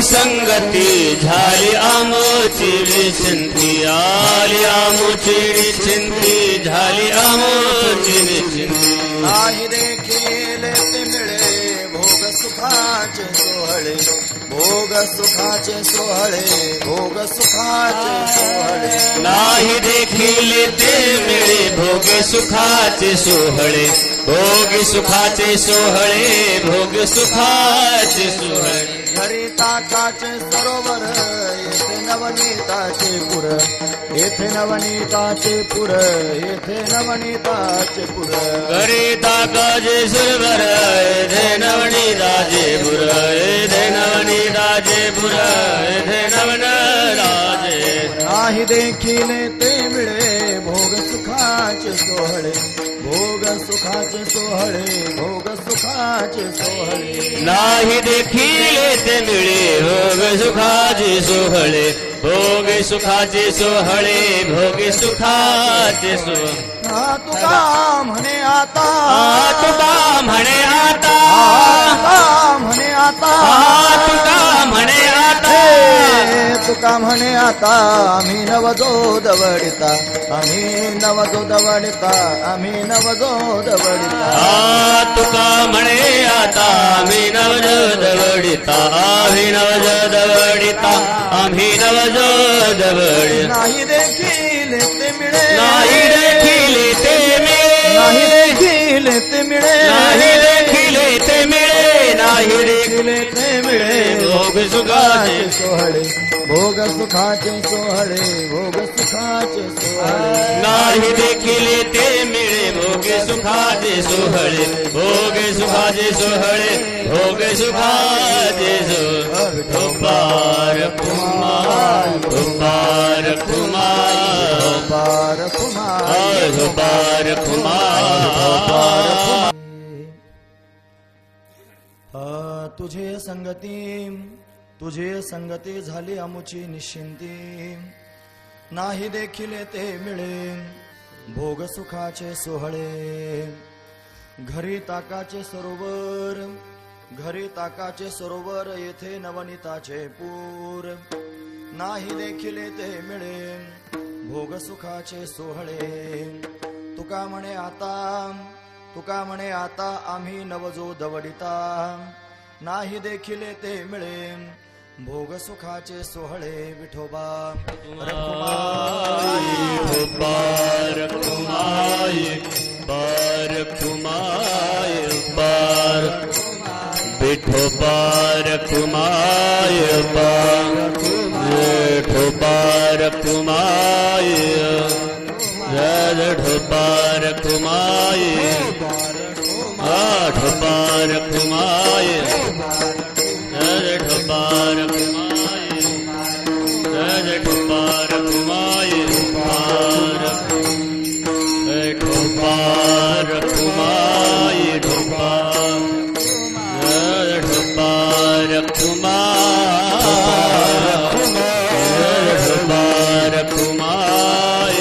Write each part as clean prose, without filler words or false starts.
संगती झाली आमची विचिंती आली आमची विचिंती झाली आमची विचिंती नाही देखील ते मिळे भोग सुखाचे सोहळे भोग सुखाचे सोहळे भोग सुखाचे सोहळे नाही देखील ते मिळे भोग सुखाचे सोहळे भोग सुखाचे सोहळे भोग सुखाचे सोहळे घरी ताकाचे सरोवर येथे नवनीताचे पुर येथे नवनीताचे पुर येथे नवनीताचे पुर घरी ताकाचे सरोवर येथे नवनीताचे पुर येथे नवनीताचे पुर येथे नवनीताचे नाही देखील ते मिळे भोग सुखाचे सोहळे भोग सुखाचे सोहळे भोग सुखाचे सोहळे नाही देखील ते मिळे भोग सुखाचे सोहळे भोग सुखाचे सोहळे भोग सुखाचे सोहळे तुका म्हणे आता तुका म्हणे आता म्हणे आता तुका म्हणे आता तुका म्हणे आता आम्ही नवजो दवडिता आम्ही नवजो दवडिता आम्ही नवजो दवडिता तुका म्हणे आता आम्ही नवजो दवडिता आम्ही नवजो दवडिता आम्ही नवजो दवडिता नाही देखील ते मिळे नाही देखील ते मिळे नाही देखील ते मिळे नाही देखील ते मिळे नाही देखील ते मिळे भोग सुखाचे सोहळे भोग सुखाचे सोहळे भोग सुखाचे सोहळे नाही देखील ते मिळे भोग सुखाचे सोहळे भोग सुखाचे सोहळे भोग सुखाचे सोहळे धोपार कुमार धोपार कुमार धोपार कुमार धोपार कुमार तुझे संगती झाली आमुची निश्चिंती नाही देखील ते मिळे भोग सुखाचे सोहळे घरी ताकाचे सरोवर येथे नवनीताचे पूर नाही देखील ते मिळे भोग सुखाचे सोहळे तुका म्हणे आता आम्ही नवजो दवडिता नाही देखील ते मिळे भोग सुखाचे सोहळे विठोबा बार कुमाय बार कुमाय बार विठोबार कुमाय बार विठोबार कुमाय ढोबार कुमाय ढोबार कुमाय ढोबार कुमाय ढोबार कुमाय ढोबार कुमाय ढोबार कुमार कुमाय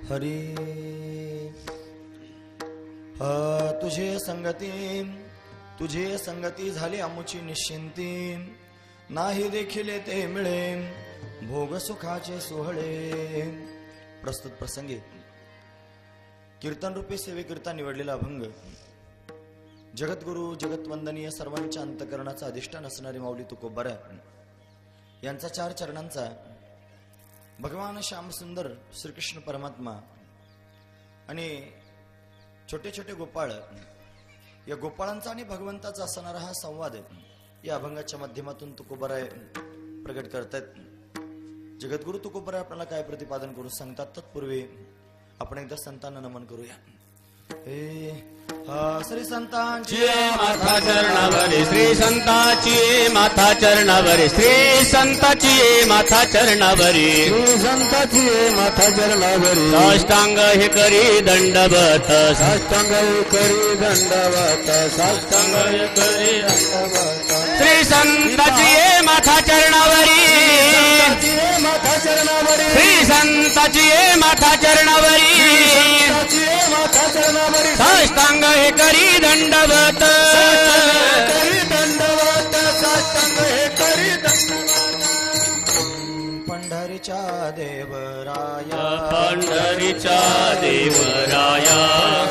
हरी तुझे संगती झाली आमुची निश्चिंती नाही देखील ते मिळे भोग सुखाचे सोहळे प्रस्तुत प्रसंगी कीर्तन रूपी सेवेकरिता निवडलेला अभंग जगद्गुरु जगतवंदनीय सर्वांच्या अंतकरणाचा अधिष्ठान असणारी माऊली तुकोबारा यांचा 4 चरणांचा भगवान श्यामसुंदर श्रीकृष्ण परमात्मा आणि छोटे छोटे गोपाळ या गोपाळांचा आणि भगवंताचा असणारा हा संवाद या अभंगाच्या माध्यमातून तुकोबाराय प्रगट करतात. जगद्गुरु तुकोबाराय आपल्याला काय प्रतिपादन करून सांगतात तत्पूर्वी आपण एकदा संतांना नमन करूया. श्री संतांची माथा चरणावरी श्री संताची माथा चरणावरी श्री संताची माथा चरणावरी श्री संताची माथा चरणावरी साष्टांग हे करी दंडवत साष्टांग हे करी दंडवत साष्टांग हे करी दंडवत श्री संताची माथा चरणावरी माथा चरणावरी श्री संताची माथा चरणावरी माथा चरणावरी साष्टांग हे करी दंडवत पंढरीच्या देवराया पंढरीच्या देवराया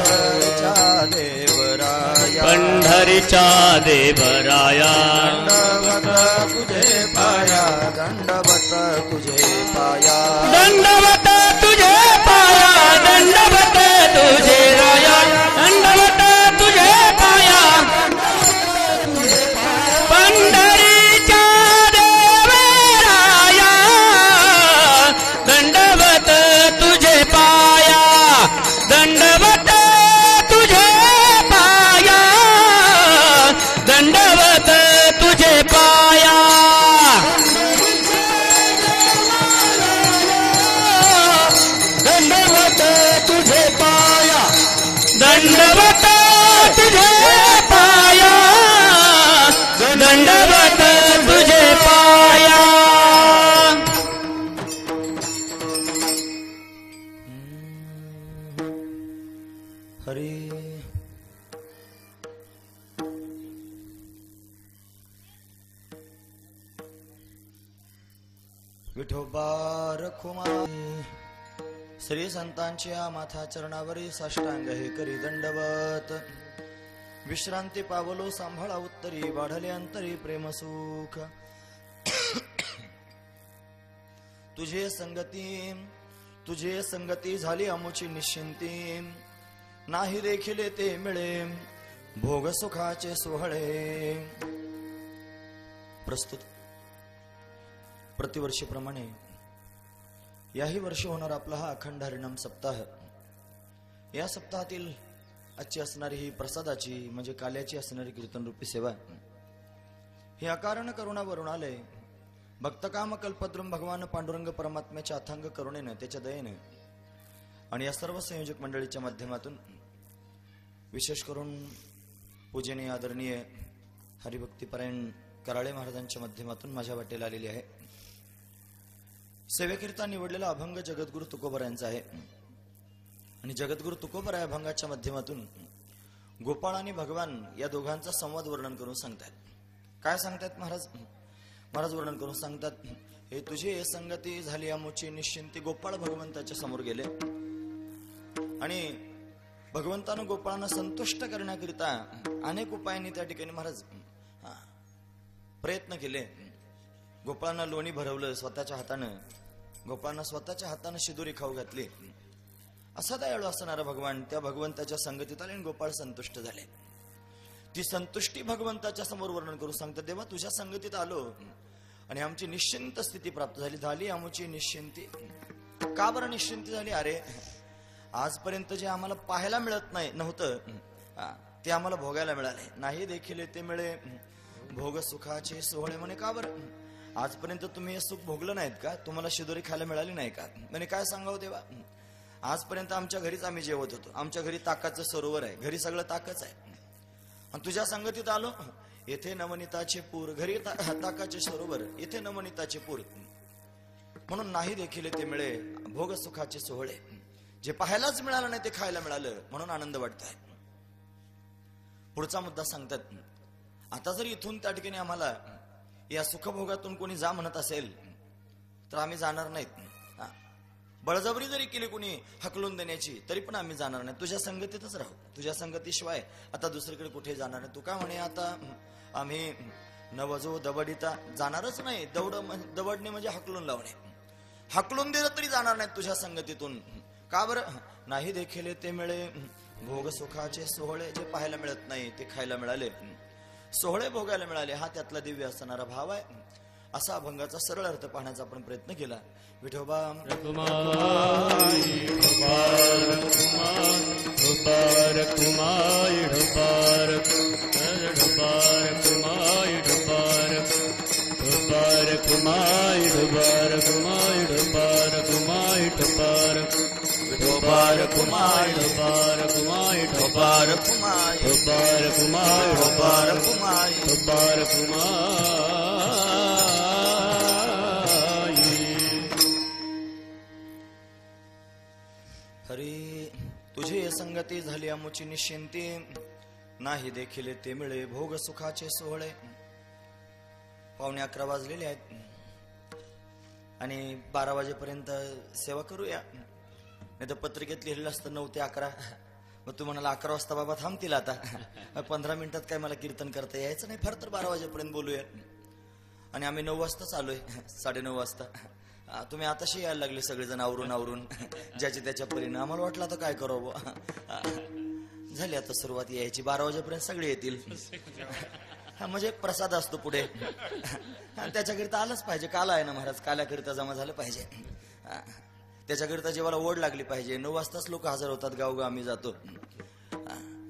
पंढरीच्या देवराया पंढरीच्या देवराया दंडवत तुझे पाया दंडवत तुझे पाया दंडवत तुझे पाया दंडवत तुझे राया दंडवत तुझे पाया पंढरीच्या देवराया दंडवत तुझे पाया दंडवत तुझे पाया दंडवत तुझे पाया दंडवत तुझे पाया दंडवत तुझे पाया दंडवत तुझे पाया हरी विठोबा रखुमा श्री संतांच्या माथा चरणावरी साष्टांग हे करी दंडवत विश्रांती पावलो सांभाळा उत्तरी वाढले अंतरी प्रेम सुख तुझे संगती झाली अमुची निश्चिंती नाही देखील ते मिळे भोग सुखाचे सोहळे प्रस्तुत प्रतिवर्षीप्रमाणे याही वर्षी होणार आपला हा अखंड हरिनाम सप्ताह. या सप्ताहातील आजची असणारी ही प्रसादाची म्हणजे काल्याची असणारी कीर्तन रूपी सेवा ही अकारण करुणा वरुणालय भक्तकाम कल्पद्रुम भगवान पांडुरंग परमात्म्याच्या अथांग करुणेनं त्याच्या दयेनं आणि या सर्व संयोजक मंडळीच्या माध्यमातून विशेष करून पूजनीय आदरणीय हरिभक्तीपरायण कराळे महाराजांच्या माध्यमातून माझ्या वाटेला आलेली आहे. सेवेकरिता निवडलेला अभंग जगद्गुरु तुकोबरायांचा आहे आणि जगद्गुरु तुकोबराय अभंगाच्या माध्यमातून गोपाळ आणि भगवान या दोघांचा संवाद वर्णन करून सांगतात. काय सांगतात महाराज वर्णन करून सांगतात, हे तुझी संगती झाली अमुची निश्चिंती. गोपाळ भगवंताच्या समोर गेले आणि भगवंतानं गोपाळांना संतुष्ट करण्याकरिता अनेक उपायांनी त्या ठिकाणी महाराज प्रयत्न केले. गोपाळांना लोणी भरवलं स्वतःच्या हातानं, गोपाळांना स्वतःच्या हातानं शिदोरी खाऊ घातली. असा दयाळू असणारा भगवान त्या भगवंताच्या संगतीत आले आणि गोपाळ संतुष्ट झाले. ती संतुष्टी भगवंताच्या समोर वर्णन करून सांगतात, देवा तुझ्या संगतीत आलो आणि आमची निश्चिंत स्थिती प्राप्त झाली आमची निश्चिंती. का बरं निश्चिंती झाली? अरे आजपर्यंत जे आम्हाला पाहायला मिळत नव्हतं ते आम्हाला भोगायला मिळाले. नाही देखील ते मिळे भोग सुखाचे सोहळे. म्हणे का बरं? आजपर्यंत तुम्ही हे सुख भोगलं नाहीत का? तुम्हाला शिदोरी खायला मिळाली नाही का? म्हणे काय सांगावं देवा, आजपर्यंत आमच्या घरीच आम्ही जेवत होतो. आमच्या घरी ताकाचं सरोवर आहे, घरी सगळं ताकच आहे. आणि तुझ्या संगतीत आलो, येथे नवनीताचे पूर, घरी ताकाचे सरोवर, येथे नवनीताचे पूर. म्हणून नाही देखील ते मिळे भोग सुखाचे सोहळे. जे पाहायलाच मिळालं नाही ते खायला मिळालं म्हणून आनंद वाटतोय. पुढचा मुद्दा सांगतात, आता जर इथून त्या ठिकाणी आम्हाला या सुखभोगातून कोणी जा म्हणत असेल तर आम्ही जाणार नाहीत. बळजबरी जरी केली कोणी हकलून देण्याची तरी पण आम्ही जाणार नाही. तुझ्या संगतीतच राहू, तुझ्या संगतीशिवाय आता दुसरीकडे कुठे जाणार नाही. तू काय म्हणे आता आम्ही नवजो दबडिता जाणारच नाही. दबडणे म्हणजे हकलून लावणे. हकलून दिलं तरी जाणार नाही तुझ्या संगतीतून. का बरं? नाही देखील ते मिळे भोग सुखाचे सोहळे. जे पाहायला मिळत नाही ते खायला मिळाले, सोहळे भोगायला मिळाले. हा त्यातला दिव्य असणारा भाव आहे. असा अभंगाचा सरळ अर्थ पाहण्याचा आपण प्रयत्न केला. विठोबा हरी तुझी संगती झाली अमुची निश्चिंती. नाही देखील ते मिळे भोग सुखाचे सोहळे. 11:15 वाजलेले आहेत. आणि 12 वाजेपर्यंत सेवा करूया. नाही तर पत्रिकेत लिहिलेलं असतं 9 ते 11. मग तू म्हणाला 11 वाजता बाबा थांबतील आता. 15 मिनिटात काय मला कीर्तन करता यायचं नाही, फार तर 12 वाजेपर्यंत बोलूया. आणि आम्ही 9 वाजता चालूय, 9:30 वाजता. तुम्ही आताशी यायला लागले सगळेजण आवरून ज्याच्या त्याच्या परीने. आम्हाला वाटलं आता काय करावं. झाली आता सुरुवात यायची. 12 वाजेपर्यंत सगळे येतील. म्हणजे प्रसाद असतो पुढे, त्याच्याकरिता आलंच पाहिजे. काला आहे ना महाराज, काल्याकरिता जमा झालं पाहिजे. त्याच्याकरिता जेव्हाला ओढ लागली पाहिजे. 9 वाजताच लोक हजर होतात, गावगाव आम्ही जातो.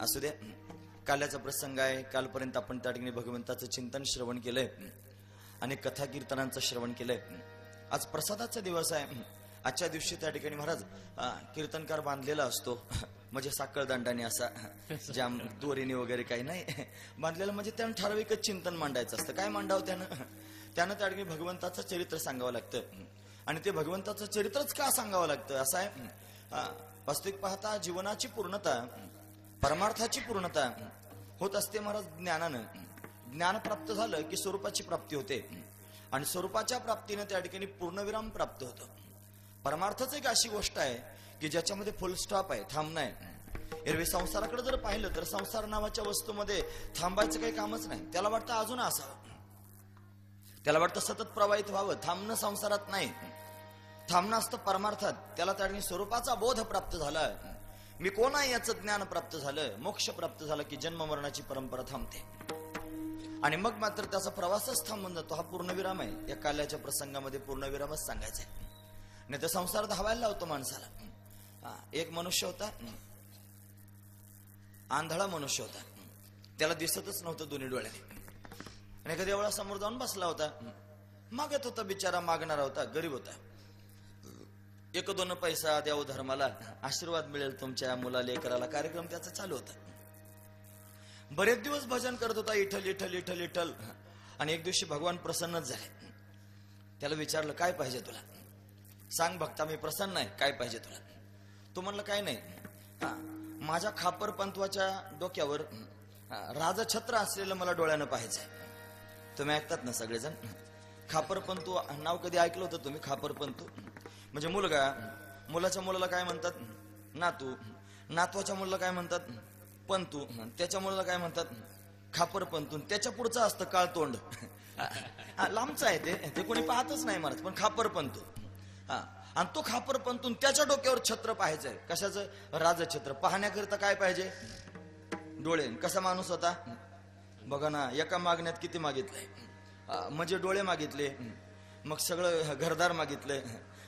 असू दे, काल्याचा प्रसंग आहे. कालपर्यंत आपण त्या ठिकाणी भगवंताचं चिंतन श्रवण केलंय आणि कथा कीर्तनांचं श्रवण केलंय. आज प्रसादाचा दिवस आहे. आजच्या दिवशी त्या ठिकाणी महाराज कीर्तनकार बांधलेला असतो, म्हणजे साखळ दांडाने असा, जाम दोरीने वगैरे काही नाही बांधलेलं. म्हणजे त्यानं ठराविकच चिंतन मांडायचं असतं. काय मांडावं त्यानं त्या ठिकाणी भगवंताचं चरित्र सांगावं लागतं. आणि ते भगवंताचं चरित्रच का सांगावं लागतं असं आहे. वास्तविक पाहता जीवनाची पूर्णता, परमार्थाची पूर्णता होत असते महाराज ज्ञानानं. ज्ञान प्राप्त झालं की स्वरूपाची प्राप्ती होते आणि स्वरूपाच्या प्राप्तीने त्या ठिकाणी पूर्णविराम प्राप्त होतो. परमार्थच एक अशी गोष्ट आहे की ज्याच्यामध्ये फुल स्टॉप आहे, थांबणं आहे. एरवी संसाराकडे जर पाहिलं तर संसार नावाच्या वस्तूमध्ये थांबायचं काही कामच नाही. त्याला वाटतं अजून असावं, त्याला वाटतं सतत प्रवाहित व्हावं. थांबणं संसारात नाही, थांबणं असतं परमार्थात. त्याला त्या ठिकाणी स्वरूपाचा बोध प्राप्त झाला, मी कोण आहे याचं ज्ञान प्राप्त झालं, मोक्ष प्राप्त झाला की जन्म मरणाची परंपरा थांबते आणि मग मात्र त्याचा प्रवासच थांबून जातो. हा पूर्णविराम आहे. या काल्याच्या प्रसंगामध्ये पूर्णविरामच सांगायचा आहे. नाही तर संसार धावायला लावतो माणसाला. एक मनुष्य होता, आंधळा मनुष्य होता. त्याला दिसतच नव्हतं दोन्ही डोळ्याने. आणि एका देवळा समोर जाऊन बसला होता. मागत होता बिचारा, मागणारा होता, गरीब होता. 1-2 पैसा द्याव धर्माला, आशीर्वाद मिळेल तुमच्या मुला लेकराला, कार्यक्रम त्याचा चालू होता. बरेच दिवस भजन करत होता, इठल इठल इठल इठल. आणि एक दिवशी भगवान प्रसन्नच झाले. त्याला विचारलं, काय पाहिजे तुला, सांग भक्ता, मी प्रसन्न आहे, काय पाहिजे तुला. तो म्हणला, काय नाही, माझ्या खापर पंतवाच्या डोक्यावर राजछत्र असलेलं मला डोळ्यानं पाहायचंय. तुम्ही ऐकतात ना सगळेजण, खापरपंतू नाव कधी ऐकलं होतं तुम्ही? खापरपंतू म्हणजे मुलगा, मुलाच्या मुलाला काय म्हणतात? नातू. नातवाच्या मुलाला काय म्हणतात? पंतू. त्याच्या मुलाला काय म्हणतात? खापरपंतू. त्याच्या पुढचं असतं काळतोंड. लांबचं आहे ते कोणी पाहतच नाही महाराज, पण खापरपंतू. आणि तो खापरपंतू त्याच्या डोक्यावर छत्र पाहायचंय. कशाचं? राजछत्र. पाहण्याकरिता काय पाहिजे? डोळे. कसा माणूस होता बघा ना, एका मागण्यात किती मागितलंय. म्हणजे डोळे मागितले, मग सगळं घरदार मागितलंय,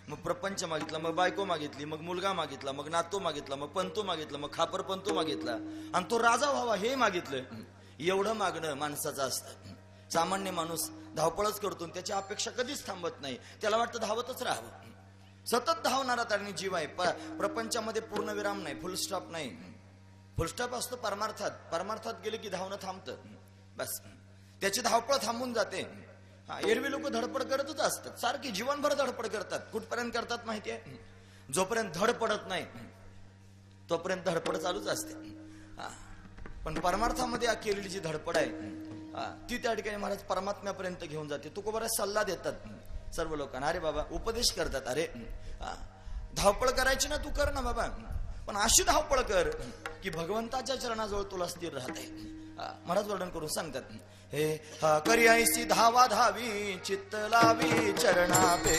मग प्रपंच मागितला, मग बायको मागितली, मग मुलगा मागितला, मग नातू मागितला, मग पंतू मागितला, मग खापरपंतू मागितला, आणि तो राजा व्हावा हे मागितलं. एवढं मागणं माणसाचं असतं. सामान्य माणूस धावपळच करतो, त्याची अपेक्षा कधीच थांबत नाही. त्याला वाटतं धावतच राहावं. सतत धावणारा त्याने जीव आहे. प्रपंचामध्ये पूर्णविराम नाही, फुल स्टॉप नाही. फुल स्टॉप असतो परमार्थात. परमार्थात गेले की धावणं थांबतं, बस. त्याची धावपळ थांबून जाते. एरवी लोक धडपड करतच असतात, सारखी जीवनभर धडपड करतात. कुठपर्यंत करतात माहितीये? जोपर्यंत धड पडत नाही तोपर्यंत धडपड चालूच असते. पण परमार्थामध्ये केलेली जी धडपड आहे ती त्या ठिकाणी महाराज परमात्म्यापर्यंत घेऊन जाते. तुकोबाराज सल्ला देतात सर्व लोकांना. अरे बाबा, उपदेश करतात, अरे धावपळ करायची ना, तू कर ना बाबा, पण अशी धावपळ कर की भगवंताच्या चरणाजवळ तुला स्थिर राहते. महाराज वर्णन करून सांगतात, हे करी ऐसी धावा धावी, चित्त लावी चरणापे,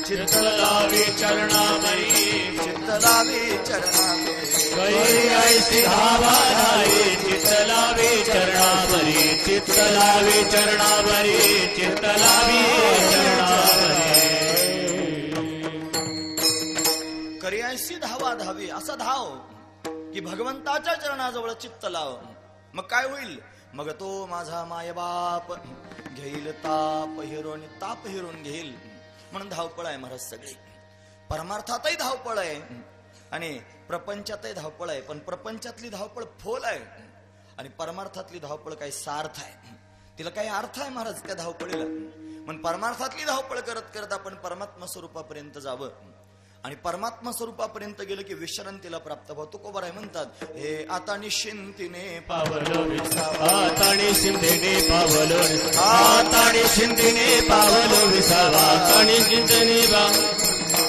चित्त लावी चरणामरी, चित्त लावी चरणापे. करी ऐसी धावा धावी, चित्त लावी चरणामरी, चित्त लावी चरणामरी, चित्त लावी चरणामरी. करी ऐसी धावा धावी, असा धाव की भगवंताच्या चरणाजवळ चित्त लाव. मग काय होईल? मग तो माझा मायबाप घेईल ताप हिरून, ताप हिरून घेईल. म्हणून धावपळ आहे महाराज सगळी. परमार्थातही धावपळ आहे आणि प्रपंचातही धावपळ आहे. पण प्रपंचातली धावपळ फोल आहे आणि परमार्थातली धावपळ काही सार्थ आहे. तिला काही अर्थ आहे महाराज त्या धावपळीला. पण परमार्थातली धावपळ करत करत आपण परमात्मा स्वरूपापर्यंत जावं आणि परमात्मा स्वरूपापर्यंत गेलं की विश्रांतीला प्राप्त होतो. तुकोबाराय म्हणतात, हे आता निश्चिंतीने पावलो विसावा, आता निश्चिंतीने पावलो, आता निश्चिंतीने पावलो विसावा, आता निश्चिंतीने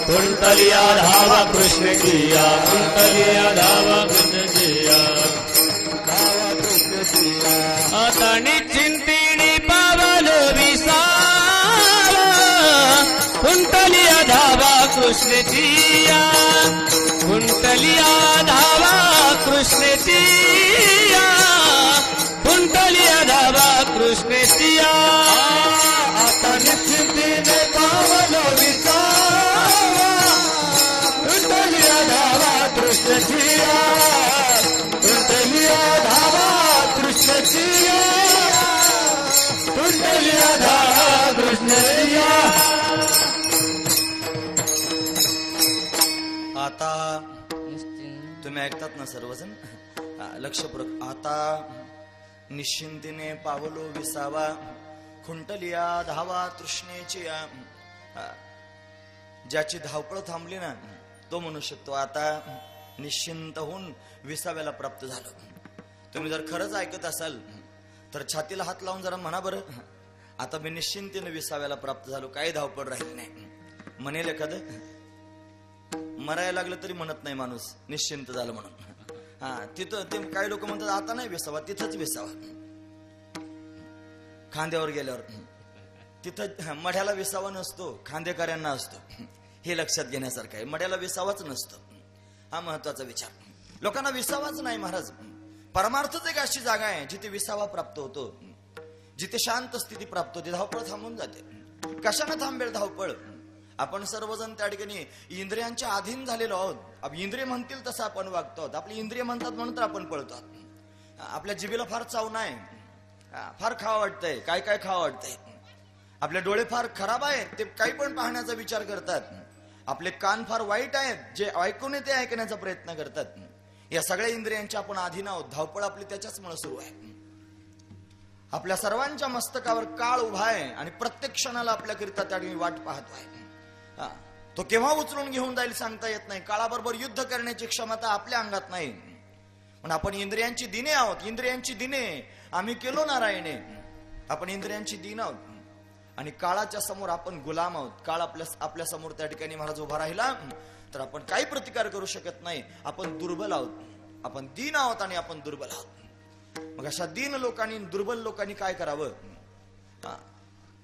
कुंतलिया धावा कृष्ण किया, कुंतलिया धावा कृष्ण किया, धावा कृष्ण किया, आता निश्चिंतीने पावलो विसावा, कुंतलिया धावा कृष्ण किया, कुंतलिया धावा कृष्ण किया, कुंतलिया धावा कृष्ण किया, आता निश्चिंतीने पावलो विसावा, कुंतलिया धावा कृष्ण किया, कुंतलिया धावा कृष्ण किया, कुंतलिया धावा कृष्ण किया. आता तुम्ही ऐकतात ना सर्वजण, लक्षपूर्वक. आता निश्चिंतीने पावलो विसावा, खुंटलिया धावा तृष्णेची. ज्याची धावपळ थांबली ना तो म्हणू शकतो आता निश्चिंत होऊन विसाव्याला प्राप्त झालो. तुम्ही जर खरंच ऐकत असाल तर छातीला हात लावून जरा म्हणा बरं, आता मी निश्चिंतीने विसाव्याला प्राप्त झालो, काही धावपळ राहिली नाही. म्हणेल एखादं, मरायला लागलं तरी म्हणत नाही माणूस निश्चिंत झालं म्हणून. तिथं ते काही लोक म्हणतात आता नाही विसावा, तिथंच विसावा. खांद्यावर गेल्यावर तिथं मढ्याला विसावा नसतो, खांदेकऱ्यांना असतो. हे लक्षात घेण्यासारखं आहे. मढ्याला विसावाच नसतो, हा महत्वाचा विचार. लोकांना विसावाच नाही महाराज. परमार्थच एक अशी जागा आहे जिथे विसावा प्राप्त होतो, जिथे शांत स्थिती प्राप्त होते, धावपळ थांबून जाते. कशाने थांबेल धावपळ? आपण सर्वजण त्या ठिकाणी इंद्रियांच्या अधीन झालेलो आहोत. इंद्रिय म्हणतील तसं आपण वागतो आहोत. आपली इंद्रिय म्हणतात म्हणून तर आपण पळतो. आपल्या जिभेला फार चाव नाही, फार खावा वाटतंय, काय काय खावा वाटतंय. आपले डोळे फार खराब आहेत, ते काही पण पाहण्याचा विचार करतात. आपले कान फार वाईट आहेत, जे ऐकून ते ऐकण्याचा प्रयत्न करतात. या सगळ्या इंद्रियांच्या आपण अधीन आहोत. धावपळ आपली त्याच्याचमुळे सुरू आहे. आपल्या सर्वांच्या मस्तकावर काळ उभा आहे आणि प्रत्येक क्षणाला आपल्याकरिता त्या ठिकाणी वाट पाहतो आहे. तो केव्हा उचलून घेऊन जाईल सांगता येत नाही. काळाबरोबर युद्ध करण्याची क्षमता आपल्या अंगात नाही. पण आपण इंद्रियांची दिने आहोत. इंद्रियांची दिने आम्ही केलो नारायणे. आपण इंद्रियांची दिन आहोत आणि काळाच्या समोर आपण गुलाम आहोत. काळ आपल्या समोर त्या ठिकाणी महाराज उभा राहिला तर आपण काही प्रतिकार करू शकत नाही. आपण दुर्बल आहोत, आपण दीन आहोत आणि आपण दुर्बल आहोत. मग अशा दीन लोकांनी, दुर्बल लोकांनी काय करावं?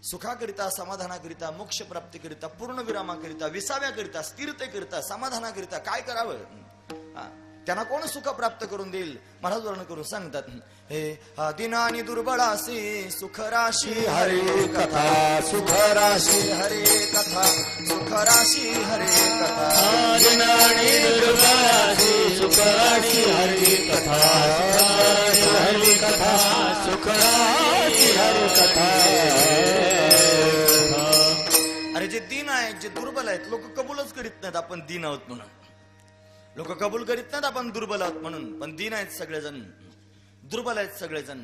सुखाकरिता, समाधानाकरिता, मोक्ष प्राप्तीकरिता, पूर्ण विरामाकरिता, विसाव्याकरिता, स्थिरतेकरिता, समाधानाकरिता काय करावं? त्यांना कोण सुख प्राप्त करून देईल? महाराज वर्णन करून सांगतात, हे दिनानी दुर्बळासी सुखराशी हरे कथा, सुखराशी हरे कथा, सुखराशी हरे कथा. दिनानी दुर्बळासी सुखराशी हरे कथा, हरे कथा, सुखराशी हरे कथा. अरे जे दीन आहेत, जे दुर्बल आहेत, लोक कबूलच करीत नाहीत आपण दीन आहोत म्हणून. लोक कबूल करीत नाहीत आपण दुर्बल आहोत म्हणून. पण दीन आहेत सगळेजण, दुर्बल आहेत सगळेजण.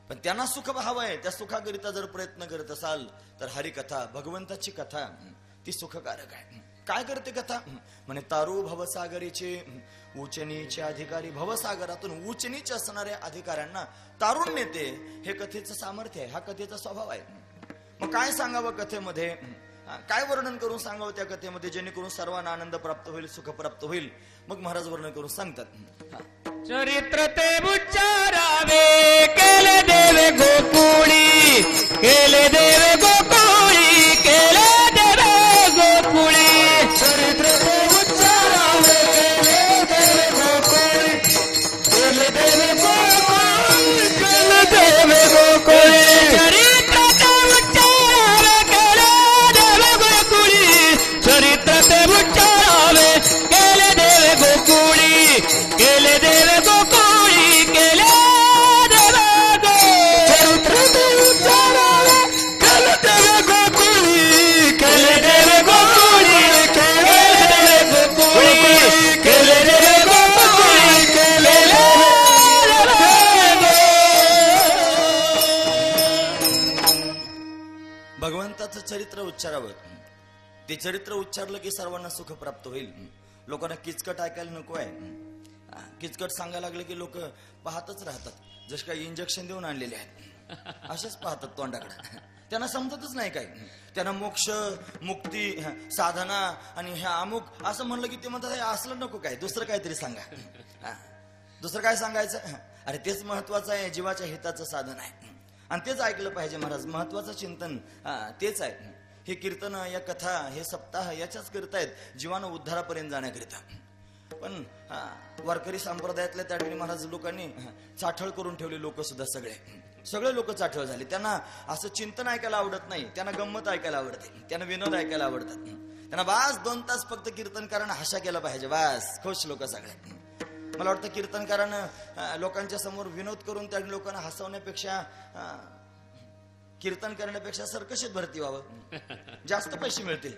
पण त्यांना सुख हवंय. त्या सुखाकरिता जर प्रयत्न करत असाल तर हरिकथा, भगवंताची कथा, ती सुखकारक आहे. काय करते कथा? म्हणे तारू भवसागरीचे उचनीचे अधिकारी. भवसागरातून उचनीच असणाऱ्या अधिकाऱ्यांना तारून नेते. हे कथेचं सामर्थ्य आहे, हा कथेचा स्वभाव आहे. मग काय सांगावं कथेमध्ये? काय वर्णन करून सांगावं त्या कथेमध्ये जेणेकरून सर्वांना आनंद प्राप्त होईल, सुख प्राप्त होईल? मग महाराज वर्णन करून सांगतात, चरित्र ते उच्चारावे केले देवे गोकुळी, केले देवे गोकुळी, केले देवे गोकुळी. चरित्र ते उच्चारावे केले देवे गोकुळी, केले देवे गोकुळी, केले देवे गोकुळी. चरित्र ते उच्चारावे केले देवे गोकुळी, चरित्र ते उच्चारावे केले देवे गोकुळी, केले देवे गोकुळी, केले देवे गो. चरित्र ते उच्चारावे केले देवे गोकुळी, केले देवे गोकुळी, केले देवे गोकुळी, केले देवे गोकुळी, केले देवे गो. भगवंताचं चरित्र उच्चारावं. ते चरित्र उच्चारलं की सर्वांना सुख प्राप्त होईल. लोकांना किचकट ऐकायला नको आहे. किचकट सांगायला लागलं की लोक पाहतच राहतात, जसे काही इंजेक्शन देऊन आणलेले आहेत असेच पाहतात तोंडाकडे. त्यांना समजतच नाही काय. त्यांना मोक्ष, मुक्ती, साधना आणि ह्या अमुक असं म्हणलं की ते म्हणतात असलं नको काय, दुसरं काहीतरी सांगा. दुसरं काय सांगायचं? अरे तेच महत्वाचं आहे, जीवाच्या हिताचं साधन आहे आणि तेच ऐकलं पाहिजे महाराज. महत्वाचं चिंतन तेच आहे. हे कीर्तन, या कथा, हे सप्ताह याच्याच करतायत जीवानं उद्धारापर्यंत जाण्याकरिता. पण वारकरी संप्रदायातल्या त्या ठिकाणी महाराज लोकांनी चाठळ करून ठेवले. लोक सुद्धा सगळे लोक चाठळ झाले. त्यांना असं चिंतन ऐकायला आवडत नाही, त्यांना गंमत ऐकायला आवडते, त्यांना विनोद ऐकायला आवडतात. त्यांना बास 2 तास फक्त कीर्तनकारानं हशा केला पाहिजे, बास खुश लोक सगळे. मला वाटतं कीर्तनकारानं लोकांच्या समोर विनोद करून त्या लोकांना हसवण्यापेक्षा, कीर्तन करण्यापेक्षा सर्कशीत भरती व्हावं, जास्त पैसे मिळतील.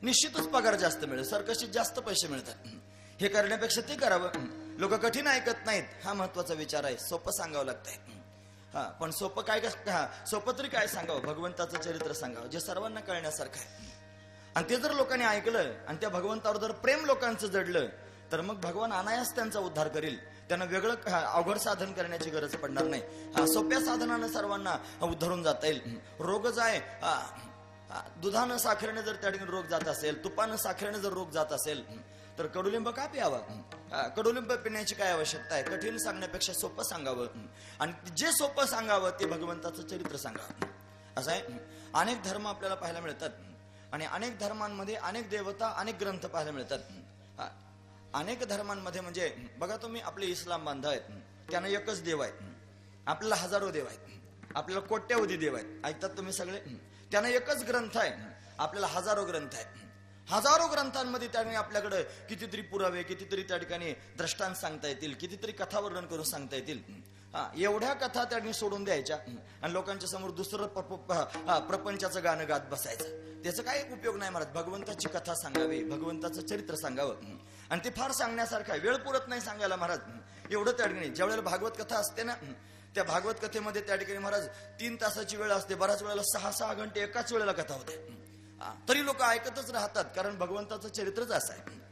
निश्चितच पगार जास्त मिळेल, सर्कशीत जास्त पैसे मिळतात. हे करण्यापेक्षा ते करावं. लोक कठीण ऐकत नाहीत, हा महत्वाचा विचार आहे. सोपं सांगावं लागतंय. पण सोपं काय, सोपं तरी काय सांगावं? भगवंताचं चरित्र सांगावं जे सर्वांना कळण्यासारखं आहे. आणि ते जर लोकांनी ऐकलं आणि त्या भगवंतावर जर प्रेम लोकांचं जडलं तर मग भगवान अनायास त्यांचा उद्धार करील. त्यांना वेगळं अवघड साधन करण्याची गरज पडणार नाही. सोप्या साधनानं सर्वांना उद्धारून जाता येईल. रोग जाय, दुधानं साखरेने जर त्या ठिकाणी रोग जात असेल, तुपानं साखरेने जर रोग जात असेल तर कडुलिंब का प्यावा? कडुलिंब पिण्याची काय आवश्यकता आहे? कठीण सांगण्यापेक्षा सोपं सांगावं आणि जे सोपं सांगावं ते भगवंताचं चरित्र सांगावं. असं आहे. अनेक धर्म आपल्याला पाहायला मिळतात आणि अनेक धर्मांमध्ये अनेक देवता, अनेक ग्रंथ पाहायला मिळतात. अनेक धर्मांमध्ये म्हणजे बघा तुम्ही, आपले इस्लाम बांधव आहेत, त्यांना एकच देव आहे. आपल्याला हजारो देव आहेत, आपल्याला कोट्यावधी देव आहेत. ऐकतात तुम्ही सगळे? त्यांना एकच ग्रंथ आहे, आपल्याला हजारो ग्रंथ आहेत. हजारो ग्रंथांमध्ये त्यांनी आपल्याकडे कितीतरी पुरावे, कितीतरी त्या ठिकाणी दृष्टांत सांगता येतील, कितीतरी कथा वर्णन करून सांगता येतील. एवढ्या कथा त्यांनी सोडून द्यायच्या आणि लोकांच्या समोर दुसरं प्रपंचाचं गाणं गात बसायचं. त्याचा काही उपयोग नाही महाराज. भगवंताची कथा सांगावी, भगवंताचं चरित्र सांगावं आणि ते फार सांगण्यासारखं आहे. वेळ पुरत नाही सांगायला महाराज. एवढं त्या ठिकाणी ज्या वेळेला भागवत कथा असते ना, त्या भागवत कथेमध्ये त्या ठिकाणी महाराज 3 तासाची वेळ असते, बऱ्याच वेळेला 6-6 घंटे एकाच वेळेला कथा होते. तरी लोक ऐकतच राहतात, कारण भगवंताचं चरित्रच असं आहे.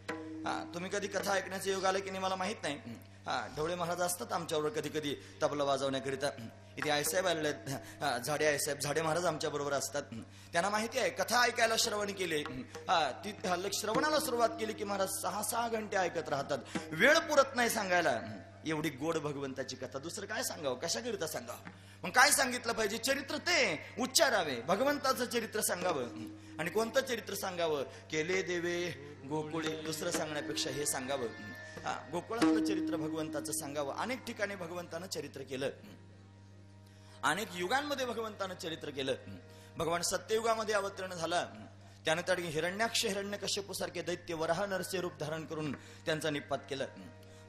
तुम्ही कधी कथा ऐकण्याचं योग आलं की नाही मला माहित नाही. ढवळे महाराज असतात आमच्याबरोबर कधी कधी तबला वाजवण्याकरिता. इथे आईसाहेब आलेले आहेत, झाडे आईसाहेब, झाडे महाराज आमच्या बरोबर असतात. त्यांना माहिती आहे कथा ऐकायला श्रवण केले, श्रवणाला सुरुवात केली की महाराज 6-6 घंटे ऐकत राहतात. वेळ पुरत नाही सांगायला. एवढी गोड भगवंताची कथा दुसरं काय सांगावं, कशाकरिता सांगावं? मग काय सांगितलं पाहिजे? चरित्र ते उच्चारावे, भगवंताचं चरित्र सांगावं. आणि कोणतं चरित्र सांगावं? केले देवे गोकुळे. दुसरं सांगण्यापेक्षा हे सांगावं. गोकुळातलं चरित्र भगवंताचं सांगावं. अनेक ठिकाणी भगवंतानं चरित्र केलं, अनेक युगांमध्ये भगवंतानं चरित्र केलं. भगवान सत्ययुगामध्ये अवतरण झाला, त्यानं त्या ठिकाणी हिरण्याक्ष, हिरण्यकश्यपू सारखे दैत्य वराह नरसे रूप धारण करून त्यांचा निपात केलं.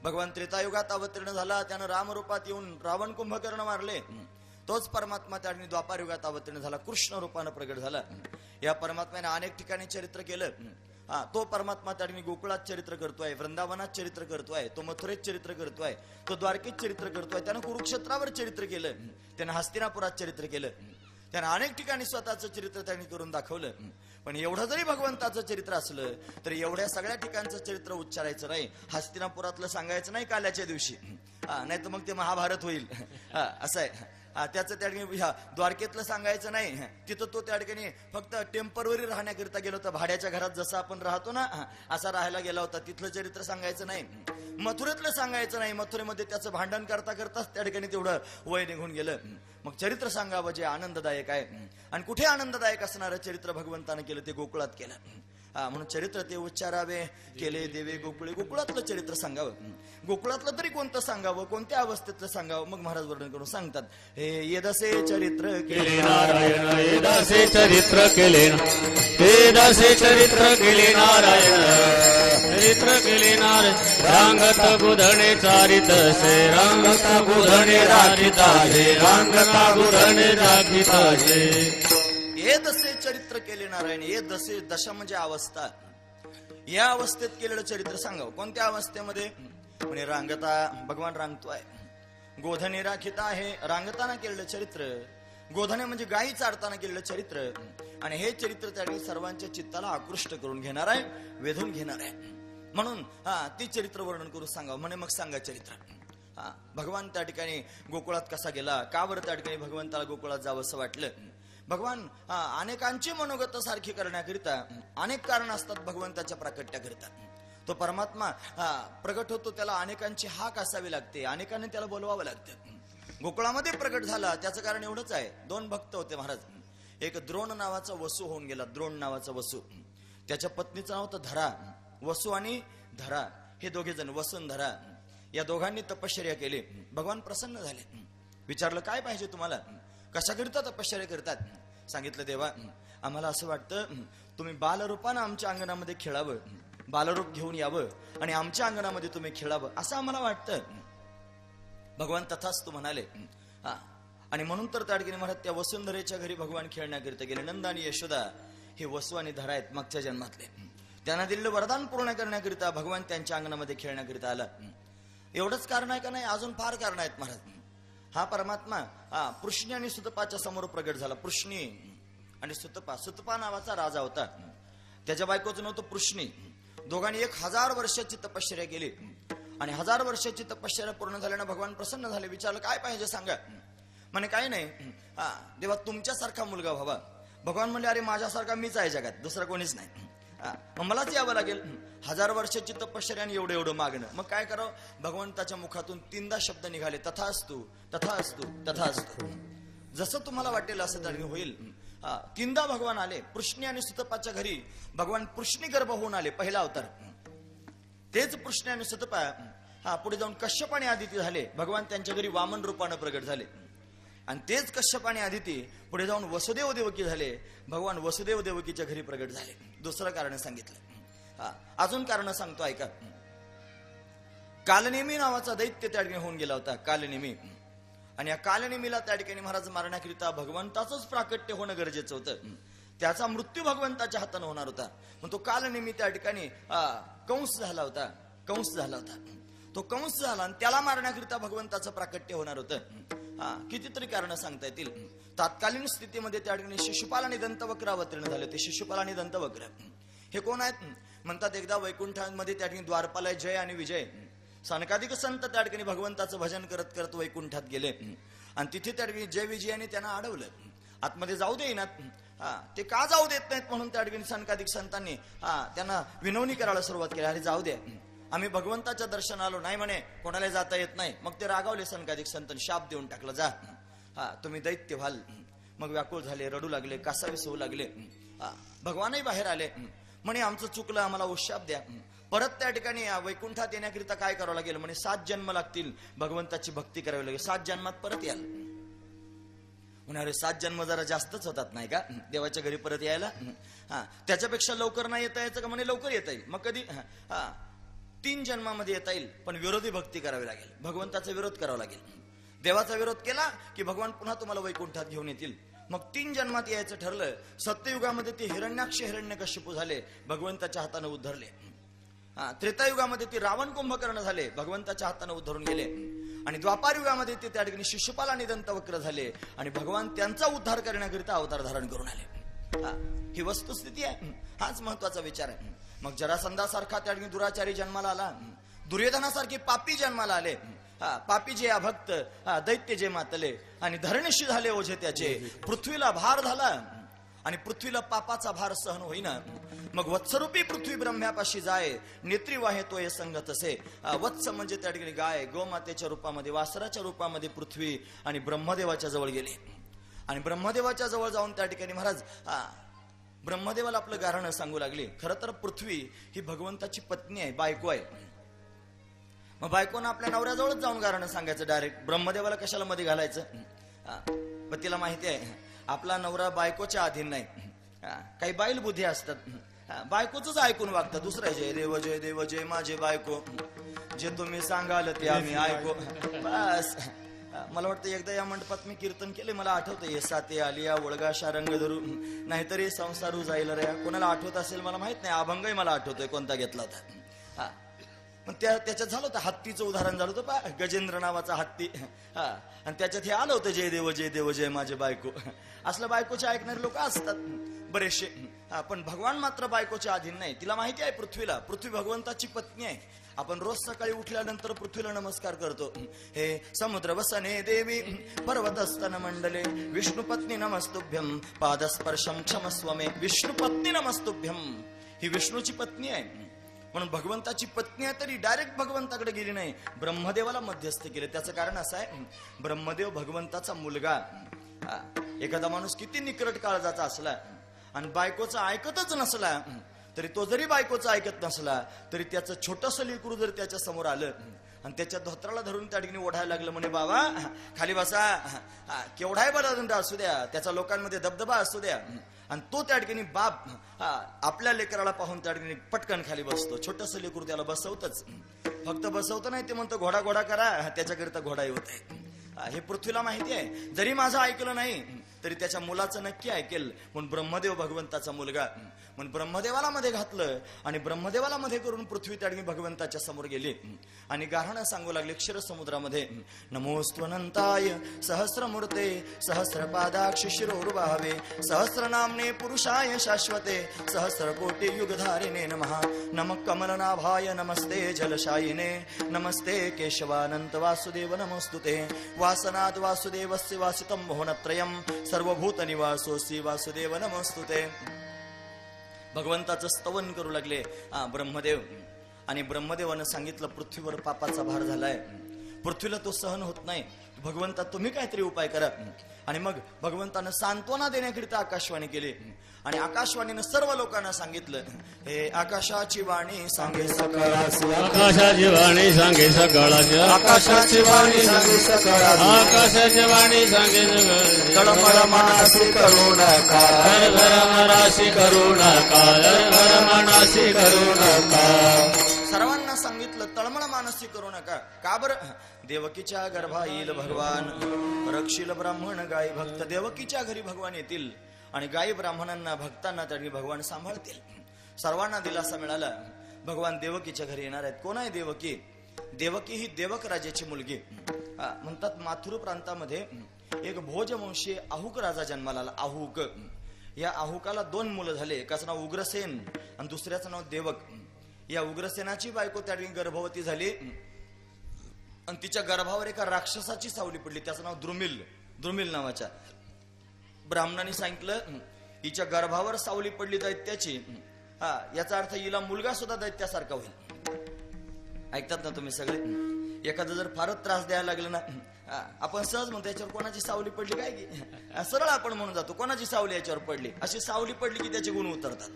भगवान त्रेतायुगात अवतीर्ण झाला, त्यानं रामरूपात येऊन रावण कुंभकर्ण मारले. तोच परमात्मा त्या ठिकाणी द्वापार युगात अवतीर्ण झाला, कृष्ण रूपानं प्रगट झाला. या परमात्म्याने अनेक ठिकाणी चरित्र केलं. तो परमात्मा त्या ठिकाणी गोकुळात चरित्र करतोय, वृंदावनात चरित्र करतोय, तो मथुरेत चरित्र करतोय, तो द्वारकेत चरित्र करतोय. त्यानं कुरुक्षेत्रावर चरित्र केलं, त्यानं हस्तिनापुरात चरित्र केलं, त्यानं अनेक ठिकाणी स्वतःचं चरित्र त्यांनी करून दाखवलं. पण एवढं जरी भगवंताचं चरित्र असलं तरी एवढ्या सगळ्या ठिकाणचं चरित्र उच्चारायचं नाही. हस्तिनापुरातलं सांगायचं नाही काल्याच्या दिवशी, नाही तर मग ते महाभारत होईल. असं आहे. त्याचं त्या ठिकाणी द्वारकेतलं सांगायचं नाही. तिथं तो त्या ठिकाणी फक्त टेम्पररी राहण्याकरिता गेला होता, भाड्याच्या घरात जसं आपण राहतो ना असा राहायला गेला होता. तिथलं चरित्र सांगायचं नाही. मथुरेतलं सांगायचं नाही. मथुरेमध्ये त्याचं भांडण करता करताच त्या ठिकाणी तेवढं वय निघून गेलं. मग चरित्र सांगावं जे आनंददायक आहे. आणि कुठे आनंददायक असणारं चरित्र भगवंतानं केलं ते गोकुळात केलं. म्हणून चरित्र ते उच्चारावे, केले देवे गोकुळे. गोकुळातलं चरित्र सांगावं. गोकुळातलं तरी कोणतं सांगावं, कोणत्या अवस्थेतलं सांगावं? मग महाराज वर्णन करून सांगतात, हे येदसे चरित्र केले नारायण, येदसे चरित्र केले, येदसे चरित्र केले नारायण, चरित्र केले नारायण. रांगत गुधणे चारित से, रांगत गुधणे राखिता से, रांगता गुधणे राखिता से. हे दसे चरित्र केले नारायण. हे दसे, दशा म्हणजे अवस्था. या अवस्थेत केलेलं चरित्र सांगावं. कोणत्या अवस्थेमध्ये? म्हणजे रांगता, भगवान रांगतोय. गोधने राखिता आहे, रांगताना केलेलं चरित्र. गोधने म्हणजे गायी चारताना केलेलं चरित्र, आणि हे चरित्र त्या ठिकाणी सर्वांच्या चित्ताला आकृष्ट करून घेणार आहे, वेधून घेणार आहे. म्हणून ती चरित्र वर्णन करून सांगा म्हणे. मग सांगा चरित्र. भगवान त्या ठिकाणी गोकुळात कसा गेला, का बरं त्या ठिकाणी भगवंताला गोकुळात जावं असं वाटलं. भगवान अनेकांची मनोगत सारखी करण्याकरिता अनेक कारण असतात भगवंताच्या प्राकट्याकरिता. तो परमात्मा प्रगट होतो, त्याला अनेकांची हाक असावी लागते, अनेकांनी त्याला बोलवावं लागतं. गोकुळामध्ये प्रगट झाला त्याचं कारण एवढंच आहे. 2 भक्त होते महाराज. एक द्रोण नावाचा वसू होऊन गेला. द्रोण नावाचा वसू, त्याच्या पत्नीचं नाव होतं धरा. वसू आणि धरा हे दोघे जण, वसुंधरा, या दोघांनी तपश्चर्या केली. भगवान प्रसन्न झाले. विचारलं काय पाहिजे तुम्हाला, कशाकरिता तपश्चर्या करतात. सांगितलं देवा, आम्हाला असं वाटतं तुम्ही बालरूपानं आमच्या अंगणामध्ये खेळावं, बालरूप घेऊन यावं आणि आमच्या अंगणामध्ये तुम्ही खेळावं असं आम्हाला वाटतं. भगवान तथास्तु म्हणाले. आणि म्हणून तर त्या ठिकाणी महाराज त्या वसुंधरेच्या घरी भगवान खेळण्याकरिता गेले. नंद आणि यशोदा हे वसू आणि धरा आहेत मागच्या जन्मातले. त्यांना दिलेलं वरदान पूर्ण करण्याकरिता भगवान त्यांच्या अंगणामध्ये खेळण्याकरिता आला. एवढंच कारण आहे का नाही, अजून फार कारण आहेत महाराज. हा परमात्मा पृष्णी आणि सुतपाच्या समोर प्रगट झाला. पृष्णी आणि सुतपा, सुतपा नावाचा राजा होता, त्याच्या बायकोचं नाव होतं पृष्णी. दोघांनी 1000 वर्षाची तपश्चर्या केली आणि 1000 वर्षाची तपश्चर्या पूर्ण झाल्यानं भगवान प्रसन्न झाले. विचारलं काय पाहिजे सांगा. म्हणे काही नाही, देवा तुमच्यासारखा मुलगा व्हावा. भगवान म्हणले अरे माझ्यासारखा मीच आहे जगात, दुसरा कोणीच नाही. मलाच यावं लागेल. 1000 वर्षाची तपश्चर्या आणि एवढं एवढं मागणं. मग काय करावं. भगवंताच्या मुखातून 3दा शब्द निघाले, तथास्तु तथास्तु तथास्तु. जसं तुम्हाला वाटेल असं तरी होईल. 3दा भगवान आले. पृष्णी आणि सुतपाच्या घरी भगवान पृष्णी गर्भ होऊन आले, पहिला अवतार. तेच पृष्णी आणि सुतपा पुढे जाऊन कश्यप आणि आदिती झाले. भगवान त्यांच्या घरी वामन रूपानं प्रगट झाले. आणि तेच कश्यप आणि आदिती पुढे जाऊन वसुदेव देवकी झाले. भगवान वसुदेव देवकीच्या घरी प्रगट झाले. दुसरं कारण सांगितलं. अजून कारण सांगतो ऐका. कालनेमी नावाचा दैत्य त्या ठिकाणी होऊन गेला होता, कालनेमी. आणि या कालनेमीला त्या ठिकाणी महाराज मारण्याकरिता भगवंताचंच प्राकट्य होणं गरजेचं होतं. त्याचा मृत्यू भगवंताच्या हाताने होणार होता. पण तो कालनेमी त्या ठिकाणी कंस झाला होता, कंस झाला होता. तो कंस झाला आणि त्याला मारण्याकरिता भगवंताचं प्राकट्य होणार होतं. कितीतरी कारण सांगता येतील. तात्कालीन स्थितीमध्ये त्या ठिकाणी शिशुपाल आणि दंतवक्र अवतीर्ण झाले. ते शिशुपाल आणि दंतवक्र हे कोण आहेत म्हणतात. एकदा वैकुंठामध्ये त्या ठिकाणी द्वारपाल जय आणि विजय सनकाधिक संत त्या ठिकाणी भगवंताचं भजन करत करत वैकुंठात गेले. आणि तिथे त्या ठिकाणी जय विजयाने त्यांना अडवलं, आतमध्ये जाऊ देईनात. ते का जाऊ देत नाहीत म्हणून त्या ठिकाणी सनकाधिक संतांनी त्यांना विनवणी करायला सुरुवात केली. अरे जाऊ द्या, आम्ही भगवंताच्या दर्शन आलो. नाही म्हणे, कोणाला जाता येत नाही. मग ते रागावले सनकाधिक संतांनी, शाप देऊन टाकला, जा तुम्ही दैत्य व्हाल. मग व्याकुळ झाले, रडू लागले, कासावीस होऊ लागले. भगवानही बाहेर आले, म्हणे आमचं चुकलं, आम्हाला उशाप द्या. परत त्या ठिकाणी वैकुंठात येण्याकरिता काय करावं लागेल म्हणे, 7 जन्म लागतील, भगवंताची भक्ती करावी लागेल. 7 जन्मात परत याल. म्हणे अरे 7 जन्म जरा जास्तच होतात नाही का देवाच्या घरी परत यायला. त्याच्यापेक्षा लवकर नाही येता यायचं का म्हणे, लवकर येता येईल. मग कधी 3 जन्मामध्ये येता येईल, पण विरोधी भक्ती करावी लागेल, भगवंताचा विरोध करावा लागेल. देवाचा विरोध केला की भगवान पुन्हा तुम्हाला वैकुंठात घेऊन येतील. मग 3 जन्मात यायचं ठरलं. सत्ययुगामध्ये ते हिरण्याक्ष हिरण्यकश्यपू झाले, भगवंताच्या हाताने उद्धरले. त्रेतायुगामध्ये ते रावण कुंभकर्ण झाले, भगवंताच्या हाताने उद्धरून गेले. आणि द्वापार युगामध्ये ते त्या ठिकाणी शिशुपाल आणि दंतवक्र झाले आणि भगवान त्यांचा उद्धार करण्याकरिता अवतार धारण करून आले. ही वस्तुस्थिती आहे. हाच महत्वाचा विचार आहे. मग जरासंधासारखा त्या ठिकाणी दुराचारी जन्माला आला, दुर्योधनासारखे पापी जन्माला आले. पापी जे अभक्त, दैत्य जे मातले आणि धरणीशी झाले ओझे त्याचे. पृथ्वीला भार झाला आणि पृथ्वीला पापाचा भार सहन होईना. मग वत्सरूपी पृथ्वी ब्रह्म्यापाशी जाय, नेत्री वाहे तोय संग तसे. वत्स म्हणजे त्या ठिकाणी गाय, गोमातेच्या रूपामध्ये, वासराच्या रूपामध्ये पृथ्वी आणि ब्रह्मदेवाच्या जवळ गेले. आणि ब्रह्मदेवाच्या जवळ जाऊन त्या ठिकाणी महाराज ब्रह्मदेवाला आपलं गाऱ्हाणं सांगू लागले. खरं तर पृथ्वी ही भगवंताची पत्नी आहे, बायको आहे. मग बायकोनं आपल्या नवऱ्याजवळच जाऊन गाऱ्हाणं सांगायचं डायरेक्ट. ब्रह्मदेवाला कशाला मध्ये घालायचं. पण तिला माहिती आहे आपला नवरा बायकोच्या अधीन नाही. काही बाईल बुद्धी असतात, बायकोच ऐकून वागतात. दुसरं जय देव जय देव जय माझे बायको, जे तुम्ही सांगाल ते आम्ही ऐको. बस मला वाटतं एकदा या मंडपात मी कीर्तन केले, मला आठवतं, ये साते आलिया ओळगा शारंग धरू नाहीतरी संसारू जाईल रे. कोणाला आठवत असेल मला माहित नाही. अभंगही मला आठवतोय कोणता घेतला होता. मग त्याच्यात झालं होतं हत्तीचं उदाहरण झालं होतं पा, गजेंद्र नावाचा हत्ती. हा, आणि त्याच्यात हे आलं होतं जय देव जय देव जय माझे बायको. असलं बायकोचे ऐकणारे लोक असतात बरेचसे. पण भगवान मात्र बायकोच्या अधीन नाही. तिला माहिती आहे पृथ्वीला, पृथ्वी भगवंताची पत्नी आहे. आपण रोज सकाळी उठल्यानंतर पृथ्वीला नमस्कार करतो. हे समुद्र वसने देवी पर्वतस्तन मंडले विष्णू पत्नी नमस्तुभ्यम पादस्पर्शम क्षमस्व मे. विष्णू पत्नी नमस्तुभ्यम, ही विष्णूची पत्नी आहे. म्हणून भगवंताची पत्नी आहे तरी डायरेक्ट भगवंताकडे गेली नाही, ब्रह्मदेवाला मध्यस्थ केले. त्याचं कारण असं आहे, ब्रह्मदेव भगवंताचा मुलगा. एखादा माणूस किती निकट काळजाचा असला आणि बायकोचं ऐकतच नसला तरी, तो जरी बायकोचं ऐकत नसला तरी त्याचं छोटस लेकरू जर त्याच्या समोर आलं आणि त्याच्या धोत्राला धरून त्या ठिकाणी ओढायला लागलं, म्हणे बाबा खाली बसा, केवढाही बळदंड असू द्या, त्याचा लोकांमध्ये दबदबा असू द्या, आणि तो त्या ठिकाणी बाप आपल्या लेकराला पाहून त्या ठिकाणी पटकन खाली बसतो. छोटस लेकरू त्याला बसवतच, फक्त बसवतं नाही, ते म्हणतं घोडा घोडा करा, त्याच्याकरिता घोडाही होत आहे. हे पृथ्वीला माहिती आहे. जरी माझं ऐकलं नाही तरी त्याच्या मुलाचं नक्की ऐकेल. म्हणून ब्रह्मदेव भगवंताचा मुलगा, म्हणून ब्रह्मदेवाला मध्ये घातलं आणि ब्रह्मदेवाला मध्ये करून पृथ्वी त्या ठिकाणी भगवंताच्या समोर गेली आणि गाणं सांगू लागले क्षीर समुद्रामध्ये. नमोस्त्वनंताय सहस्रमूर्ते सहस्रपादाक्ष शिरोरुबाहवे सहस्रनामने पुरुषाय शाश्वते सहस्रकोटी युगधारिणे नमः. नमः कमलनाभाय नमस्ते जलशायिने नमस्ते केशवानंत वासुदेव नमोस्तुते. वासनाद वासुदेवस्य वासितं भुवनत्रयं सर्वभूत निवासोऽसि वासुदेव नमोस्तुते. भगवंताचं स्तवन करू लागले ब्रह्मदेव. आणि ब्रह्मदेवानं सांगितलं पृथ्वीवर पापाचा भार झालाय, पृथ्वीला तो सहन होत नाही, भगवंता तुम्ही काहीतरी उपाय करा. आणि मग भगवंतानं सांत्वना देण्याकरिता आकाशवाणी केली आणि आकाशवाणीनं सर्व लोकांना सांगितलं, हे आकाशाची वाणी सांगे सकळासी, आकाशाची वाणी सांगे सकळासी, आकाशाची वाणी सांगे सकळासी, आकाशाची वाणी सांगे सकळासी. तळमळ मनासी करू नका, धर मनासी करू नका, धर मनासी करू नका. सर्वांना सांगितलं तळमळ मानसी करू नका. का बरं? देवकीच्या गर्भा येईल भगवान, रक्षील ब्राह्मण गाय भक्त. देवकीच्या घरी भगवान येतील आणि गायी ब्राह्मणांना भक्तांना त्यांनी भगवान सांभाळतील. सर्वांना दिलासा मिळाला, भगवान देवकीच्या घरी येणार आहेत. कोण आहे देवकी? देवकी ही देवक राजाची मुलगी. म्हणतात माथुर प्रांतामध्ये एक भोजवंशी अहुक राजा जन्माला आला. अहुक, या अहुकाला 2 मुलं झाले. एकाचं नाव उग्रसेन आणि दुसऱ्याचं नाव देवक. या उग्रसेनाची बायको त्या ठिकाणी गर्भवती झाली आणि तिच्या गर्भावर एका राक्षसाची सावली पडली. त्याचं नाव द्रुमिल. द्रुमिल नावाच्या ब्राह्मणांनी सांगितलं, हिच्या गर्भावर सावली पडली दैत्याची, याचा अर्थ हिला मुलगा सुद्धा दैत्यासारखा होईल. ऐकतात ना तुम्ही सगळे? एखादं जर फारच त्रास द्यायला लागलं ना, आपण सहज म्हणतो याच्यावर कोणाची सावली पडली काय की, सरळ आपण म्हणून जातो कोणाची सावली याच्यावर पडली. अशी सावली पडली की त्याचे गुण उतरतात.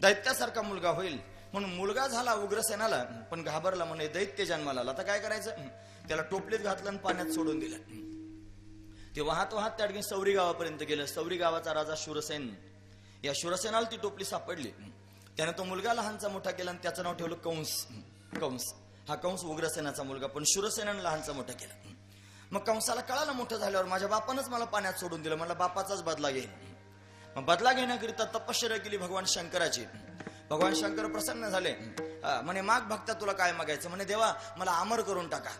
दैत्यासारखा मुलगा होईल. म्हणून मुलगा झाला उग्रसेनाला, पण घाबरला, म्हणे दैत्य जन्माला आला, आता काय करायचं? त्याला टोपलीत घातलं आणि पाण्यात सोडून दिलं. ते वाहत वाहत त्या ठिकाणी सौरी गावापर्यंत गेलं. सौरी गावाचा राजा शूरसेन, या शूरसेनाला ती टोपली सापडली. त्याने तो मुलगा लहानचा मोठा केला आणि त्याचं नाव ठेवलं कंस. कंस हा कंस उग्रसेनाचा मुलगा, पण शूरसेनाने लहानचा मोठा केला. मग कंसाला कळालं मोठं झाल्यावर माझ्या बापानंच मला पाण्यात सोडून दिलं, मला बापाचाच बदला घेईन. मग बदला घेण्याकरिता तपश्चर्या केली भगवान शंकराची. भगवान शंकर प्रसन्न झाले, म्हणे माग भक्ता तुला काय मागायचं? म्हणे देवा मला अमर करून टाका.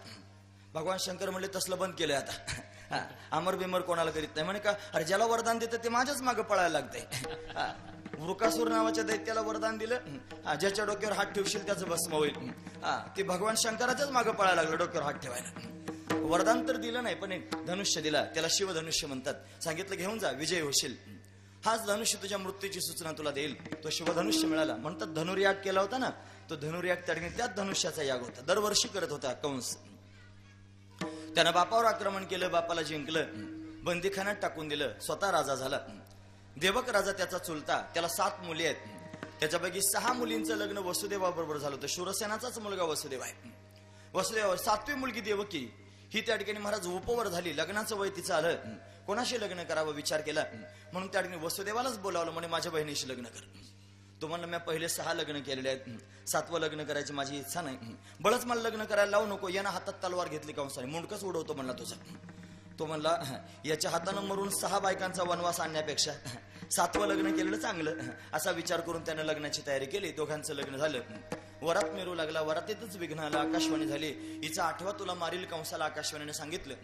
भगवान शंकर म्हणले तसलं बंद केलंय आता, अमर बिमर कोणाला करीत नाही. म्हणे का? अरे ज्याला वरदान देतं ते माझ्याच मागं पळायला लागतंय. वृकासूर नावाच्या दैत्याला वरदान दिलं, ज्याच्या डोक्यावर हात ठेवशील त्याचं भस्म होईल. ते भगवान शंकराच्याच मागं पळायला लागलं डोक्यावर हात ठेवायला. वरदान तर दिलं नाही, पण एक धनुष्य दिला, त्याला शिवधनुष्य म्हणतात. सांगितलं घेऊन जा, विजय होशील. हाच धनुष्य तुझ्या मृत्यूची सूचना तुला देईल. तो शिवधनुष्य मिळाला. म्हणतात धनुर्याग केला होता ना, तो धनुर्याग त्या ठिकाणी त्याच धनुष्याचा याग होता. दरवर्षी करत होता कंस. त्यानं बापावर आक्रमण केलं, बापाला जिंकलं, बंदीखान्यात टाकून दिलं, स्वतः राजा झाला. देवक राजा त्याचा चुलता, त्याला 7 मुली आहेत. त्याच्यापैकी 6 मुलींचं लग्न वसुदेवाबरोबर झालं होतं. शूरसेनाचाच मुलगा वसुदेव आहे. वसुदेव 7वी मुलगी देवकी ही त्या ठिकाणी महाराज उपवर झाली. लग्नाचं वय तिचं आलं. कोणाशी लग्न करावं विचार केला, म्हणून त्या ठिकाणी वसुदेवालाच बोलावलं. म्हणे माझ्या बहिणीशी लग्न कर. तो म्हणलं मी पहिले 6 लग्न केलेले आहेत, 7वं लग्न करायची माझी इच्छा नाही. बळच मला लग्न करायला लावू नको. यानं हातात तलवार घेतली कंसाने, मुंडकच उडवतो म्हणला तुझा. तो म्हणला याच्या हातानं मरून 6 बायकांचा वनवास आणण्यापेक्षा 7वं लग्न केलेलं चांगलं. असा विचार करून त्यानं लग्नाची तयारी केली. दोघांचं लग्न झालं. वरात मेरू लागला. वरातीतच विघ्न आला. आकाशवाणी झाली, हिचा आठवा तुला मारील कंसाला आकाशवाणीने सांगितलं.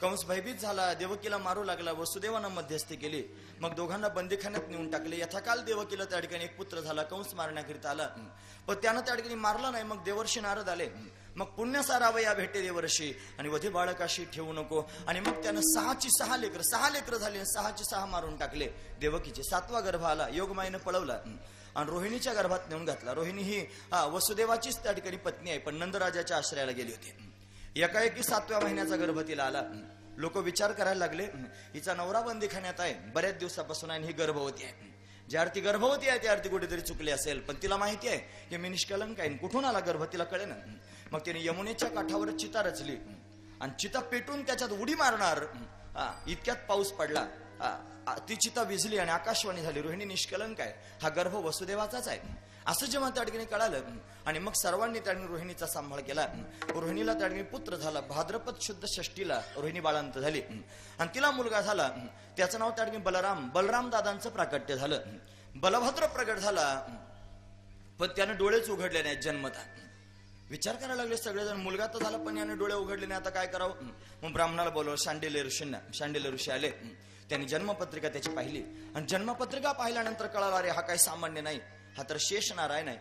कंस भयभीत झाला, देवकीला मारू लागला. वसुदेवानं मध्यस्थी केली. मग दोघांना बंदीखान्यात नेऊन टाकले. यथाकाल देवकीला त्या ठिकाणी एक पुत्र झाला. कंस मारण्याकरिता आला, पण त्यानं त्या ठिकाणी मारला नाही. मग देवर्षी नारद आले. मग पुण्य सारावं या भेटे देवर्षी, आणि वधी बाळकाशी ठेवू नको. आणि मग त्यानं 6 लेकर झाली. 6 मारून टाकले. देवकीचे 7वा गर्भ आला. योगमायेनं पळवला आणि रोहिणीच्या गर्भात नेऊन घातला. रोहिणी ही वसुदेवाचीच त्या ठिकाणी पत्नी आहे, पण नंदराजाच्या आश्रयाला गेली होती. एकाएकी 7व्या महिन्याचा गर्भ तिला आला. लोक विचार करायला लागले, हिचा नवरा बंदीखान्यात आहे, बऱ्याच दिवसापासून आहे, ही गर्भवती आहे. ज्या अर्थी गर्भवती आहे त्या अर्थी कुठेतरी चुकली असेल, पण तिला माहिती आहे की मी निष्कलंक आहे. कुठून आला गर्भ तिला कळेना. मग तिने यमुनेच्या काठावर चिता रचली आणि चिता पेटून त्याच्यात उडी मारणार इतक्यात पाऊस पडला. ती चिता विझली आणि आकाशवाणी झाली, रोहिणी निष्कलंक आहे, हा गर्भ वसुदेवाचाच आहे. असं जेव्हा त्या ठिकाणी कळालं आणि मग सर्वांनी त्या ठिकाणी रोहिणीचा सांभाळ केला. रोहिणीला त्या ठिकाणी पुत्र झाला. भाद्रपद शुद्ध षष्टीला रोहिणी बाळांत झाली आणि तिला मुलगा झाला. त्याचं नाव त्या ठिकाणी बलराम दादांचं प्राकट्य झालं. बलभद्र प्रगट झाला, पण त्याने डोळेच उघडले नाहीत जन्मता. विचार करायला लागले सगळेजण, मुलगा तर झाला पण याने डोळे उघडले नाही, आता काय करावं. मग ब्राह्मणाला बोलवलं. शांडिल्य ऋषी आले. त्यांनी जन्मपत्रिका त्याची पाहिली आणि जन्मपत्रिका पाहिल्यानंतर कळालं, अरे हा काही सामान्य नाही, हा तर शेष नारायण आहे.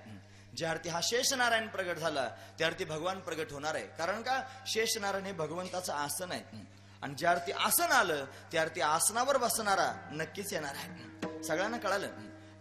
ज्या अर्थी हा शेष नारायण प्रगट झाला त्या अर्थी भगवान प्रगट होणार आहे. कारण का, शेष नारायण हे भगवंताचं आसन आहे आणि ज्या अर्थी आसन आलं त्या अर्थी आसनावर बसणारा नक्कीच येणार आहे. सगळ्यांना कळालं.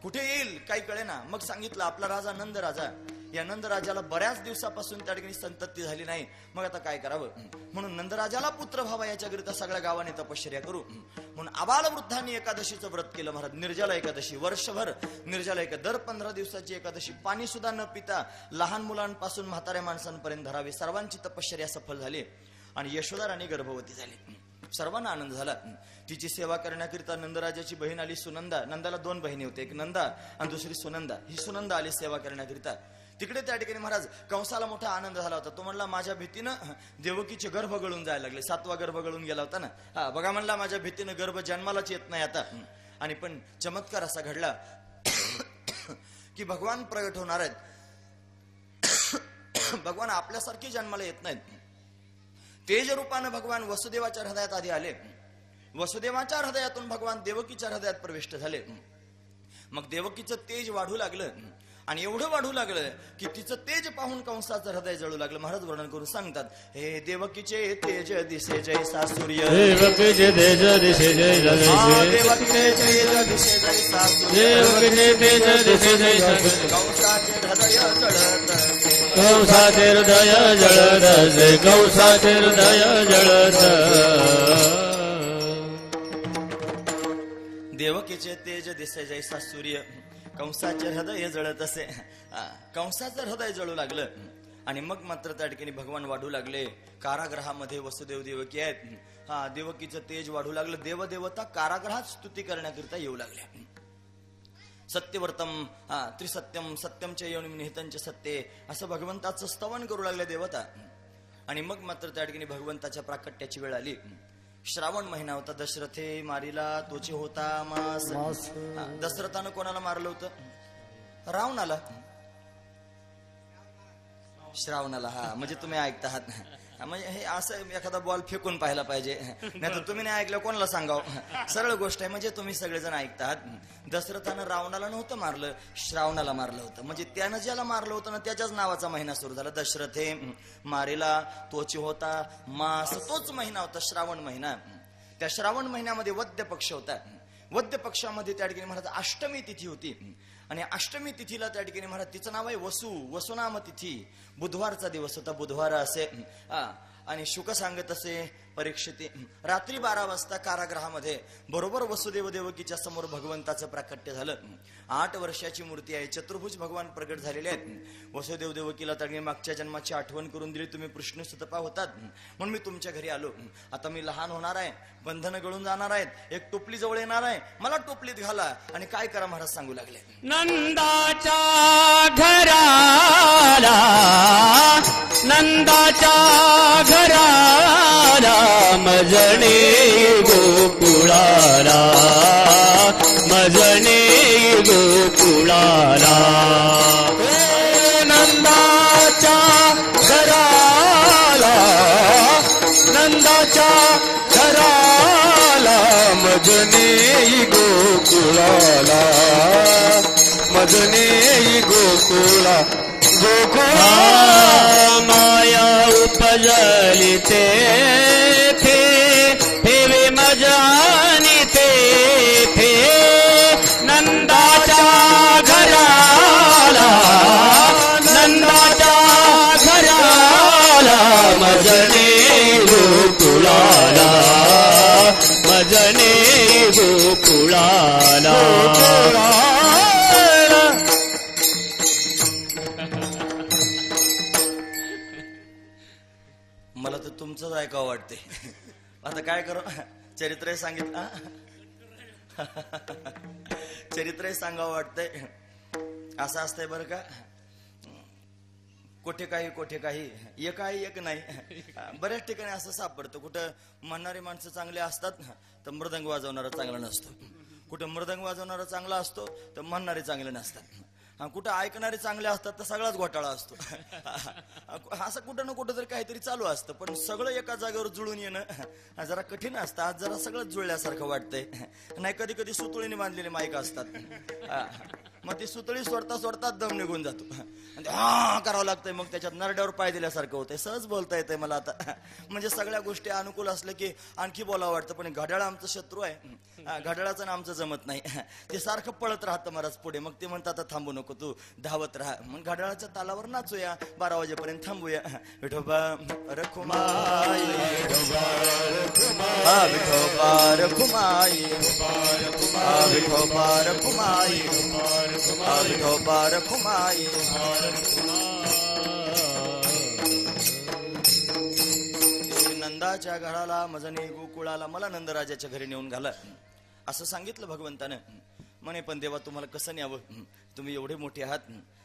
कुठे येईल काही कळेना. मग सांगितलं, आपला राजा नंद राजा, या नंदराजाला बऱ्याच दिवसापासून त्या ठिकाणी संतती झाली नाही, मग आता काय करावं. म्हणून नंदराजाला पुत्र व्हावा याच्याकरिता सगळ्या गावाने तपश्चर्या करू. म्हणून आबाल वृद्धांनी एकादशीचं व्रत केलं महाराज. निर्जला एकादशी, वर्षभर निर्जला एकादशी, दर 15 दिवसाची एकादशी, पाणी सुद्धा न पिता लहान मुलांपासून म्हाताऱ्या माणसांपर्यंत धरावी. सर्वांची तपश्चर्या सफल झाली आणि यशोदा राणी गर्भवती झाली. सर्वांना आनंद झाला. तिची सेवा करण्याकरिता नंदराजाची बहीण आली सुनंदा. नंदाला 2 बहिणी होते, एक नंदा आणि दुसरी सुनंदा. ही सुनंदा आली सेवा करण्याकरिता. तिकडे त्या ठिकाणी महाराज कंसाला मोठा आनंद झाला होता. तो म्हणला, माझ्या भीतीनं देवकीचे गर्भ गळून जायला लागले. 7वा गर्भ गळून गेला होता ना. बघा म्हणला, माझ्या भीतीनं गर्भ जन्मालाच येत नाही आता. आणि पण चमत्कार असा घडला की भगवान प्रगट होणार आहेत. भगवान आपल्यासारखी जन्माला येत नाहीत. तेज रूपानं भगवान वसुदेवाच्या हृदयात आधी आले. वसुदेवाच्या हृदयातून भगवान देवकीच्या हृदयात प्रविष्ट झाले. मग देवकीचं तेज वाढू लागलं आणि एवढं वाढू लागलं की तिचं तेज पाहून कंसाचं हृदय जळू लागलं. महाराज वर्णन करून सांगतात, हे देवकीचे तेज दिसे जैसा सूर्य, देवकीचे तेज दिसे जैसा सूर्य, देवकीचे तेज दिसे जैसा सूर्य, देवकीचे तेज दिसे जैसा सूर्य, कंसाचे हृदय जळत, कंसाचे हृदय जळत, कंसाचे हृदय जळत. देवकीचे तेज दिसे जैसा सूर्य, कंसाचे हृदय जळत असे. कंसाचं हृदय जळू लागलं आणि मग मात्र त्या ठिकाणी भगवान वाढू लागले. कारागृहामध्ये वसुदेव देवकी आहेत. देवकीचं तेज वाढू लागलं. देवदेवता कारागृहात स्तुती करण्याकरिता येऊ लागल्या. सत्यवर्तम त्रिसत्यम सत्यम च योनिम निहितंच सत्ये, असं भगवंताचं स्तवन करू लागले देवता. आणि मग मात्र त्या ठिकाणी भगवंताच्या प्राकट्याची वेळ आली. श्रावण महिना होता. दशरथे मारिला तोचे होता मास. दशरथानं कोणाला मारलं होतं? रावणाला. श्रावणाला. म्हणजे तुम्ही ऐकता आहात. म्हणजे हे असं एखादा बॉल फेकून पाहायला पाहिजे, नाही तर तुम्ही नाही ऐकलं कोणाला सांगावं. सरळ गोष्ट आहे, म्हणजे तुम्ही सगळेजण ऐकता आहात. दशरथानं रावणाला नव्हतं मारलं, श्रावणाला मारलं होतं. म्हणजे त्यानं ज्याला मारलं होतं ना त्याच्याच नावाचा महिना सुरू झाला. दशरथे मारिला तोची होता मास, तोच महिना होता श्रावण महिना. त्या श्रावण महिन्यामध्ये वद्य पक्ष होता. वद्य पक्षामध्ये त्या ठिकाणी महाराज अष्टमी तिथी होती आणि अष्टमी तिथीला त्या ठिकाणी महाराज तिचं नाव आहे वसुनाम तिथी. बुधवारचा दिवस होता. बुधवार असे आणि शुक सांगत असे परीक्षिती. रात्री 12 वाजता कारागृहामध्ये बरोबर वसुदेव देवकीच्या समोर भगवंताचं प्राकट्य झालं. 8 वर्षाची मूर्ती आहे. चतुर्भुज भगवान प्रगट झालेले आहेत. वसुदेव देवकीला त्या मागच्या जन्माची आठवण करून दिली. तुम्ही कृष्णसुतपा होतात म्हणून मी तुमच्या घरी आलो. आता मी लहान होणार आहे, बंधन गळून जाणार आहेत, एक टोपली जवळ येणार आहे, मला टोपलीत घाला आणि काय करा महाराज सांगू लागले. नंदाच्या घराला, नंदाच्या घराला मजणे गोकुळाला, मजणे गोकुळाला. नंदा मजने गोकुळाला मजने गोकुळा गोकुळा माया उपजली ते ठेवे मजानी ते नंदाच्या घराला नंदाच्या घराला मजने गोकुळाला मजने गोकुळाला मला तर तुमचंच ऐकावं वाटते. आता काय करू, चरित्रही सांगितलं चरित्रही सांगावं वाटतंय. असं असतंय बरं का, कोठे काही एक आहे एक नाही. बऱ्याच ठिकाणी असं सापडतं, कुठं म्हणणारी माणसं चांगली असतात तर मृदंग वाजवणारा चांगला नसतो, कुठं मृदंग वाजवणारा चांगला असतो तर म्हणणारे चांगले नसतात, कुठं ऐकणारे चांगले असतात तर सगळाच घोटाळा असतो. असं कुठं ना कुठं तरी काहीतरी चालू असतं. पण सगळं एका जागेवर जुळून येणं जरा कठीण असतं. आज जरा सगळं जुळल्यासारखं वाटतंय. नाही कधी कधी सुतळीने बांधलेले माईक असतात, मग ती सुतळी सोडता सोडता दम निघून जातो. हा करावं लागतंय, मग त्याच्यात नरड्यावर पाय दिल्यासारखं होतंय. सहज बोलता येतंय मला आता. म्हणजे सगळ्या गोष्टी अनुकूल असल्या की आणखी बोलावं वाटतं. पण घड्याळ आमचं शत्रू आहे, घड्याळाचं ना आमचं जमत नाही. ते सारखं पळत राहतं महाराज पुढे. मग ते म्हणतात थांबू नको, तू धावत राहा. मग घड्याळाच्या तालावर नाचूया, 12 वाजेपर्यंत थांबूया. विठोबा रखुमाई विठोबा रखुमाई विठोबा रखुमाई विठोबा रखुमाई. नंदाच्या घराला मजने गोकुळाला मला नंदराजाच्या घरी नेऊन घाला असं सांगितलं भगवंतानं. म्हणे पण देवा तुम्हाला कसं न्यावं, तुम्ही एवढे मोठे आहात.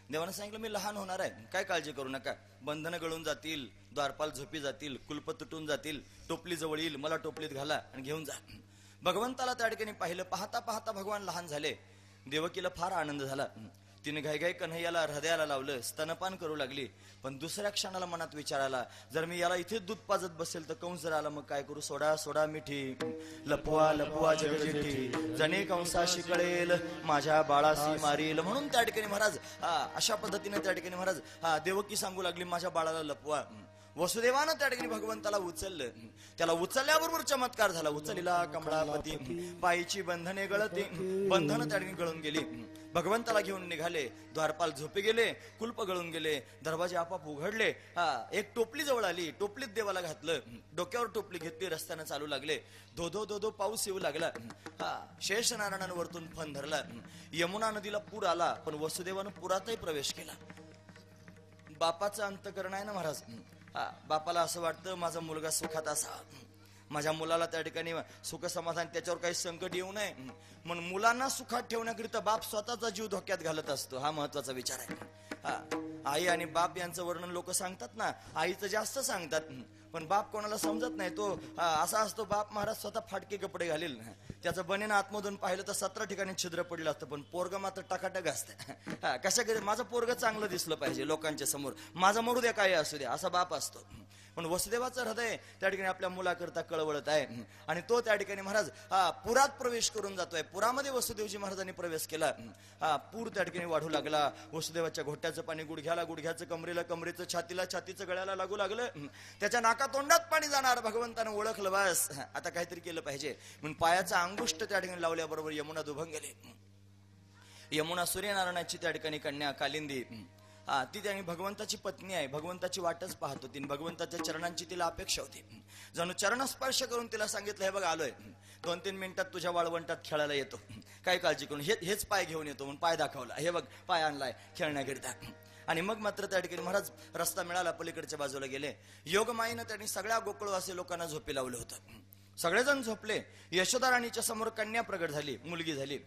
देवानं सांगितलं मी लहान होणार आहे, काय काळजी करू नका. बंधनं गळून जातील, द्वारपाल झोपी जातील, कुलप तुटून जातील, टोपली जवळ येईल, मला टोपलीत घाला आणि घेऊन जा. भगवंताला त्या ठिकाणी पाहिलं. पाहता पाहता भगवान लहान झाले. देवकीला फार आनंद झाला. तिने घाईघाई कन्हैयाला हृदयाला लावलं, स्तनपान करू लागली. पण दुसऱ्या क्षणाला मनात विचार आला, जर मी याला इथेच दूध पाजत बसेल तर कंस जर आला मग काय करू. सोडा सोडा मिठी, लपवा लपवा जगजिठी, जणे कंसाशी कळेल, माझ्या बाळाशी मारील. म्हणून त्या ठिकाणी महाराज अशा पद्धतीने त्या ठिकाणी महाराज देवकी सांगू लागली, माझ्या बाळाला लपवा. वसुदेवानं त्या ठिकाणी भगवंताला उचललं. त्याला उचलल्याबरोबर चमत्कार झाला. उचलीला कमळापती, पायीची बंधने गळती, बंधनं त्या ठिकाणी गळून गेली. भगवंताला घेऊन निघाले. द्वारपाल झोपे गेले, कुलप गळून गेले, दरवाजे आपाप उघडले. एक टोपली जवळ आली, टोपलीत देवाला घातलं. डोक्यावर टोपली घेतली, रस्त्यानं चालू लागले. धो धो धो पाऊस येऊ लागला. शेष नारायणानं वरतून फण धरला. यमुना नदीला पूर आला, पण वसुदेवानं पुरातही प्रवेश केला. बापाचं अंतकरण आहे ना महाराज. बापाला असं वाटतं माझा मुलगा सुखात असा, माझ्या मुलाला त्या ठिकाणी सुख समाधान, त्याच्यावर काही संकट येऊ नये. म्हणून मुलांना सुखात ठेवण्याकरिता बाप स्वतःचा जीव धोक्यात घालत असतो. हा महत्वाचा विचार आहे. आई आणि बाप यांचं वर्णन लोक सांगतात ना, आईचं जास्त सांगतात, पण बाप कोणाला समजत नाही. तो असा असतो बाप महाराज, स्वतः फाटके कपडे घालेल, त्याचं बनेन आतमधून पाहिलं तर 17 ठिकाणी छिद्र पडलं असतं, पण पोरग मात्र टकाटक असतं. कशा करे माझं पोरग चांगलं दिसलं पाहिजे लोकांच्या समोर, माझं मरू द्या काय असू द्या, असा बाप असतो. पण वसुदेवाचं हृदय त्या ठिकाणी आपल्या मुलाकरता कळवळत आहे. आणि तो त्या ठिकाणी महाराज पुरात प्रवेश करून जातोय. पुरामध्ये वसुदेवजी महाराजांनी प्रवेश केला. पूर त्या ठिकाणी वाढू लागला. वसुदेवाच्या घोट्याचं पाणी गुडघ्याला, गुडघ्याचं कमरेला, कमरेचं छातीला, छातीचं गळ्याला लागू लागलं. त्याच्या नाका तोंडात पाणी जाणार. भगवंतानं ओळखलं, बस आता काहीतरी केलं पाहिजे. म्हणून पायाचा अंगुष्ठ त्या ठिकाणी लावल्याबरोबर यमुना दुभंग गेले. यमुना सूर्यनारायणाची त्या ठिकाणी कन्या कालिंदी, ती त्याने भगवंताची पत्नी आहे. भगवंताची वाटच पाहत होती, भगवंताच्या चरणांची तिला अपेक्षा होती. जणू चरणस्पर्श करून तिला सांगितलं, हे बघ आलोय, 2-3 मिनिटात तुझ्या वाळवंटात खेळायला येतो, काय काळजी करून हेच पाय घेऊन येतो. म्हणून पाय दाखवला, हे बघ पाय आणलाय खेळण्याकरिता. आणि मग मात्र त्या ठिकाणी महाराज रस्ता मिळाला, पलीकडच्या बाजूला गेले. योगमाईनं त्यांनी सगळ्या गोकुळवासी लोकांना झोपी लावलं होतं. सगळेजण झोपले. यशोदा राणीच्या समोर कन्या प्रगट झाली, मुलगी झाली.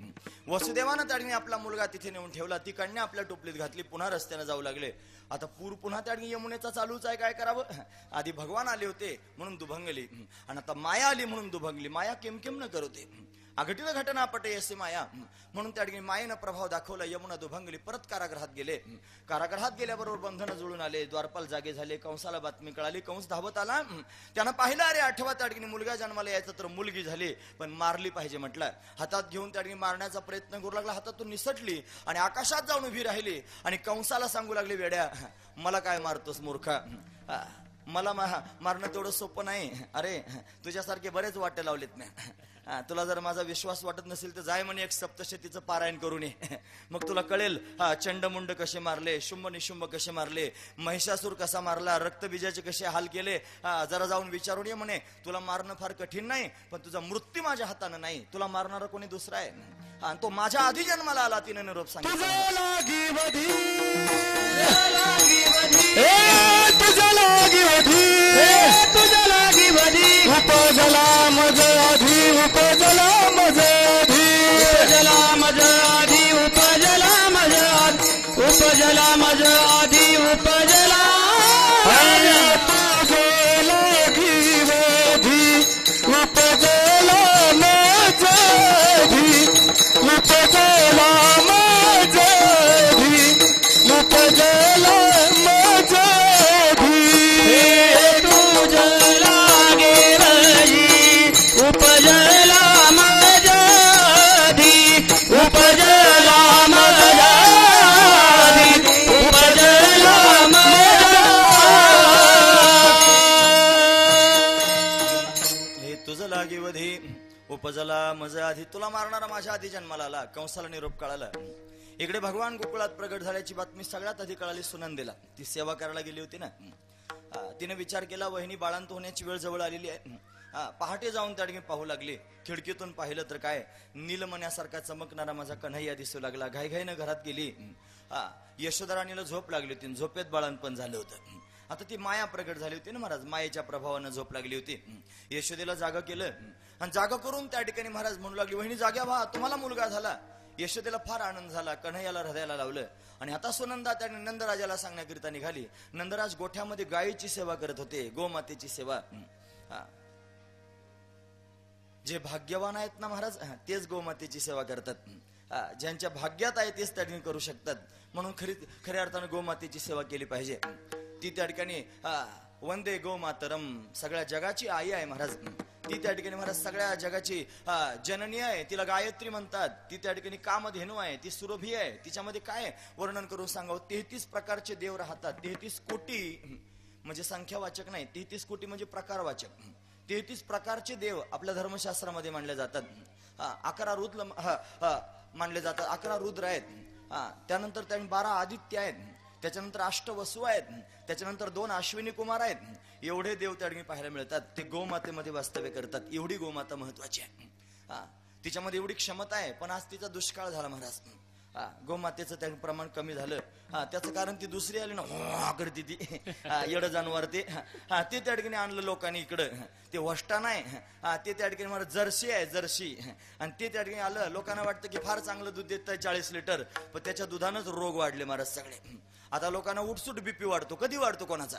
वसुदेवानं त्या ठिकाणी आपला मुलगा तिथे नेऊन ठेवला. ती कन्या आपल्या टोपलीत घातली. पुन्हा रस्त्याने जाऊ लागले. आता पूर पुन्हा त्या ठिकाणी यमुनेचा चालूच आहे, काय करावं. आधी भगवान आले होते म्हणून दुभंगली, आणि आता माया आली म्हणून दुभंगली. माया केमकेम न करते. अघटित घटना पटे असे माया, म्हणून त्या ठिकाणी मायेनं प्रभाव दाखवला. यमुना दुभंगली परत कारागृहात गेले. कारागृहात गेल्याबरोबर बंधनं जुळून आले. द्वारपाल जागे झाले. कंसाला बातमी कळाली. कंस धावत आला. त्यानं पाहिलं, अरे आठवा त्या ठिकाणी मुलगा जन्माला यायचा तर मुलगी झाली, पण मारली पाहिजे म्हटलं. हातात घेऊन त्या ठिकाणी मारण्याचा प्रयत्न करू लागला. हातातून निसटली आणि आकाशात जाऊन उभी राहिली आणि कंसाला सांगू लागली, वेड्या मला काय मारतोस मूर्खा, मला मारणं तेवढं सोपं नाही. अरे तुझ्यासारखे बरेच वाटे लावलेत ना. तुला जर माझा विश्वास वाटत नसेल तर जाय म्हणे एक सप्तशतीचं पारायण करून ये, मग तुला कळेल चंडमुंड कसे मारले, शुंभ निशुंभ कसे मारले, महिषासूर कसा मारला, रक्तबीजाचे कसे हाल केले, जरा जाऊन विचारून ये म्हणे. तुला मारणं फार कठीण नाही, पण तुझा मृत्यू माझ्या हातानं नाही. तुला मारणारा कोणी दुसरा आहे आणि तो माझ्या आधी जन्माला आला. तिने निरोप सांगितला. उपजला मज आधी, उपजला मज आधी, उपजला मज आधी, उपजला मज आधी, उपजला मज आधी, उपजला उपजला मज आधी, उपजला मज आधी, उपजला मज आधी, तुझला गे उपजला मजाधी, उपजला मजाधी, उपजला हे तुझं लागे वधी, उपजला मजा आधी, तुला मारणारा माझ्या आधी जन्माला आला. कंसाला निरोप कळाला. इकडे भगवान गोकुळात प्रगट झाल्याची बातमी सगळ्यात आधी कळाली सुनंदेला. ती सेवा करायला गेली होती ना. तिने विचार केला, वहिनी बाळांत होण्याची वेळ जवळ आलेली आहे. पहाटे जाऊन त्या ठिकाणी पाहू लागली. खिडकीतून पाहिलं तर काय, नीलमण्यासारखा चमकणारा माझा कन्हैया दिसू लागला. घाईघाईनं घरात गेली. यशोदा राणीला झोप लागली होती. झोपेत बाळांपण झालं होतं. आता ती माया प्रगट झाली होती ना महाराज, मायेच्या प्रभावानं झोप लागली होती. यशोदेला जागा केलं आणि जागा करून त्या ठिकाणी महाराज म्हणू लागली, वहिनी जाग्या व्हा, तुम्हाला मुलगा झाला. यशोदेला फार आनंद झाला. कन्हैयाला हृदयाला लावलं आणि आता सुनंदा त्या नंदराजाला सांगण्याकरिता निघाली. नंदराज गोठ्यामध्ये गायीची सेवा करत होते, गोमातेची सेवा. जे भाग्यवान आहेत ना महाराज, तेच गोमातेची सेवा करतात. ज्यांच्या भाग्यात आहे तेच त्या ठिकाणी करू शकतात. म्हणून खऱ्या अर्थानं गोमातेची सेवा केली पाहिजे. ती त्या ठिकाणी वंदे गोमातरम, सगळ्या जगाची आई आहे महाराज. ती त्या ठिकाणी महाराज सगळ्या जगाची जननी आहे. तिला गायत्री म्हणतात. ती त्या ठिकाणी कामधेनू आहे. ती सुरभी आहे. तिच्यामध्ये काय वर्णन करून सांगावं. 33 प्रकारचे देव राहतात. 33 कोटी म्हणजे संख्यावाचक नाही, 33 कोटी म्हणजे प्रकारवाचक. 33 प्रकारचे देव आपल्या धर्मशास्त्रामध्ये मानले जातात. 11 रुद्र मानले जातात. 11 रुद्र आहेत. त्यानंतर 12 आदित्य आहेत. त्याच्यानंतर 8 वसु आहेत. त्याच्यानंतर 2 अश्विनी कुमार आहेत. एवढे देव त्या ठिकाणी पाहायला मिळतात. ते गोमातेमध्ये वास्तव्य करतात. एवढी गोमाता महत्वाची आहे. तिच्यामध्ये एवढी क्षमता आहे. पण आज तिचा दुष्काळ झाला महाराज. गोमातेचं त्या प्रमाण कमी झालं. त्याचं कारण ती दुसरी आली ना, करते ती येडं जानवर ते त्या ठिकाणी आणलं लोकांनी इकडं. ते वष्टा नाही, ते त्या ठिकाणी मला जर्सी आहे, जर्सी. आणि ते त्या ठिकाणी आलं. लोकांना वाटतं की फार चांगलं दूध देत 40 लिटर, पण त्याच्या दुधानंच रोग वाढले महाराज सगळे. आता लोकांना उठसूट बीपी वाढतो. कधी वाढतो कोणाचा?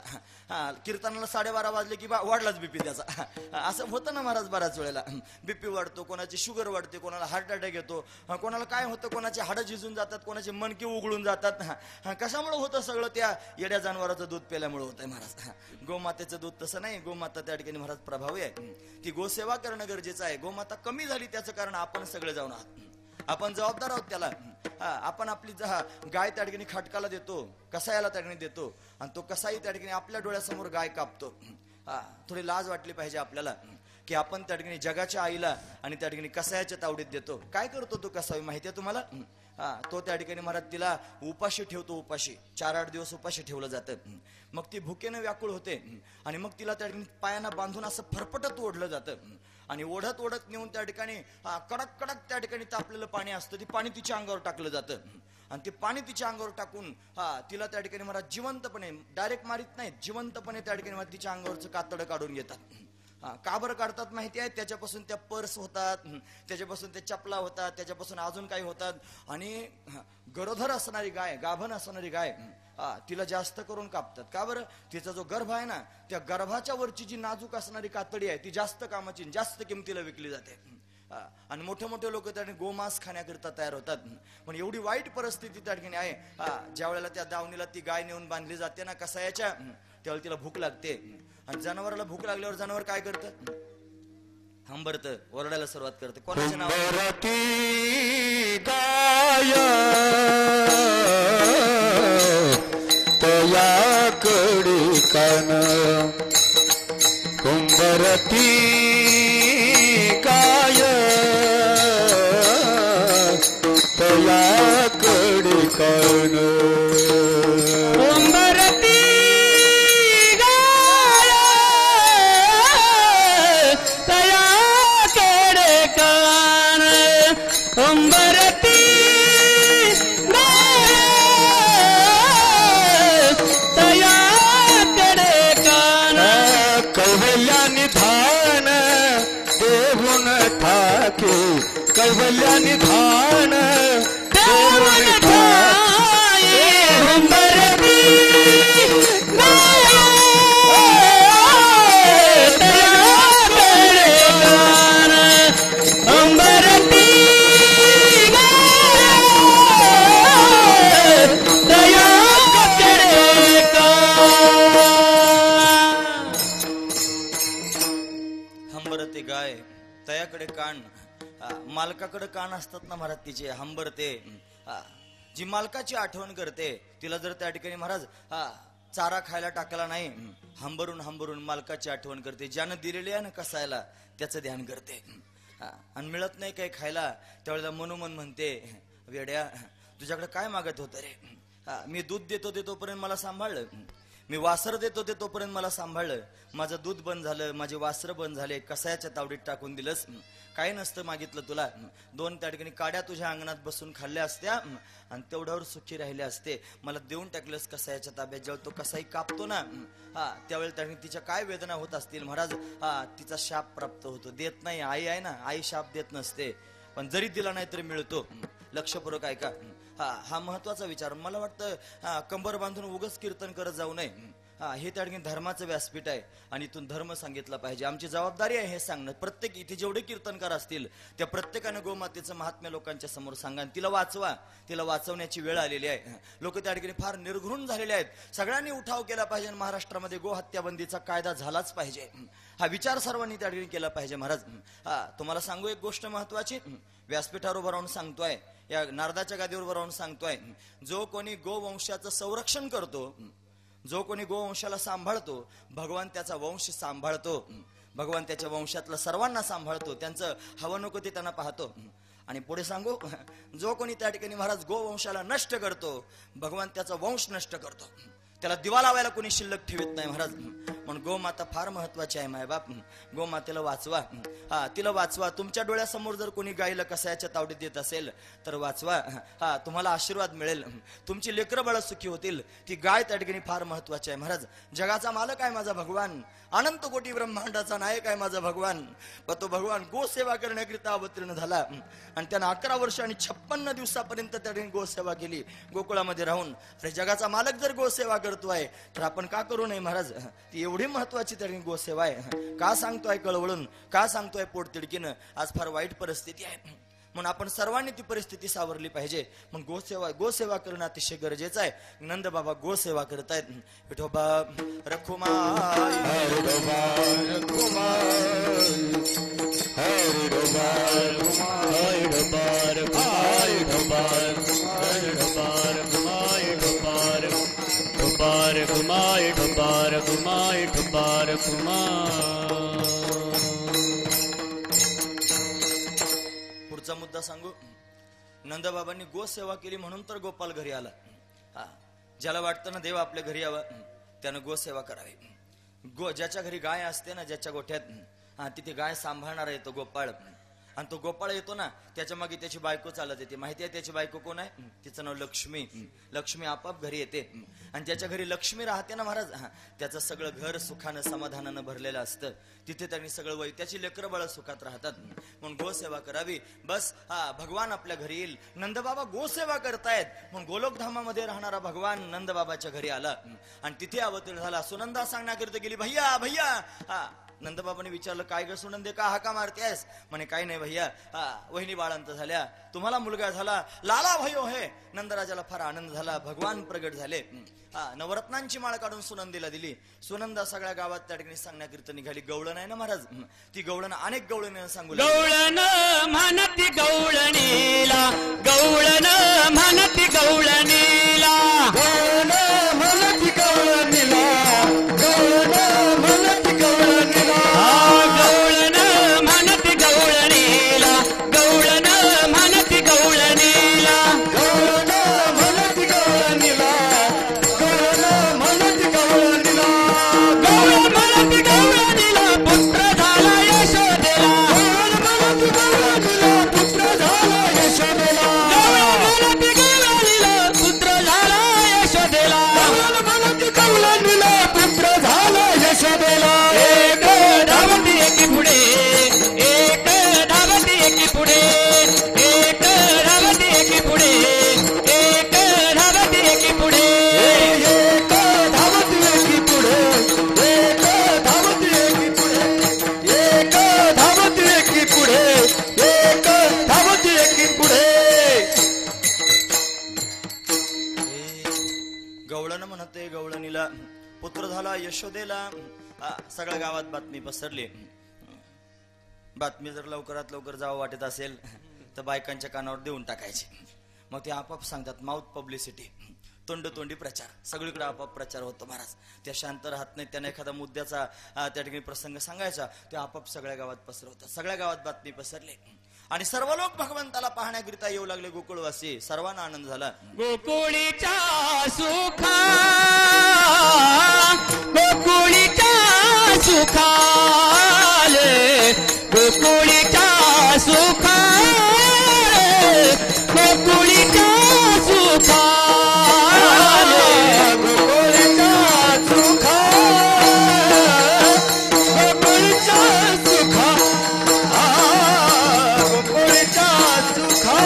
कीर्तनाला 12:30 वाजले की वाढलाच बीपी त्याचा. असं होतं ना महाराज बऱ्याच वेळेला. बीपी वाढतो, कोणाची शुगर वाढते, कोणाला हार्ट अटॅक येतो, कोणाला काय होतं, कोणाचे हाडं झिजून जातात, कोणाचे मणके उघडून जातात. कशामुळे होतं सगळं? त्या येड्या जनावराचं दूध प्याल्यामुळे होतंय महाराज. गोमातेचं दूध तसं नाही. गोमाता त्या ठिकाणी महाराज प्रभावी आहे. ती गोसेवा करणं गरजेचं आहे. गोमाता कमी झाली त्याचं कारण आपण सगळे जाऊन आहात. आपण जबाबदार आहोत त्याला. आपण आपली गाय त्या ठिकाणी खाटकाला देतो, कसायाला त्या ठिकाणी देतो, आणि तो कसाई त्या ठिकाणी आपल्या डोळ्यासमोर गाय कापतो. थोडी लाज वाटली पाहिजे आपल्याला की आपण त्या ठिकाणी जगाच्या आईला आणि त्या ठिकाणी कसायाच्या तावडीत देतो. काय करतो तो कसाई माहिती आहे तुम्हाला? तो त्या ठिकाणी महाराज तिला उपाशी ठेवतो. उपाशी 4-8 दिवस उपाशी ठेवलं जातं. मग ती भुकेनं व्याकुळ होते आणि मग तिला त्या ठिकाणी पायांना बांधून असं फरफटत ओढलं जातं आणि ओढत ओढत नेऊन त्या ठिकाणी कडक कडक त्या ठिकाणी तापलेलं पाणी असतं. ते पाणी तिच्या अंगावर टाकलं जातं आणि ते पाणी तिच्या अंगावर टाकून तिला त्या ठिकाणी महाराज जिवंतपणे, डायरेक्ट मारित नाही, जिवंतपणे त्या ठिकाणी तिच्या अंगावरचं कातडं काढून घेतात. का बरं काढतात माहिती आहे? त्याच्यापासून त्या पर्स होतात, त्याच्यापासून त्या चपला होतात, त्याच्यापासून अजून काही होतात. आणि गरोदर असणारी गाय, गाभण असणारी गाय, तिला जास्त करून कापतात. का बरं? तिचा जो गर्भ आहे ना, त्या गर्भाच्या वरची जी नाजूक असणारी कातडी आहे ती जास्त कामाची, जास्त किमतीला विकली जाते. आणि मोठे मोठे लोक त्या ठिकाणी गोमांस खाण्याकरिता तयार होतात. पण एवढी वाईट परिस्थिती त्या ठिकाणी आहे. ज्या वेळेला त्या दावणीला ती गाय नेऊन बांधली जाते ना कसायाच्या, त्यावेळेला तिला भूक लागते. आणि जनावराला भूक लागल्यावर जनावर काय करतं? हंबरत, ओरडायला सुरुवात करते. कोणाच्या नावावर? गाय तयाकडे कान कुंभरती गाय तयाकडे कान कुंभरती गाय तयाकडे कान कुंभरती कैवल्या निधान देऊन ठाके कैवल्या निधान देऊन ठाके हंबरती हंबरती हंबरते गाय तयाकडे कान. मालकाकडे कान असतात ना महाराज तिचे. हंबरते, जी मालकाची आठवण करते, तिला जर त्या ठिकाणी महाराज चारा खायला टाकला नाही, हंबरून हंबरून मालकाची आठवण करते. ज्यानं दिलेले आहे ना कसायला त्याचं ध्यान करते. आणि मिळत नाही काही खायला, त्यावेळेला मनोमन म्हणते, वेड्या तुझ्याकडे काय मागत होतं रे? मी दूध देतो तोपर्यंत मला सांभाळलं, मी वासर देतो तोपर्यंत मला सांभाळलं, माझं दूध बंद झालं, माझे वासर बंद झाले, कसायाच्या तावडीत टाकून दिलंस. काय नसतं मागितलं तुला. 2 त्या ठिकाणी काड्या तुझ्या अंगणात बसून खाल्ल्या असत्या आणि तेवढ्यावर सुखी राहिले असते. मला देऊन टाकलंस कसायाच्या ताब्यात. जेव्हा तो कसाई कापतो ना त्यावेळेला त्या तिच्या काय वेदना होत असतील महाराज. तिचा शाप प्राप्त होतो. देत नाही, आई आहे ना, आई शाप देत नसते, पण जरी दिला नाही तरी मिळतो. लक्षपूर्वक ऐका. हा महत्वाचा विचार. मला वाटतं कंबर बांधून उगच कीर्तन करत जाऊ नये. हे त्या ठिकाणी धर्माचं व्यासपीठ आहे आणि इथून धर्म सांगितला पाहिजे. आमची जबाबदारी आहे हे सांगणं. प्रत्येक इथे जेवढे कीर्तनकार असतील त्या प्रत्येकाने गोमातेचं महात्म्य लोकांच्या समोर सांगा. तिला वाचवा. तिला वाचवण्याची वेळ आलेली आहे. लोक त्या ठिकाणी फार निर्घृण झालेले आहेत. सगळ्यांनी उठाव केला पाहिजे. महाराष्ट्रामध्ये गोहत्या बंदीचा कायदा झालाच पाहिजे. हा विचार सर्वांनी त्या ठिकाणी केला पाहिजे. महाराज तुम्हाला सांगू एक गोष्ट महत्वाची. व्यासपीठावर उभं राहून सांगतोय, या नारदाच्या गादीवर उभं राहून सांगतोय, जो कोणी गोवंशाचं संरक्षण करतो, जो कोणी गोवंशाला सांभाळतो, भगवान त्याचा वंश सांभाळतो. भगवान त्याच्या वंशातला सर्वांना सांभाळतो. त्यांचं हवं नको ते त्यांना पाहतो. आणि पुढे सांगू, जो कोणी त्या ठिकाणी महाराज गोवंशाला नष्ट करतो, भगवान त्याचा वंश नष्ट करतो. त्याला दिवा लावायला कोणी शिल्लक ठेवत नाही महाराज. म्हणून गोमाता फार महत्वाची आहे मायबाप. गोमातेला वाचवा. तिला वाचवा. तुमच्या डोळ्यासमोर जर कोणी गायला कसायाच्या तावडीत देत असेल तर वाचवा. तुम्हाला आशीर्वाद मिळेल. तुमची लेकरं बाळ सुखी होतील. ती गाय त्या ठिकाणी फार महत्वाची आहे महाराज. जगाचा मालक आहे माझा भगवान, अनंत कोटी ब्रह्मांडाचा नायक आहे माझा भगवान. पण तो भगवान गोसेवा करण्याकरिता अवतीर्ण झाला आणि त्यानं 11 वर्ष आणि 56 दिवसापर्यंत त्या ठिकाणी गोसेवा केली गोकुळामध्ये राहून. अरे जगाचा मालक जर गोसेवा करतोय तर आपण का करू नये महाराज? ती एवढी महत्वाची त्या ठिकाणी गोसेवा आहे. का सांगतोय कळवळून, का सांगतोय पोटतिडकीनं? आज फार वाईट परिस्थिती आहे म्हणून आपण सर्वांनी ती परिस्थिती सावरली पाहिजे. मग गोसेवा करणं अतिशय गरजेचं आहे. नंद बाबा गोसेवा करतायत. विठोबा रखुमाई हरिडोबा रखुमाई हरिडोबा हरिडोबा रखुमाई ढोबार हरिडोबार घुमाई ढोबार ढोबार घुमाई ढोबार घुमाई ढोबार घुमाई. पुढचा मुद्दा सांगू. नंदबाबांनी गोसेवा केली म्हणून तर गोपाल घरी आला. ज्याला वाटतं ना देव आपल्या घरी यावं त्यानं गोसेवा करावी. ज्याच्या घरी गाय असते ना, ज्याच्या गोठ्यात, तिथे गाय सांभाळणार आहे तो गोपाळ. आणि तो गोपाळ येतो ना, त्याच्या मागे त्याची बायको चालत येते. माहिती आहे त्याची बायको कोण आहे? तिचं नाव लक्ष्मी. लक्ष्मी आपाप घरी येते. आणि ज्याच्या घरी लक्ष्मी राहते ना महाराज, त्याचं सगळं घर सुखानं समाधानानं भरलेलं असतं. तिथे त्यांनी सगळं वय, त्याची लेकरं बाळ सुखात राहतात. म्हणून गोसेवा करावी. बस भगवान आपल्या घरी येईल. नंदबाबा गोसेवा करतायत म्हणून गोलोकधामामध्ये राहणारा भगवान नंदबाबाच्या घरी आला आणि तिथे अवतीर्ण झाला. सुनंदा सांगण्याकरिता गेली, भैया भैया नंदबाबांनी विचारलं, काय ग सुनंदे, का हाका मारतेस? म्हणे काही नाही भैया, वहिनी बाळांत झाल्या, तुम्हाला मुलगा झाला, लाला भयो हे. नंदराजाला फार आनंद झाला, भगवान प्रगट झाले. नवरत्नांची माळ काढून सुनंदीला दिली. सुनंदा सगळ्या गावात त्या ठिकाणी सांगण्याकरिता निघाली. गवळण आहे ना महाराज, ती गवळण अनेक गवळण सांगू लागली. गवळण म्हणती गवळणीला, गवळण म्हणती गवळणीला, गवळण म्हणती गवळणीला, गवळण म्हणती गवळणीला, गवळण म्हणती गवळणीला, गवळण म्हणती गवळणीला, गवळण म्हणती गवळणीला, गवळण म्हणती गवळणीला, गवळण म्हणती गवळणीला, पुत्र झाला यशोदेला, गवळण म्हणती गवळणीला, पुत्र झाला यशोदेला, गवळण म्हणती गवळणीला, पुत्र झाला यशोदेला, गवळण म्हणती गवळणीला, पुत्र झाला यशोदेला. एक धावती एकी पुढे, एक धावती एकी पुढे, एक धावती एकी पुढे, एक धावती एकी पुढे, एक धावती एकी पुढे, एक धावती एकी पुढे, एक धावती एकी पुढे, एक धावती एकी पुढे. गवळण म्हणते गवळणीला, पुत्र झाला यशोदेला. सगळ्या गावात बातमी पसरली. बातमी जर लवकरात लवकर जावं वाटत असेल तर बायकांच्या कानावर देऊन टाकायची. मग ते आपाप सांगतात, माउथ पब्लिसिटी, तोंडतोंडी प्रचार, सगळीकडे आपाप प्रचार होतो महाराज. त्या शांत राहत नाही, त्यांना एखादा मुद्द्याचा त्या ठिकाणी प्रसंग सांगायचा, ते आपाप सगळ्या गावात पसरवतात. सगळ्या गावात बातमी पसरली आणि सर्व लोक भगवंताला पाहण्याकरिता येऊ लागले. गोकुळवासी सर्वांना आनंद झाला. गोकुळीच्या सुखा, गोकुळीच्या सुखाले, गोकुळीच्या सुखाले, गोकुळीच्या सुखाले, गोकुळीच्या सुखा, गोकुळीच्या सुखा, गोकुळीच्या सुखा,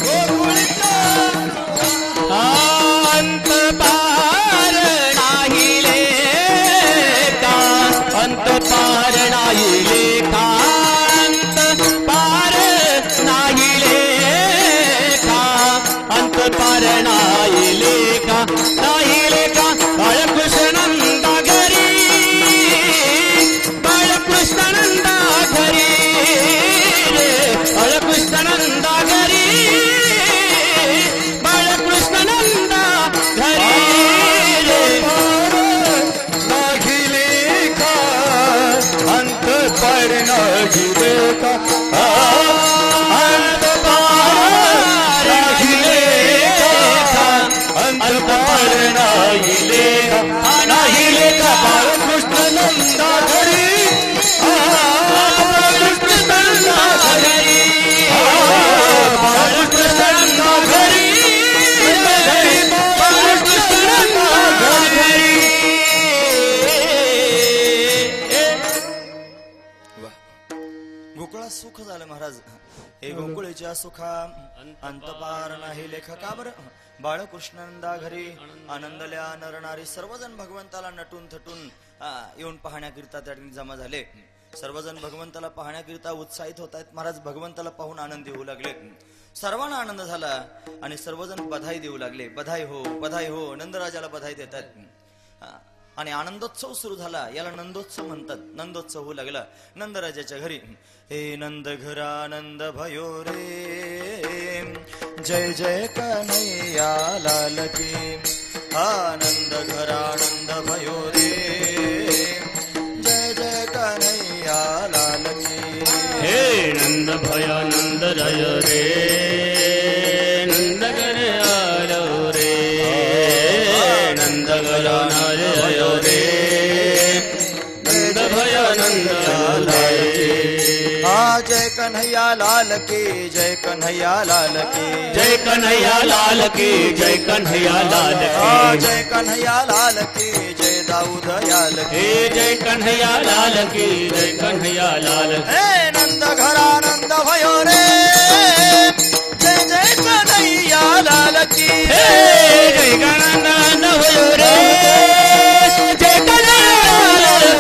गोकुळीच्या अंत पार नाही लेखा, अंत पार नाही लेखा, अंत पार नाही लेखा, अंत पार नाही लेखा, नाही लेखा. बाळकृष्णनंदा घरी, बाळकृष्णनंदा घरी रे, बाळकृष्णनंदा घरी, बाळकृष्णनंदा घरी रे. नागिले का अंत पर नागिले का, अंत पार नागिले का, अंत पार नागिले का, नागिले का. बाळकृष्ण नंदा घरी, बाळकृष्ण नंदा घरी, बाळकृष्ण नंदा घरी, बाळकृष्ण नंदा घरी. गोकुळात सुख झालं महाराज. हे गोकुळीच्या सुखा अंत पार नाही लेखा. का बरं? बाळकृष्णनंदा घरी आनंदल्या नरनारी सर्वजण भगवंताला नटून थटून येऊन पाहण्याकरिता त्या ठिकाणी जमा झाले. सर्वजण भगवंताला पाहण्याकरिता उत्साहित होत आहेत महाराज. भगवंताला पाहून आनंद येऊ लागले. सर्वांना आनंद झाला आणि सर्वजण बधाई देऊ लागले. बधाई हो, बधाई हो. नंदराजाला बधाई देतात आणि आनंदोत्सव सुरू झाला. याला नंदोत्सव म्हणतात. नंदोत्सव होऊ लागला नंदराजाच्या घरी. हे नंद घरानंद भयो रे, जय जय कन्हैया लाल की. आनंद घरानंद भयो रे, जय जय कन्हैया लाल की. हे नंद भयानंद जय रे, नंद घर आलो रे, नंद घरानंद जय रे, नंद भयानंद जय रे. जय कन्हैया लाल की, जय कन्हैया लाल की, जय कन्हैया लाल की, जय कन्हैया लाल की, जय कन्हैया लाल की, जय दाऊद याल की. जय कन्हैया लाल की, जय कन्हैया लाल की. हे नंद घरानंद भयो रे, जय जय कन्हैया लाल की. जय गणानंद भयो रे, जय कन्हैया लाल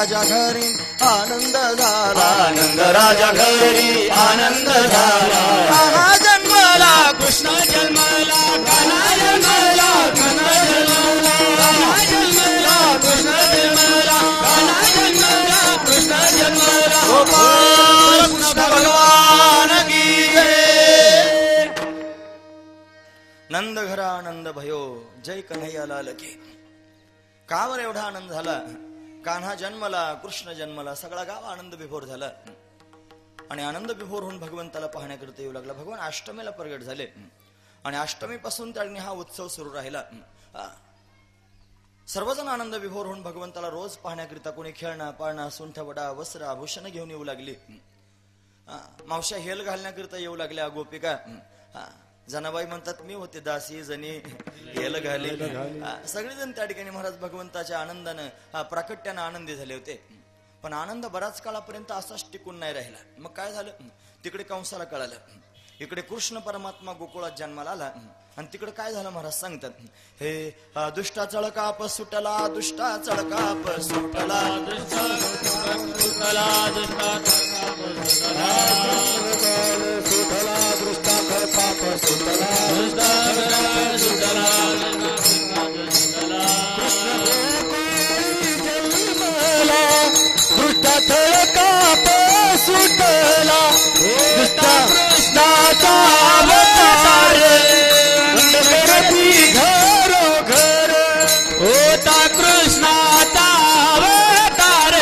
राजा घरी आनंद झाला, आनंद राजा घरी आनंद झाला. कान्हा जन्मला कृष्ण जन्मला कान्हा जन्मला कृष्ण जन्मला कान्हा जन्मला कृष्ण जन्मला कान्हा जन्मला कृष्ण जन्मला. गोपाल कृष्ण भगवान की जय. नंद घरा आनंद भयो, जय कन्हैया लाल की. का बरं एवढा आनंद झाला? कान्हा जन्मला, कृष्ण जन्मला, सगळा गाव आनंद विभोर झाला. आणि आनंद विभोर होऊन भगवंताला पाहण्याकरिता येऊ लागला. भगवान अष्टमीला प्रगट झाले आणि अष्टमीपासून त्यांनी हा उत्सव सुरू राहिला. सर्वजण आनंद विभोर होऊन भगवंताला रोज पाहण्याकरिता कोणी खेळणं पाळणं सुंठवडा वस्त्र आभूषण घेऊन येऊ लागली. मावश्या हेल घालण्याकरिता येऊ लागल्या गोपिका. जनाबाई म्हणतात मी होते दासी जणी हेल घाली. सगळेजण त्या ठिकाणी महाराज भगवंताच्या आनंदानं प्राकट्यानं आनंदी झाले होते. पण आनंद बराच काळापर्यंत असाच टिकून नाही राहिला. मग काय झालं? तिकडे कंसाला कळालं, इकडे कृष्ण परमात्मा गोकुळात जन्माला आला. आणि तिकडे काय झालं महाराज सांगतात, हे दुष्टा चळकाप सुटला, दुष्टा चळकाप सुटला, दुष्टा सुटला, दुष्टा सुटला, सुटला दृष्टा पाप सुटला, दुष्टा सुटला, दृष्टा चळकाप सुटला, दुष्टा कृष्णाचा अवतार करती घरोघर, होता कृष्णाचा अवतार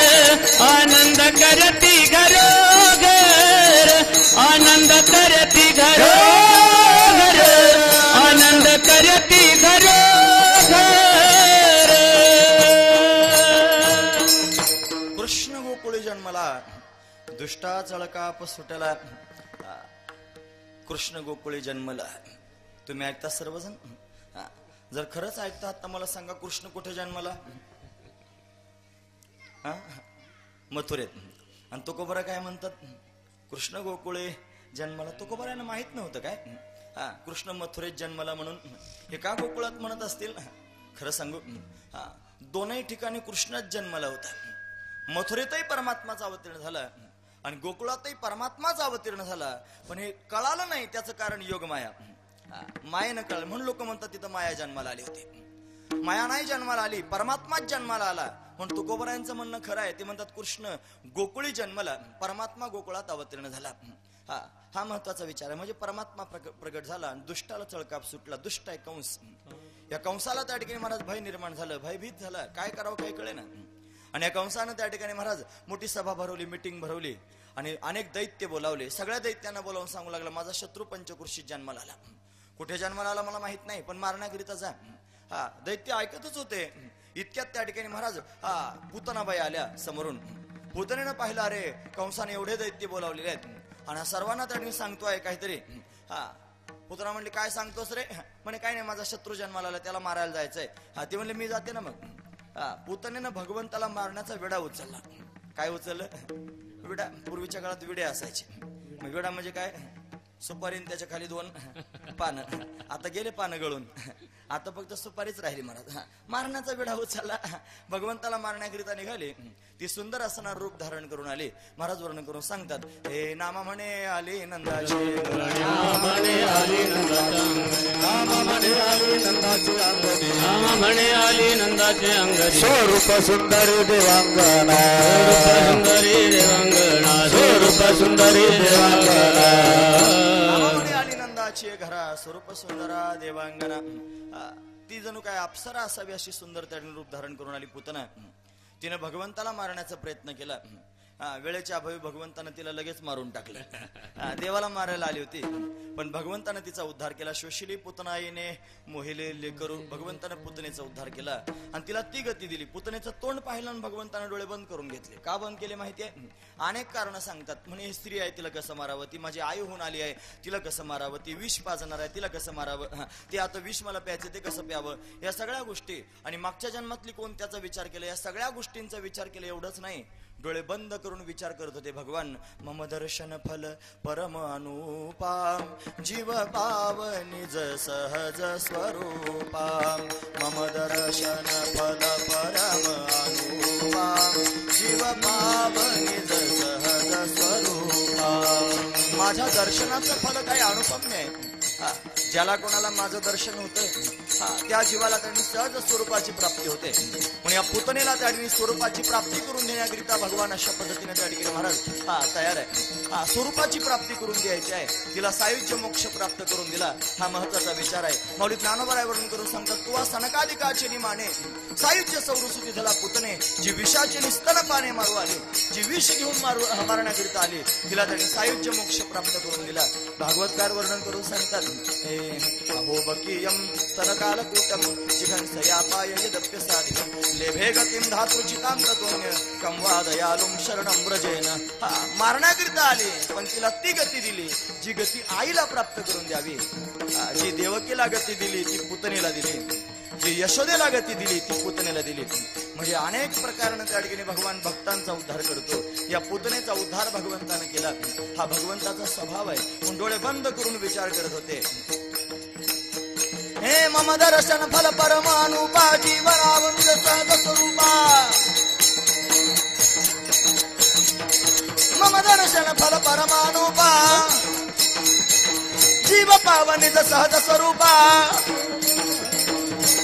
आनंद करती घरोघर, आनंद करती घरोघर, आनंद करती घरोघर. कृष्ण गोकुळी जन्मला, दुष्टा चळकाप सुटला, कृष्ण गोकुळी जन्मला. तुम्ही ऐकता सर्वजण? जर खरंच ऐकता तर मला सांगा, कृष्ण कुठे जन्मला? मथुरेत. आणि तुकोबरा काय म्हणतात? कृष्ण गोकुळे जन्मला. तुकोबरांना माहित नव्हतं काय कृष्ण मथुरेत जन्मला म्हणून? हे का गोकुळात म्हणत असतील? खरं सांगू, दोनही ठिकाणी कृष्णच जन्मला होता. मथुरेतही परमात्माचा अवतीर्ण झाला आणि गोकुळातही परमात्माचा अवतीर्ण झाला. पण हे कळालं नाही, त्याचं कारण योगमाया. मायेनं कळलं म्हणून लोक म्हणतात तिथं माया जन्माला आली होती. माया नाही जन्माला आली, परमात्माच जन्माला आला. म्हणून तुकोबरायांचं म्हणणं खरं आहे. ते म्हणतात कृष्ण गोकुळी जन्मला, परमात्मा गोकुळात अवतीर्ण झाला. हा महत्वाचा विचार आहे. म्हणजे परमात्मा प्रगट झाला आणि दुष्टाला चळकाप सुटला. दुष्ट आहे कंस. या कंसाला त्या ठिकाणी महाराज भय निर्माण झालं, भयभीत झाला, काय करावं काही कळे ना. आणि या कंसानं त्या ठिकाणी महाराज मोठी सभा भरवली, मिटिंग भरवली आणि अनेक दैत्य बोलावले. सगळ्या दैत्यांना बोलावून सांगू लागला, माझा शत्रू पंचकृषीत जन्माला आला. कुठे जन्माला आला मला माहित नाही, पण मारण्याकरिता जा. दैत्य ऐकतच होते. इतक्यात त्या ठिकाणी महाराज पुतनाबाई आल्या समोरून. पुतनेनं पाहिलं, अरे कंसाने एवढे दैत्य बोलावलेले आहेत आणि सर्वांना त्या ठिकाणी सांगतोय काहीतरी. पुतना म्हणले, काय सांगतोस रे? म्हणे काय नाही, माझा शत्रू जन्माला आला, त्याला मारायला जायचंय. ते म्हणले, मी जाते ना मग. पुतनेनं भगवंताला मारण्याचा विडा उचलला. काय उचललं? विडा. पूर्वीच्या काळात विडे असायचे. मग विडा म्हणजे काय? सुपारी त्याच्या खाली 2 पानं. आता गेले पानं गळून, आता फक्त सुपारीच राहिली महाराज. मारण्याचा विडा उचलला. भगवंताला मारण्याकरिता निघाले. ती सुंदर असणार रूप धारण करून आली. महाराज वर्णन करून सांगतात, हे नामा म्हणे आली नंदाची, म्हणे आली नंदाची, नाम म्हणे आली नंदाची अंगणी, नाम म्हणे आली नंदाचे अंगणी, स्वरूप सुंदरी देवांगना, स्वरूप सुंदरी देवांगना, स्वरूप सुंदरी देवांगना. आली नंदाची घरा, स्वरूप सुंदरा देवांगना. ती जणू काय अप्सरा असावी अशी सुंदर त्याने रूप धारण करून आली पुतना. तिने भगवंताला मारण्याचा प्रयत्न केला. वेळेच्या अभावी भगवंतानं तिला लगेच मारून टाकलं. देवाला मारायला आली होती, पण भगवंतानं तिचा उद्धार केला. शोषिली पुतनाईने मोहिले करू, भगवंतानं पुतनेचा उद्धार केला आणि तिला ती गती दिली. पुतनेचं तोंड पाहिलं आणि भगवंतानं डोळे बंद करून घेतले. का बंद केले माहितीये? अनेक कारण सांगतात. म्हणे ही स्त्री आहे, तिला कसं मारावं? ती माझी आई होऊन आली आहे, तिला कसं मारावं? ती विष पाजणार आहे, तिला कसं मारावं? ते आता विष मला प्यायचं, ते कसं प्यावं? या सगळ्या गोष्टी आणि मागच्या जन्मातली कोण त्याचा विचार केला, या सगळ्या गोष्टींचा विचार केला. एवढंच नाही, डोळे बंद करून विचार करत होते, भगवान मम दर्शन फल परम अनुपा, जीव पाव निज सहज स्वरूपा, मम दर्शन फल परम अनुपा, जीव पाव निज सहज स्वरूपा. माझ्या दर्शनाचं फल काही अनुपम्य आहे. ज्याला कोणाला माझं दर्शन होतं त्या जीवाला त्यांनी सहज स्वरूपाची प्राप्ती होते. पण या पुतणेला त्यांनी स्वरूपाची प्राप्ती करून देण्याकरिता भगवान अशा पद्धतीने त्या ठिकाणी महाराज तयार आहे. स्वरूपाची प्राप्ती करून द्यायची आहे, तिला सायुज्य मोक्ष प्राप्त करून दिला, हा महत्वाचा विचार आहे. माऊली ज्ञानोबा वर्णन करून सांगतात, तू सनकादिकाचे निमाने सायुज्य सौरसुती झाला पुतणे, जी विषाचे निस्तन पाने मारू आले, जी विष घेऊन मारण्याकरिता आली, तिला त्यांनी सायुज्य मोक्ष प्राप्त करून दिला. भागवतकार वर्णन करून सांगतात, अहो बकीयम स्तनकालकूटम जिघंसयापाय यदप्य साधिकम लेभे गतिम धातृचितां ततोन्य कं वा दयालुं शरणं व्रजेन. मारण्याकरिता आले, पण तिला ती गती दिली जी गती आईला प्राप्त करून द्यावी. जी देवकीला गती दिली ती पुतणीला दिली, जी यशोदेला गती दिली ती पुतणीला दिली. म्हणजे अनेक प्रकारानं त्या ठिकाणी भगवान भक्तांचा उद्धार करतो. या पुतणेचा उद्धार भगवंतानं केला, हा भगवंताचा स्वभाव आहे. म्हणून डोळे बंद करून विचार करत होते, हे मम दर्शन फल परमानुपा, जीवनावंत सहज स्वरूपा, मम दर्शन फल परमानुपा, जीव पावनिज सहज स्वरूपा,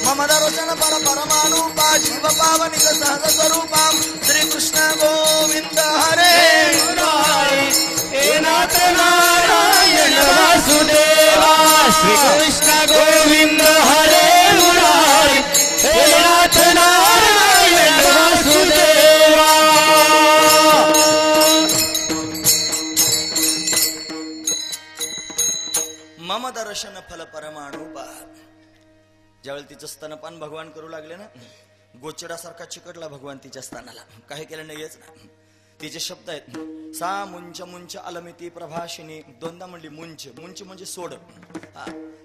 मम दर्शन फल परमानुपा, जीव पावनिज सहज स्वरूपा. श्री कृष्ण गोविंद हरे मुरारी, हे नाथ नारायण वासुदेवा. श्री कृष्ण गोविंद हरे मुरारी, हे नाथ नारायण वासुदेवा. मम दर्शन फल परमानुपा. ज्यावेळी तिचं स्तनपान भगवान करू लागले ना, गोचडासारखा चिकटला भगवान तिच्या स्तनाला. काही केलं नाहीच ना. तिचे शब्द आहेत, सा मुंच मुंच अलमिती प्रभाशिनी. दोनदा म्हणली मुंच, मुंच म्हणजे सोड.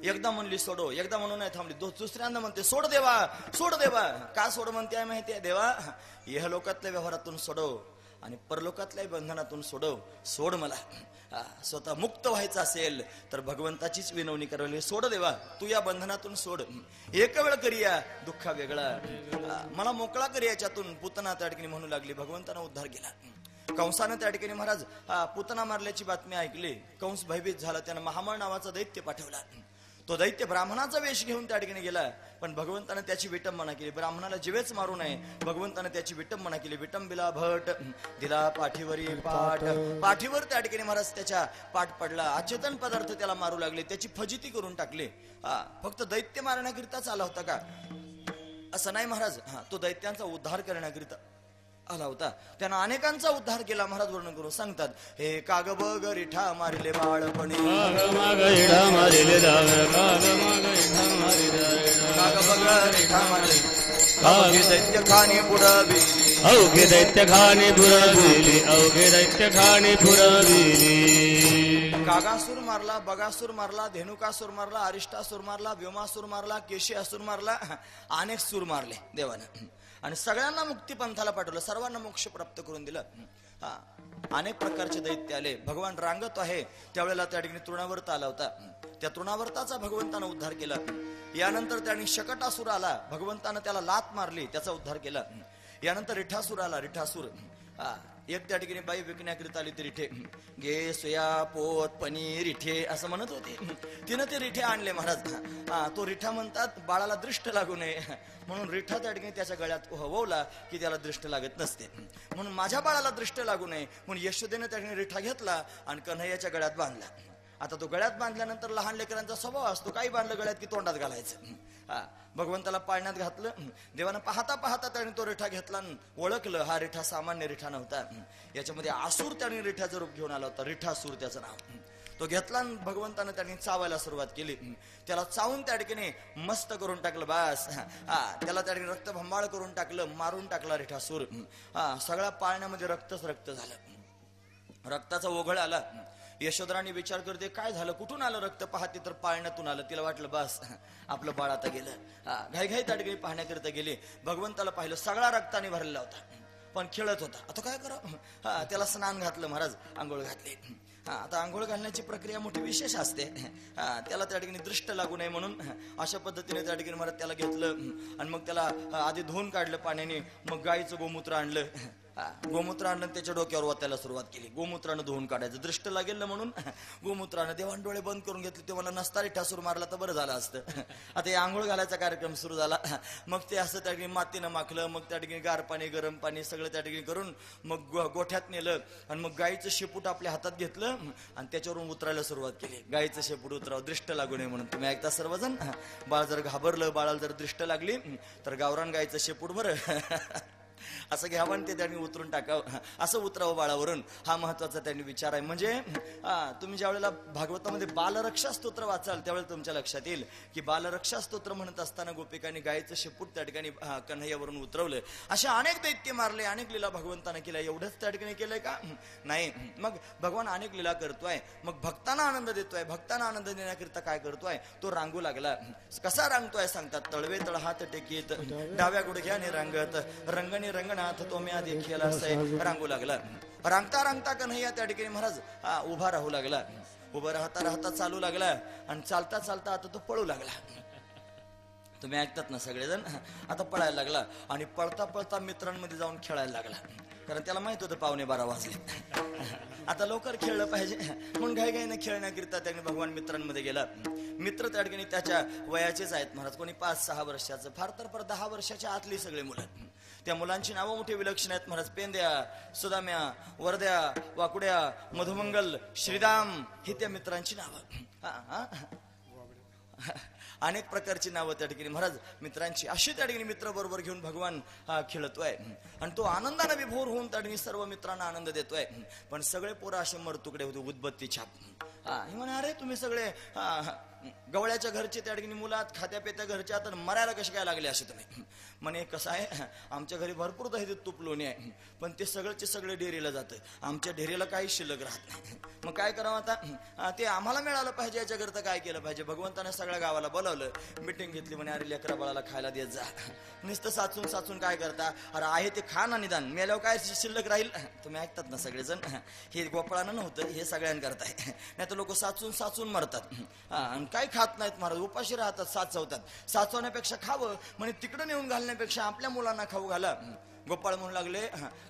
एकदा म्हणली सोडो, एकदा म्हणून नाही थांबली, दुसऱ्यांदा म्हणते सोड देवा, सोड देवा. का सोड म्हणते माहितीये, देवा यह लोकातल्या व्यवहारातून सोडव आणि परलोकातल्या बंधनातून सोडव, सोड मला. स्वतः मुक्त व्हायचं असेल तर भगवंताचीच विनवणी करावी, सोड देवा तू या बंधनातून सोड, एक वेळ करूया दुःखा वेगळा, मला मोकळा कर याच्यातून. पुतना त्या ठिकाणी म्हणू लागली, भगवंतानं उद्धार केला. कंसानं त्या ठिकाणी महाराज पुतना मारल्याची बातमी ऐकली, कंस भयभीत झाला, त्यानं महामळ नावाचा दैत्य पाठवला. तो दैत्य ब्राह्मणाचा वेश घेऊन त्या ठिकाणी गेला, पण भगवंतानं त्याची विटंबना केली. ब्राह्मणाला जीवेच मारू नये, भगवंतानं त्याची विटंबना केली. विटंबिला भट दिला पाठीवरी पाठ, पाठीवर त्या ठिकाणी महाराज त्याच्या पाठ पडला. अचेतन पदार्थ त्याला मारू लागले, त्याची फजिती करून टाकले. फक्त दैत्य मारण्याकरिताच आला होता का, असं नाही महाराज. तो दैत्यांचा उद्धार करण्याकरिता आला होता. त्यानं अनेकांचा उद्धार केला. महाराज वर्णन करून सांगतात, हे काग बग रिठा मारिले बाळपणी, काग बग रिठा मारिले, अवघे दैत्य खाणी पुरविली, अवघे दैत्य खाणी पुरविली, अवघे दैत्य खाणी पुरविली. कागासूर मारला, बगासूर मारला, धेनुकासूर मारला, अरिष्टासूर मारला, व्योमासूर मारला, केशी असुर मारला, अनेक सूर मारले देवानं आणि सगळ्यांना मुक्ती पंथाला पाठवलं, सर्वांना मोक्ष प्राप्त करून दिलं. अनेक प्रकारचे दैत्य आले. भगवान रांगत आहे त्यावेळेला त्या ठिकाणी तृणावर्त आला होता. त्या तृणावर्ताचा भगवंतानं उद्धार केला. यानंतर त्याने शकटासूर आला, भगवंतानं त्याला लात मारली, त्याचा उद्धार केला. यानंतर रिठासूर आला, रिठासूर एक त्या ठिकाणी बाई विकण्याकरिता आली, ती रिठे घे सोया पोत पनीर रिठे असं म्हणत होती. तिनं ते रिठे आणले महाराज. तो रिठा म्हणतात बाळाला दृष्ट लागू नये म्हणून रिठा त्या ठिकाणी त्याच्या गळ्यात वळवला की त्याला दृष्ट लागत नसते, म्हणून माझ्या बाळाला दृष्ट लागू नये म्हणून यशोदेने त्या ठिकाणी रिठा घेतला आणि कन्हैयाच्या गळ्यात बांधला. आता तो गळ्यात बांधल्यानंतर लहान लेकरांचा स्वभाव असतो, काही बांधलं गळ्यात की तोंडात घालायचं. भगवंताला पाळण्यात घातलं. देवानं पाहता पाहता त्याने तो रिठा घेतला, ओळखलं हा रिठा सामान्य रिठा नव्हता, याच्यामध्ये आसूर त्याने रिठाचं रूप घेऊन आला होता, रिठासूर त्याचं नाव. तो घेतला, भगवंतानं त्यांनी चावायला सुरुवात केली. त्याला चावून त्या ठिकाणी मस्त करून टाकलं, बास. त्याला त्या ठिकाणी रक्तभंबाळ करून टाकलं, मारून टाकला रिठासूर. सगळ्या पाळण्यामध्ये रक्तच रक्त झालं, रक्ताचा ओघळ आला. यशोधराणी विचार करते काय झालं, कुठून आलं रक्त, पाहते तर पाळण्यातून आलं. तिला वाटलं बस आपलं बाळ आता गेलं. घाई घाई त्या ठिकाणी पाहण्याकरिता गेली. भगवंताला पाहिलं, सगळा रक्ताने भरलेला होता. पण खेळत होता. आता काय करा, हा त्याला स्नान घातलं महाराज, आंघोळ घातली. हा आता आंघोळ घालण्याची प्रक्रिया मोठी विशेष असते. हा त्याला त्या ठिकाणी दृष्ट लागू नये म्हणून अशा पद्धतीने त्या ठिकाणी महाराज त्याला घेतलं आणि मग त्याला आधी धुवून काढलं पाण्याने. मग गाईचं गोमूत्र आणलं, गोमूत्र आणलं त्याच्या डोक्यावर वाचायला सुरुवात केली. गोमूत्रानं धुवून काढायचं, दृष्ट लागेल ना म्हणून गोमूत्रानं. देवान डोळे बंद करून घेतले. ते मला नसतारी ठासूर मारला तर बरं झालं असतं. आता हे आंघोळ घालायचा कार्यक्रम सुरू झाला. मग ते असं त्या ठिकाणी मातीनं माखलं, मग त्या ठिकाणी गार पाणी गरम पाणी सगळं त्या ठिकाणी करून मग गोठ्यात नेलं आणि मग गाईचं शेपूट आपल्या हातात घेतलं आणि त्याच्यावरून उतरायला सुरुवात केली. गाईचं शेपूट उतरावं, दृष्ट लागू नये म्हणून. तुम्ही ऐकता सर्वजण. बाळ जर घाबरलं, बाळाला जर दृष्ट लागली तर गावरान गाईचं शेपूट बरं असं घ्यावं आणि ते त्यांनी उतरून टाकावं, असं उतरावं बाळावरून. हा महत्वाचा त्यांनी विचार आहे. म्हणजे तुम्ही ज्या वेळेला भागवतामध्ये बालरक्षा स्तोत्र वाचाल त्यावेळेला तुमच्या लक्षात येईल की बालरक्षा स्तोत्र म्हणत असताना गोपिकांनी गायचं शेपूट त्या ठिकाणी कन्हैयावरून उतरवलं. अशा अनेक दैत्य मारले, अनेक लीला भगवंतानं केल्या. एवढंच त्या ठिकाणी केलंय का? नाही. मग भगवान अनेक लीला करतोय, मग भक्तांना आनंद देतोय. भक्तांना आनंद देण्याकरिता काय करतोय? तो रांगू लागला. कसा रांगतोय सांगतात. तळवे तळ हात टेकीत, डाव्या गुडघ्याने रांगत, रंगणी रंगनाथ तो म्या देखील असं रांगू लागला. रांगता रांगता कन्हैया त्या ठिकाणी महाराज उभा राहू लागला. उभं राहता राहता चालू लागला आणि चालता चालता आता तो पळू लागला. तुम्ही ऐकतात ना सगळेजण. आता पळायला लागला आणि पळता पळता मित्रांमध्ये जाऊन खेळायला लागला. कारण त्याला माहित होतं 11:15 वाजले, आता लवकर खेळलं पाहिजे म्हणून घाईघाईने खेळण्याकरिता त्याने भगवान मित्रांमध्ये गेला. मित्र त्या ठिकाणी त्याच्या वयाचेच आहेत महाराज. कोणी 5-6 वर्षाचं, फार तर 10 वर्षाच्या आतली सगळे मुलं. त्या मुलांची नावं मोठी विलक्षण आहेत महाराज. पेंद्या, सुदाम्या, वरद्या, वाकुड्या, मधुमंगल, श्रीराम ही त्या मित्रांची नावं. अनेक प्रकारची नावं त्या ठिकाणी महाराज मित्रांची. अशी त्या ठिकाणी मित्र बरोबर घेऊन भगवान खेळतोय आणि तो आनंदाने विभोर होऊन त्या ठिकाणी सर्व मित्रांना आनंद देतोय. पण सगळे पोरं असे मरतुकडे होते, उद्बत्ती छाप. हे म्हणे अरे तुम्ही सगळे गवळ्याच्या घरचे त्या ठिकाणी मुलात, खात्या पेत्या घरच्या, तर मरायला कसे काय लागले असे तुम्ही? म्हणे कसं आहे, आमच्या घरी भरपूर दही तूप लोणी आहे, पण ते सगळंचे सगळे डेअरीला जातं, आमच्या डेअरीला काही शिल्लक राहत नाही. मग काय करावं आता? ते आम्हाला मिळालं पाहिजे, याच्याकरता काय केलं पाहिजे? भगवंताने सगळ्या गावाला बोलावलं, मिटिंग घेतली. म्हणे अरे लेकरा बाळाला खायला देत जा. नुसतं साचून साचून काय करता? अरे आहे ते खा ना निदान, मेल्यावर काय शिल्लक राहील? तुम्ही ऐकतात ना सगळेजण. हे गोपाळानं नव्हतं, हे सगळ्यांकरता आहे. नाही तर लोक साचून साचून मरतात आणि काही खात नाहीत महाराज, उपाशी राहतात, साचवतात. साचवण्यापेक्षा खावं म्हणजे तिकडं नेऊन घालण्यापेक्षा आपल्या मुलांना खाऊ घाला. गोपाळ म्हणू लागले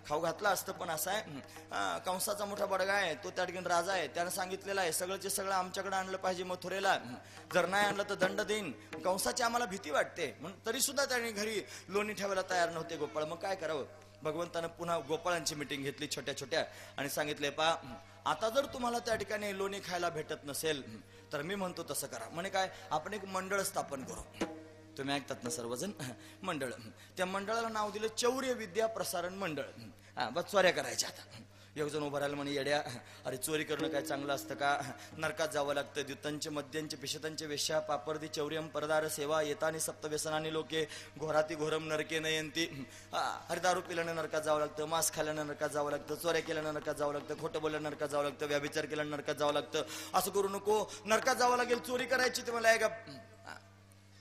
खाऊ घातला असतं, पण असं आहे कंसाचा मोठा बडगा आहे, तो त्या ठिकाणी राजा आहे, त्यानं सांगितलेलं आहे सगळंचे सगळं आमच्याकडे आणलं पाहिजे मथुरेला, जर नाही आणलं तर दंड देईन. कंसाची आम्हाला भीती वाटते म्हणून तरी सुद्धा त्याने घरी लोणी ठेवायला तयार नव्हते गोपाळ. मग काय करावं? भगवंतानं पुन्हा गोपाळांची मिटिंग घेतली छोट्या छोट्या आणि सांगितले पा आता जर तुम्हाला त्या ठिकाणी लोणी खायला भेटत नसेल तर मी म्हणतो तसं करा. म्हणे काय? आपण एक मंडळ स्थापन करू. तुम्ही ऐकतात ना सर्वजण. मंडळ, त्या मंडळाला नाव दिलं चौर्य विद्या प्रसारण मंडळ. बस चोऱ्या करायच्या. आता एक जण उभं राहिलं म्हणे येड्या, अरे चोरी करणं काय चांगलं असतं का? नरकात जावं लागतं. द्युतांचे मद्यांचे पिशतांचे वेश्या पापर्दी चौर्यम परदार सेवा येतानी सप्तव्यसनानी लोके घोराती घोरम नरके नयंती. अरे दारू पिल्यानं नरकात जावं लागतं, मांस खाल्यानं नरकात जावं लागतं, चोऱ्या केल्यानं नरकात जावं लागतं, खोटं बोलल्यानं नरकात जावं लागतं, व्याभिचार केल्यानं नरकात जावं लागतं. असं करू नको, नरकात जावं लागेल. चोरी करायची ते मला का?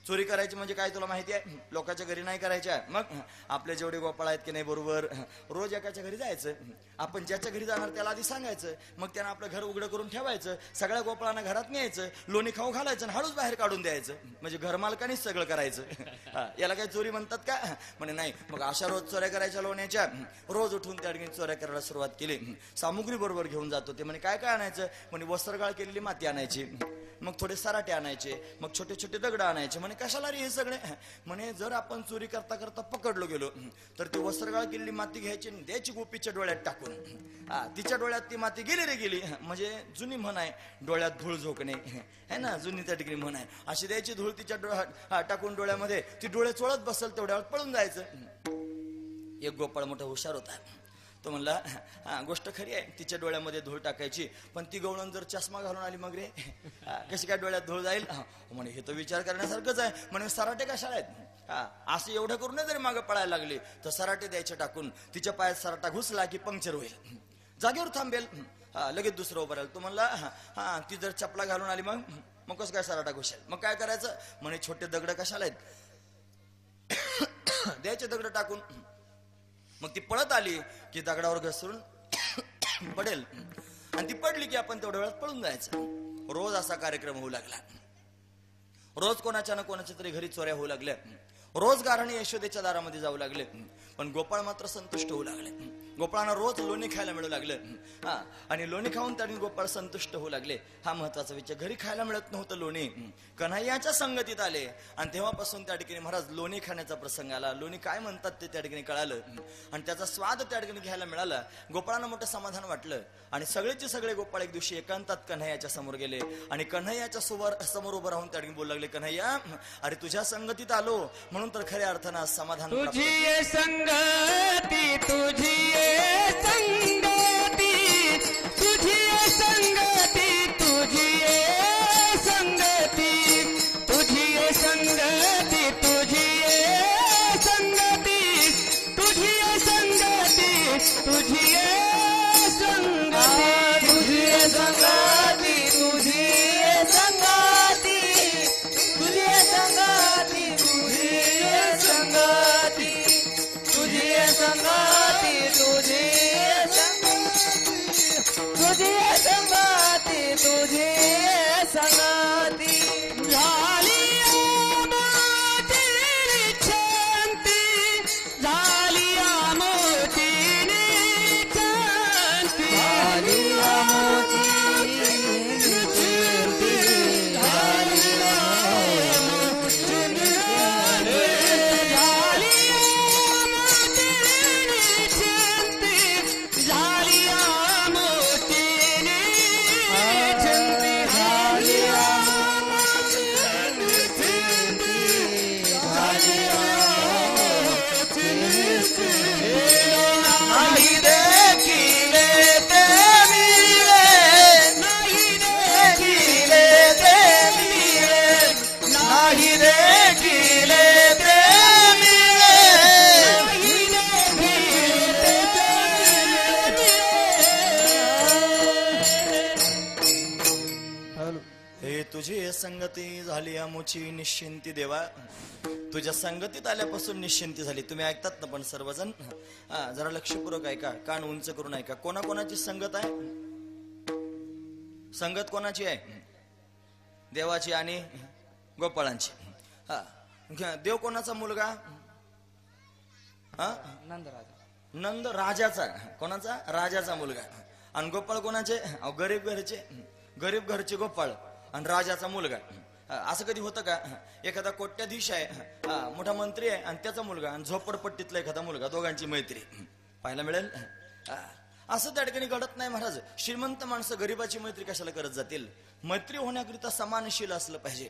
चोरी करायची म्हणजे काय तुला माहिती आहे? लोकांच्या घरी नाही करायच्या. मग आपले जेवढे गोपाळ आहेत की नाही बरोबर रोज एकाच्या घरी जायचं. आपण ज्याच्या घरी जाणार त्याला आधी सांगायचं, मग त्यानं आपलं घर उघडं करून ठेवायचं, सगळ्या गोपाळांना घरात न्यायचं, लोणी खाऊ घालायचं आणि हळूच बाहेर काढून द्यायचं. म्हणजे घरमालकानेच सगळं करायचं. याला काय चोरी म्हणतात का? म्हणे नाही. मग अशा रोज चोऱ्या करायच्या लोण्याच्या. रोज उठून त्या ठिकाणी चोऱ्या करायला सुरुवात केली. सामुग्री बरोबर घेऊन जातो. ते म्हणे काय काय आणायचं? म्हणे वस्त्रगाळ केलेली माती आणायची, मग थोडे सराटे आणायचे, मग छोटे छोटे दगड आणायचे. म्हणे कशाला रे हे सगळे? म्हणे जर आपण चोरी करता करता पकडलो गेलो तर ती वस्त्रगाळ केलेली माती घ्यायची, द्यायची गोपीच्या डोळ्यात टाकून. तिच्या डोळ्यात ती माती गेली रे गेली. म्हणजे जुनी म्हण आहे, डोळ्यात धूळ झोकणे है ना, जुनी त्या ठिकाणी म्हण आहे. अशी द्यायची धूळ तिच्या डोळ्यात टाकून डोळ्यामध्ये, ती डोळे चोळत बसल तेवढ्या वेळात पळून जायचं. एक गोपाळ मोठा हुशार होता. तो म्हणला गोष्ट खरी आहे, तिच्या डोळ्यामध्ये धूळ टाकायची, पण ती गवळण जर चष्मा घालून आली मग रे कशी काय डोळ्यात धूळ जाईल? म्हणे हे तर विचार करण्यासारखंच आहे. म्हणे सराटे कशाला आहेत? असं एवढं करून जरी मागं पळायला लागली तर सराटे द्यायचे टाकून, तिच्या पायात सराटा घुसला की पंक्चर होईल, जागेवर थांबेल, लगेच दुसरं उभं राहील. तो म्हणला ती जर चपला घालून आली मग कसं काय सराटा घुसेल? मग काय करायचं? म्हणे छोटे दगड कशाला आहेत? द्यायचे दगड टाकून, मग ती पळत आली की दगडावर घसरून पडेल, आणि ती पडली की आपण तेवढ्या वेळात पळून जायचं. रोज असा कार्यक्रम होऊ लागला. रोज कोणाच्या ना कोणाच्या तरी घरी चोऱ्या होऊ लागल्या. रोज गाराणे यशोदेच्या दारामध्ये जाऊ लागले. पण गोपाळ मात्र संतुष्ट होऊ लागले. गोपाळांना रोज लोणी खायला मिळू लागलं. आणि लोणी खाऊन त्यांनी गोपाळ संतुष्ट होऊ लागले. हा महत्वाचा विचार. घरी खायला मिळत नव्हतं लोणी, कन्हैयाच्या संगतीत आले आणि तेव्हापासून त्या ठिकाणी महाराज लोणी खाण्याचा प्रसंग आला. लोणी काय म्हणतात ते त्या ठिकाणी कळालं आणि त्याचा स्वाद त्या ठिकाणी घ्यायला मिळाला. गोपाळांना मोठं समाधान वाटलं आणि सगळेचे सगळे गोपाळ एक दिवशी एकांतात कन्हैयाच्या समोर गेले आणि कन्हैयाच्या समोर उभं राहून त्या ठिकाणी बोलू लागले, कन्हैया, अरे तुझ्या संगतीत आलो म्हणून तर खऱ्या अर्थानं समाधान प्राप्त. तुझी संगती, तुझी संगती, तुझी संगती, तुझी संगती, तुझी संगती, तुझी संगती, तुझी संगती, तुझी संगती, तुझी संगती, तुझी संगती, तुझी संगती, तुझी संगती, तुझी संगती, तुझी संगती, तुझी संगती, झाली आमोतीनी शांती, झाली आमोतीनी शांती, झाली आमोतीनी शांती, झाली आमोतीनी शांती, झाली आमोतीनी शांती, झाली नाही देखिले ते मिळे, नाही देखिले ते मिळे, नाही देखिले ते मिळे, नाही देखिले ते मिळे. हे तुझी संगती झाली आमुची निश्चिंती देवा. तुझ्या संगतीत आल्यापासून निश्चिंती झाली. तुम्ही ऐकतात ना पण सर्वजण? जरा लक्षपूर्वक ऐका, कान उंच करून ऐका. कोणाकोणाची संगत आहे? संगत कोणाची आहे? देवाची आणि गोपाळांची. देव कोणाचा मुलगा? नंद राजाचा. कोणाचा? राजाचा मुलगा. आणि गोपाळ कोणाचे? गरीब घरचे गोपाळ आणि राजाचा मुलगा. असं कधी होतं का? एखादा कोट्याधीश आहे, मोठा मंत्री आहे आणि त्याचा मुलगा, आणि झोपडपट्टीतला एखादा मुलगा, दोघांची मैत्री पाहायला मिळेल? असं त्या ठिकाणी घडत नाही महाराज. श्रीमंत माणसं गरीबाची मैत्री कशाला करत जातील? मैत्री होण्याकरिता समानशील असलं पाहिजे.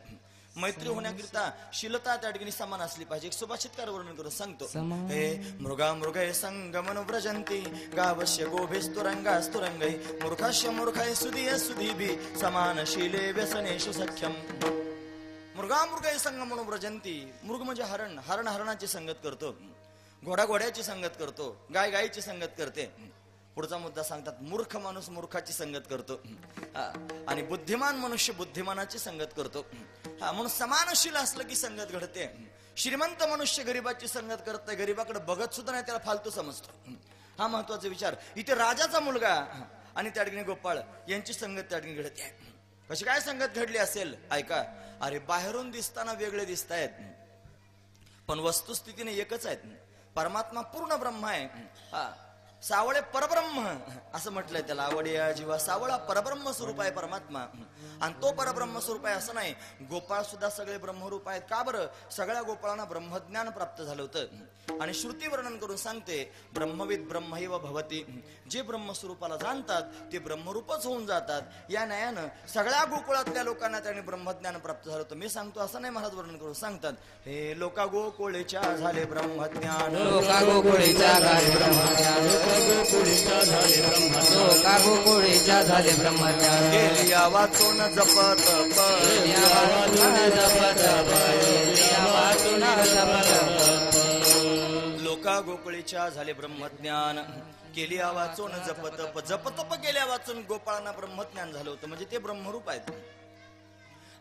मैत्री होण्याकरिता शीलता त्या ठिकाणी समान असली पाहिजे. एक सुभाषितकार वर्णन करून सांगतो. हे मृगा मृगय संगमन व्रजंती, गावश्य गोभेस्तुरंगास्तुरंगै, मूर्खाश्य मूर्खय सुधीय सुधीभि, समानशीले व्यसनेषु सख्यम. मृगा मृगय संगमन व्रजंती. मृग म्हणजे हरण. हरण हरणाची संगत करतो, घोडा घोड्याची संगत करतो, गाय गायीची संगत करते. पुढचा मुद्दा सांगतात, मूर्ख माणूस मूर्खाची संगत करतो आणि बुद्धिमान मनुष्य बुद्धिमानाची संगत करतो. म्हणून समानशील असलं की संगत घडते. श्रीमंत मनुष्य गरीबाची संगत करत नाही, गरीबाकडे बघत सुद्धा नाही, त्याला फालतू समजतो. हा महत्वाचा विचार. इथे राजाचा मुलगा आणि त्या ठिकाणी गोपाळ यांची संगत त्या ठिकाणी घडते. कशी काय संगत घडली असेल? ऐका. अरे बाहेरून दिसताना वेगळे दिसत आहेत, पण वस्तुस्थितीने एकच आहेत. परमात्मा पूर्ण ब्रह्म आहे. सावळे परब्रह्म असं म्हटलंय त्याला. आवडिया जीवा सावळा परब्रह्म स्वरूप आहे परमात्मा, आणि तो परब्रह्म स्वरूप आहे असं नाही. गोपाळ सुद्धा सगळे ब्रह्मरूप आहेत. का बरं? सगळ्या गोपाळांना ब्रह्मज्ञान प्राप्त झालं होतं. आणि श्रुती वर्णन करून सांगते, ब्रह्मविद ब्रह्मैव भवती. जे ब्रह्मस्वरूपाला जाणतात ते ब्रह्मरूपच होऊन जातात. या न्यायानं सगळ्या गोकुळातल्या लोकांना त्याने ब्रह्मज्ञान प्राप्त झालं होतं. मी सांगतो असं नाही, महाराज वर्णन करून सांगतात. हे लोका गोकुळेच्या झाले ब्रह्मज्ञान, लोका गोकुळेच्या झाले ब्रह्मज्ञान, गोकुळीच्या झाले ब्रह्मज्ञान, लोका गोकुळेच्या झाले ब्रह्मज्ञान. गेलिया वाचून जप तप, गेलिया वाचून जप तप, गेलिया वाचून जप तप. लोका गोकुळीच्या झाले ब्रह्मज्ञान, केलिया वाचून जप तप. जप तप केल्या वाचून गोपाळांना ब्रह्मज्ञान झालं होतं. म्हणजे ते ब्रह्मरूप आहेत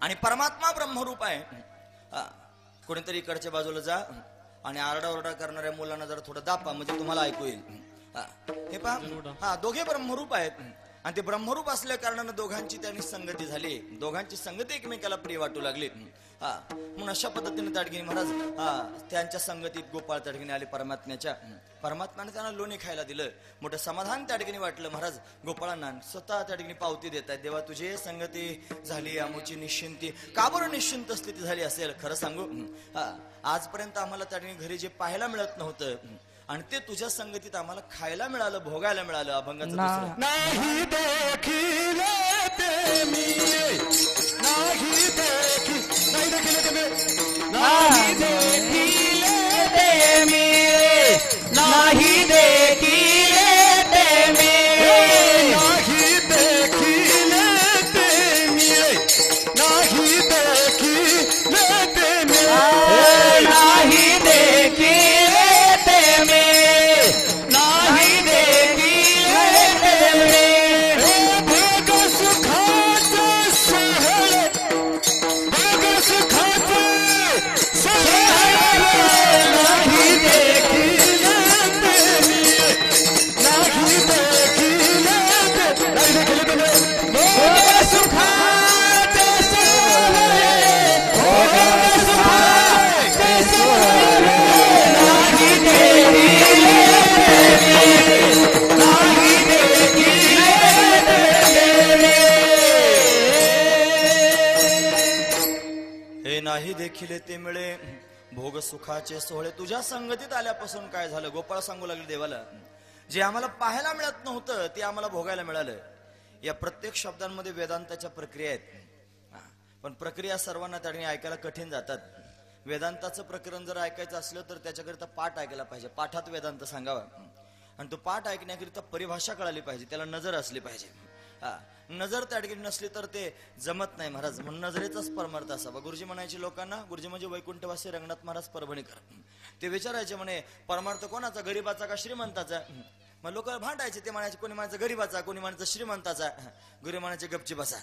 आणि परमात्मा ब्रह्मरूप आहे. कोणीतरी इकडच्या बाजूला जा आणि आरडाओरडा करणाऱ्या मुलांना जरा थोडं दापा, म्हणजे तुम्हाला ऐकू येईल. हे पहा, हा दोघे ब्रह्मरूप आहेत आणि ते ब्रह्मरूप असल्या कारणानं दोघांची त्यांनी संगती झाली, दोघांची संगती एकमेकाला प्रिय वाटू लागली. म्हणून अशा पद्धतीने त्या ठिकाणी महाराज त्यांच्या संगतीत गोपाळ त्या ठिकाणी आले परमात्म्याच्या. परमात्म्याने त्यांना लोणी खायला दिलं, मोठं समाधान त्या ठिकाणी वाटलं. महाराज गोपाळांना स्वतः त्या ठिकाणी पावती देत आहेत, देवा तुझी संगती झाली आमुची निश्चिंती. का बरं निश्चिंत स्थिती झाली असेल? खरं सांगू, आजपर्यंत आम्हाला त्या ठिकाणी घरी जे पाहायला मिळत नव्हतं आणि ते तुझ्या संगतीत आम्हाला खायला मिळालं, भोगायला मिळालं. अभंगाचं दुसरं. नाही देखिले ते मी, नाही देखिले ते मी, नाही देखिले ते मी, नाही देखिले ते मी, नाही देखिले ते मी, नाही देखिले ते मी, नाही देखिले ते मी, नाही देखिले ते मी. भोग सुखाचे सोहळे, भोग सुखाचे सोहळे, नाही देखिले ते मी, नाही देखिले ते, नाही देखिले ते मी. भोग सुखाचे सोहळे, भोग सुखाचे सोहळे, नाही देखिले ते मी, नाही देखिले ते मी. हे नाही देखिले ते मिळे भोग सुखाचे सोहळे. तुझ्या संगतीत आल्यापासून काय झालं? गोपाळ सांगू लागले देवाला, जे आम्हाला पाहायला मिळत नव्हतं ते आम्हाला भोगायला मिळालं. या प्रत्येक शब्दांमध्ये वेदांताच्या प्रक्रिया आहेत, पण प्रक्रिया सर्वांना त्या ठिकाणी ऐकायला कठीण जातात. वेदांताचं प्रकरण जर ऐकायचं असलं तर त्याच्याकरिता पाठ ऐकायला पाहिजे, पाठात वेदांत सांगावा. आणि तो पाठ ऐकण्याकरिता परिभाषा कळाली पाहिजे, त्याला नजर असली पाहिजे. नजर त्या ठिकाणी नसली तर ते जमत नाही महाराज. म्हणून नजरेचाच परमार्थ असावा. गुरुजी म्हणायचे लोकांना, गुरुजी म्हणजे वैकुंठवासी रंगनाथ महाराज परभणीकर, ते विचारायचे म्हणे परमार्थ कोणाचा, गरीबाचा का श्रीमंताचा? मग लोक भांडायचे, ते म्हणायचे कोणी म्हणायचं गरीबाचा, कोणी म्हणायचं श्रीमंताचा. गुरु म्हणायचे गपची बसा,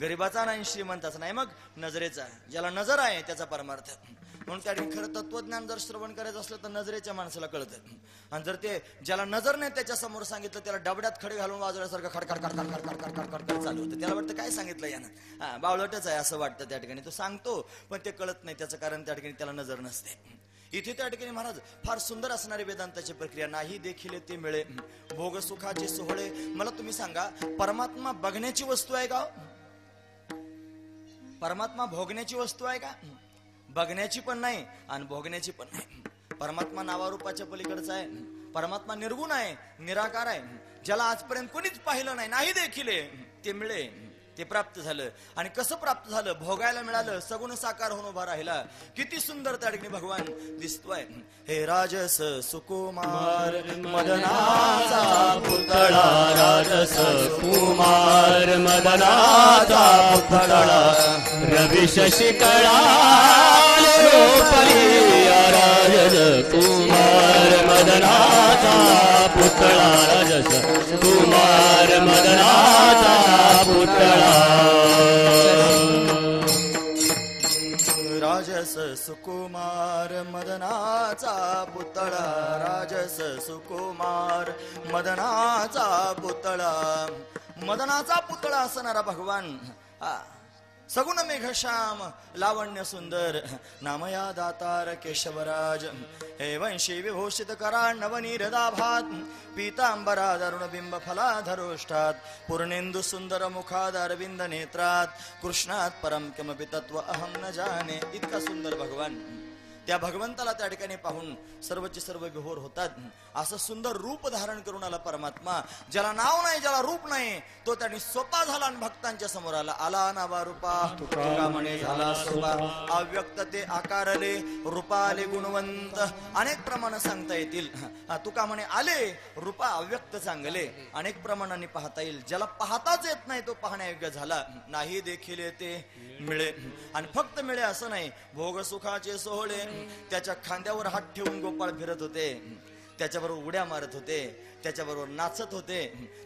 गरीबाचा नाही श्रीमंताचा नाही, मग नजरेचा. ज्याला नजर आहे त्याचा परमार्थ. म्हणून त्या ठिकाणी खरं तत्वज्ञान जर श्रवण करायचं असलं तर नजरेच्या माणसाला कळतं. आणि जर ते ज्याला नजर नाही त्याच्या समोर सांगितलं, त्याला डबड्यात खडे घालून वाजवल्यासारखं खडखड खडखड खडखड खडखड खडखड चालू होतं. त्याला वाटतं काय सांगितलं यानं, बावळटच आहे असं वाटतं त्या ठिकाणी. तो सांगतो पण ते कळत नाही, त्याचं कारण त्या ठिकाणी त्याला नजर नसते. इथे त्या ठिकाणी महाराज फार सुंदर असणारी वेदांताची प्रक्रिया. नाही देखिले ते मिळे भोग सुखाचे सोहळे. मला तुम्ही सांगा, परमात्मा बघण्याची वस्तू आहे का? परमात्मा भोगण्याची वस्तू आहे का? बघण्याची पण नाही आणि भोगण्याची पण नाही. परमात्मा नावारूपाच्या पलीकडचा आहे. परमात्मा निर्गुण आहे, निराकार आहे. ज्याला आजपर्यंत कोणीच पाहिलं नाही, नाही देखिले ते मिळे, ते प्राप्त झालं. आणि कसं प्राप्त झालं? भोगायला मिळालं, सगुण साकार होऊन उभा राहिला. किती सुंदर त्या ठिकाणी भगवान दिसतोय. हे राजस सुकुमार मदनाचा पुतळा, राजस कुमार मदनाचा पुतळा, रवी शशिकळा राजस कुमार मदनाचा पुतळा, राजस कुमार मदनाचा पुतळा. राजस सुकुमार मदनाचा पुतळा, राजस सुकुमार मदनाचा पुतळा. मदनाचा पुतळा असणारा भगवान सगुण मेघश्याम लावण्य सुंदर नामया दातार केशवराज. हे वंशी विभूषित कराण्डवनीरदाभात पीतांबरा दरुण बिंब फलाधरोष्ठात पूर्णेंदु सुंदर मुखाद अरविंद नेत्रात कृष्णात परम किमपि तत्व अहम न जाने. इतका सुंदर भगवान. त्या भगवंताला त्या ठिकाणी पाहून सर्वचे सर्व विहोर होतात. असं सुंदर रूप धारण करून आला परमात्मा. ज्याला नाव नाही, ज्याला रूप नाही, तो त्यांनी स्वतः झाला आणि भक्तांच्या समोर आला. आला नावा रूपा तुका म्हणे झाला सोपा. अव्यक्त ते आकारले, रूपाले गुणवंत. अनेक प्रमाण सांगता येतील. तुका म्हणे आले, रूपा अव्यक्त चांगले. अनेक प्रमाणांनी पाहता येईल. ज्याला पाहताच येत नाही तो पाहण्यायोग्य झाला. नाही देखील ते मिळे. आणि फक्त मिळे असं नाही, भोग सुखाचे सोहळे. त्याच्या खांद्यावर हात ठेवून गोपाळ फिरत होते. त्याच्याबरोबर उड्या मारत होते, त्याच्याबरोबर नाचत होते,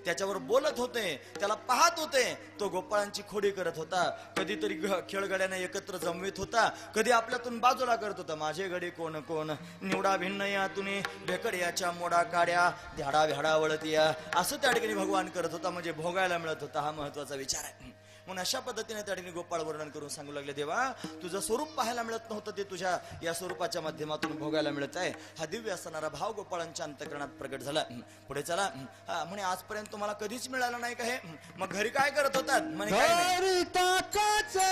त्याच्याबरोबर बोलत होते, त्याला पाहत होते. तो गोपाळांची खोडी करत होता, कधीतरी खेळगड्याने एकत्र जमवित होता, कधी आपल्यातून बाजूला करत होता. माझे गडी कोण कोण निवडा भिन्न यातून भेकड्याच्या मोडा काड्या ध्याडा व्याडा वळत या, असं त्या ठिकाणी भगवान करत होता. म्हणजे भोगायला मिळत होता. हा महत्वाचा विचार आहे. म्हणून अशा पद्धतीने त्या ठिकाणी गोपाळ वर्णन करून सांगू लागले, देवा तुझं स्वरूप पाहायला मिळत नव्हतं, ते तुझ्या या स्वरूपाच्या माध्यमातून भोगायला मिळत आहे. हा दिव्य असणारा भाव गोपाळांच्या अंतःकरणात प्रगट झाला. पुढे चला. म्हणे आजपर्यंत तुम्हाला कधीच मिळालं नाही का हे? मग घरी काय करत होतात? म्हणे काय नाही. घरी ताकाचे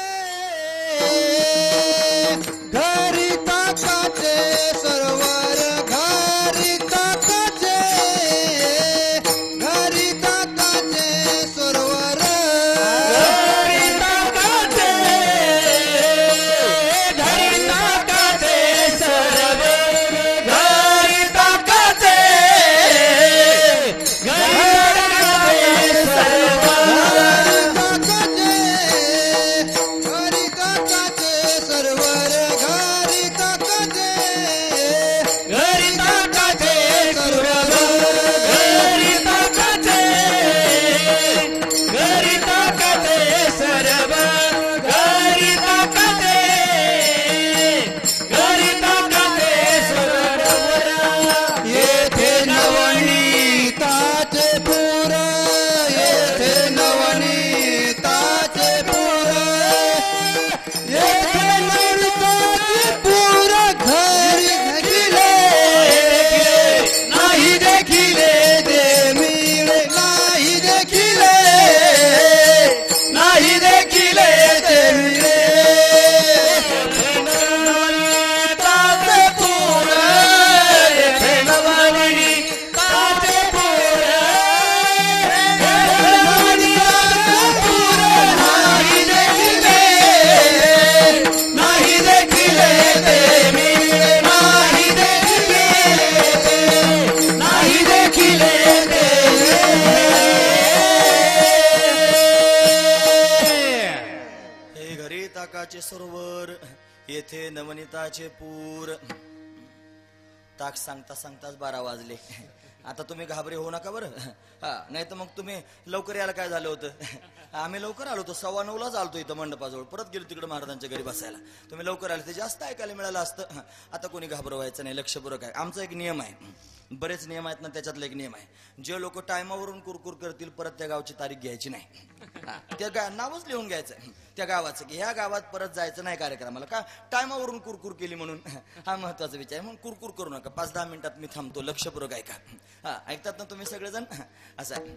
सरोवर, घरी ताकाचे सरोवर, सरोवर येथे नवनीताचे पूर. ताक सांगता सांगताच 12 वाजले. आता तुम्ही घाबरे होऊ नका बरं. नाही तर मग तुम्ही लवकर यायला काय झालं होतं? आम्ही लवकर आलो होतो, 9:15लाच आलतो इथं मंडपाजवळ. परत गेलो तिकडे महाराजांच्या घरी बसायला. तुम्ही लवकर आले ते जास्त ऐकायला मिळालं असतं. आता कोणी घाबरवायचं नाही, लक्षपूर्वक आहे. आमचा एक नियम आहे, बरेच नियम आहेत ना, त्याच्यातला एक नियम आहे, जे लोक टायमावरून कुरकुर करतील परत त्या गावची तारीख घ्यायची नाही. त्या नावच लिहून घ्यायचं त्या गावाचं, की ह्या गावात परत जायचं नाही कार्यक्रमाला, का टायमावरून कुरकुर केली म्हणून. हा महत्वाचा विचार आहे. म्हणून कुरकुर करू नका. 5-10 मिनिटात मी थांबतो, लक्षपूर्वक ऐका. ऐकतात ना तुम्ही सगळेजण? असं आहे.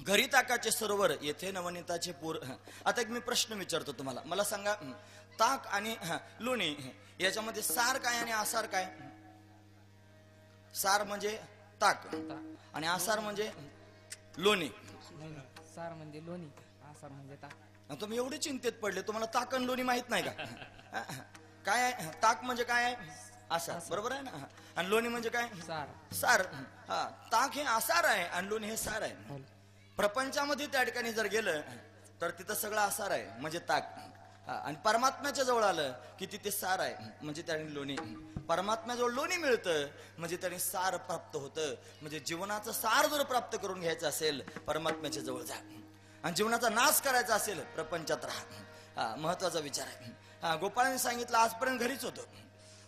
घरी ताकाचे सरोवर येथे नवनीताचे पूर. आता एक मी प्रश्न विचारतो तुम्हाला, मला सांगा, ताक आणि लोणी याच्यामध्ये सार काय आणि आसार काय? सार म्हणजे ताक आणि आसार म्हणजे लोणी. सार म्हणजे लोणी, आसार म्हणजे ताक. तुम्ही एवढे चिंतेत पडले, तुम्हाला ताक आणि लोणी माहित नाही का? काय आहे ताक म्हणजे? काय आहे? आसार. बरोबर आहे ना? आणि लोणी म्हणजे काय? सार. सार. ताक हे आसार आहे आणि लोणी हे सार आहे. प्रपंचामध्ये त्या ठिकाणी जर गेलं तर तिथं सगळं आसार आहे म्हणजे ताक. आणि परमात्म्याच्या जवळ आलं की तिथे सार आहे म्हणजे त्याने लोणी. परमात्म्याजवळ लोणी मिळतं म्हणजे त्याने सार प्राप्त होतं. म्हणजे जीवनाचं सार जर प्राप्त करून घ्यायचं असेल परमात्म्याच्या जवळ जा, आणि जीवनाचा नाश करायचा असेल प्रपंचात राहा. महत्वाचा विचार आहे. गोपाळांनी सांगितलं आजपर्यंत घरीच होतो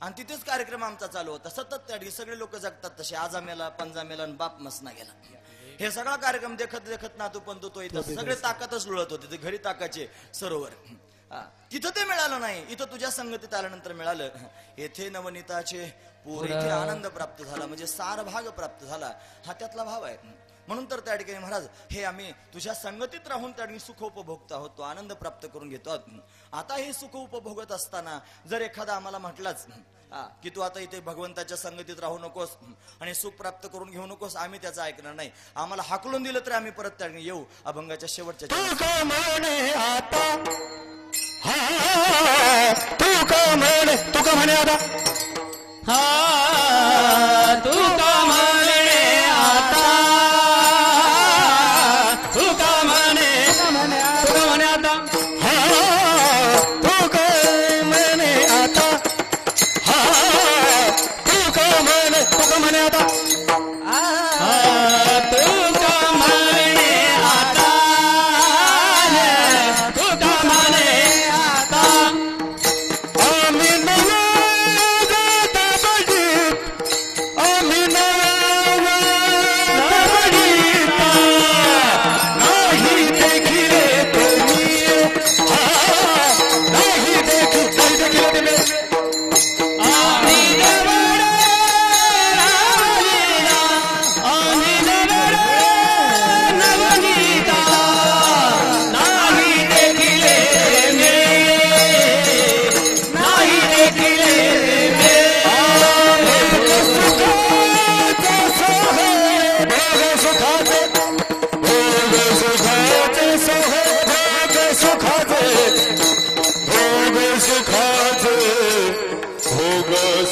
आणि तिथेच कार्यक्रम आमचा चालू होता. सतत त्या सगळे लोक जगतात तसे. आजा मेला, पंजा मेला आणि बाप मसना गेला. हे सगळा कार्यक्रम देखत देखत नातू पंतू तो इथं सगळे ताकदच लुळत होते. ते घरी ताकाचे सरोवर. तिथं ते मिळालं नाही, इथं तुझ्या संगतीत आल्यानंतर मिळालं. येथे नवनीताचे पूर, इथे आनंद प्राप्त झाला म्हणजे सार भाग प्राप्त झाला. हा त्यातला भाव आहे. म्हणून तर त्या ठिकाणी महाराज हे आम्ही तुझ्या संगतीत राहून त्या ठिकाणी सुख उपभोगत आहोत, तो आनंद प्राप्त करून घेतो. आता हे सुख उपभोगत असताना जर एखादा आम्हाला म्हटलाच की तू आता इथे भगवंताच्या संगतीत राहू नकोस आणि सुख प्राप्त करून घेऊ नकोस, आम्ही त्याचं ऐकणार नाही. आम्हाला हाकलून दिलं तर आम्ही परत त्या ठिकाणी येऊ अभंगाच्या शेवटच्या. तू का म्हणे आता आता तू का म्हणे आता तू का म्हणे आता तू का म्हणे आता तू का म्हणे आता तू का म्हणे आता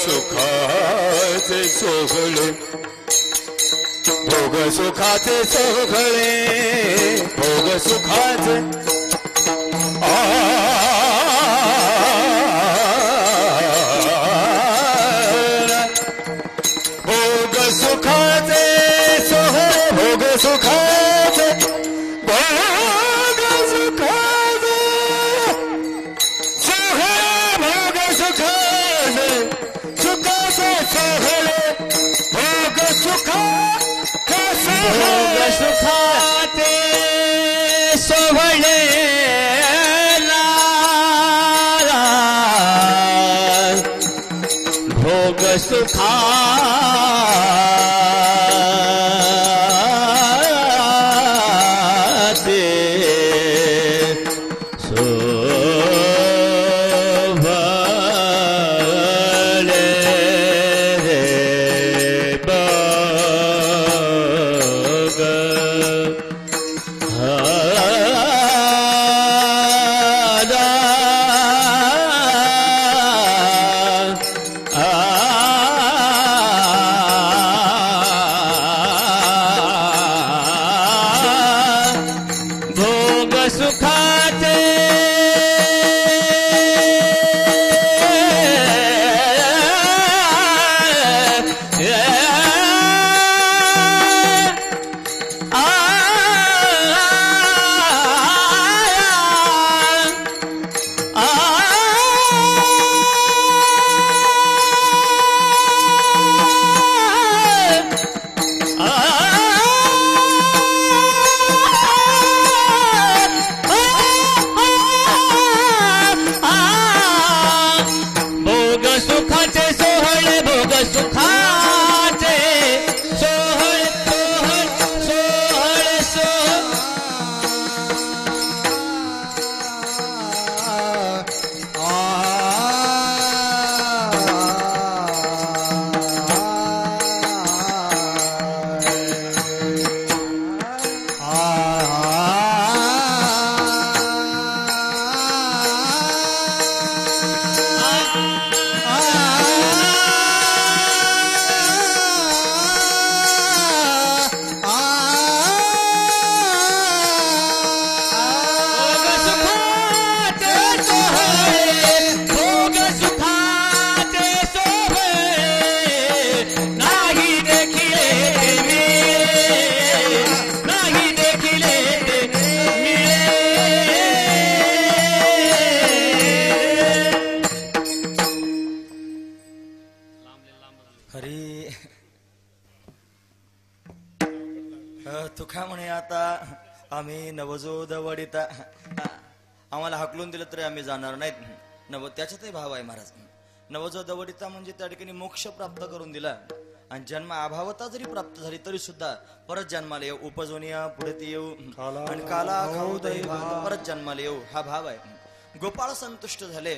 सुखाचे सोहळे भोग सुखाचे सोहळे भोग सुखाचे भोग सुखाचे सोहळे भोग सुखाचे भोग सुखाचे सोहळे भोग सुखाचे सुखाचे सोहळे भोग सुखाचे भोग सुखाचे सोहळे भोग सुखाचे सोहळे भोग भोग सुखाचे भोग सुखाचे सोहळे भोग सुखाचे सोहळे सोहळे भोग सुखाचे सोहळे नाही देखिले नाही देखिले हरी तुका म्हणे आता आम्ही नवजोदवडिता आम्हाला हाकलून दिलं तरी आम्ही जाणार नाहीत. त्याच्यातही भाव आहे महाराज. नवजोदवडिता म्हणजे त्या ठिकाणी मोक्ष प्राप्त करून दिला आणि जन्म अभावता जरी प्राप्त झाली तरी सुद्धा परत जन्माला येऊ उपजोनिया पुढे ती येऊ आणि काला खाऊ दही परत जन्माला येऊ हा भाव आहे. गोपाळ संतुष्ट झाले.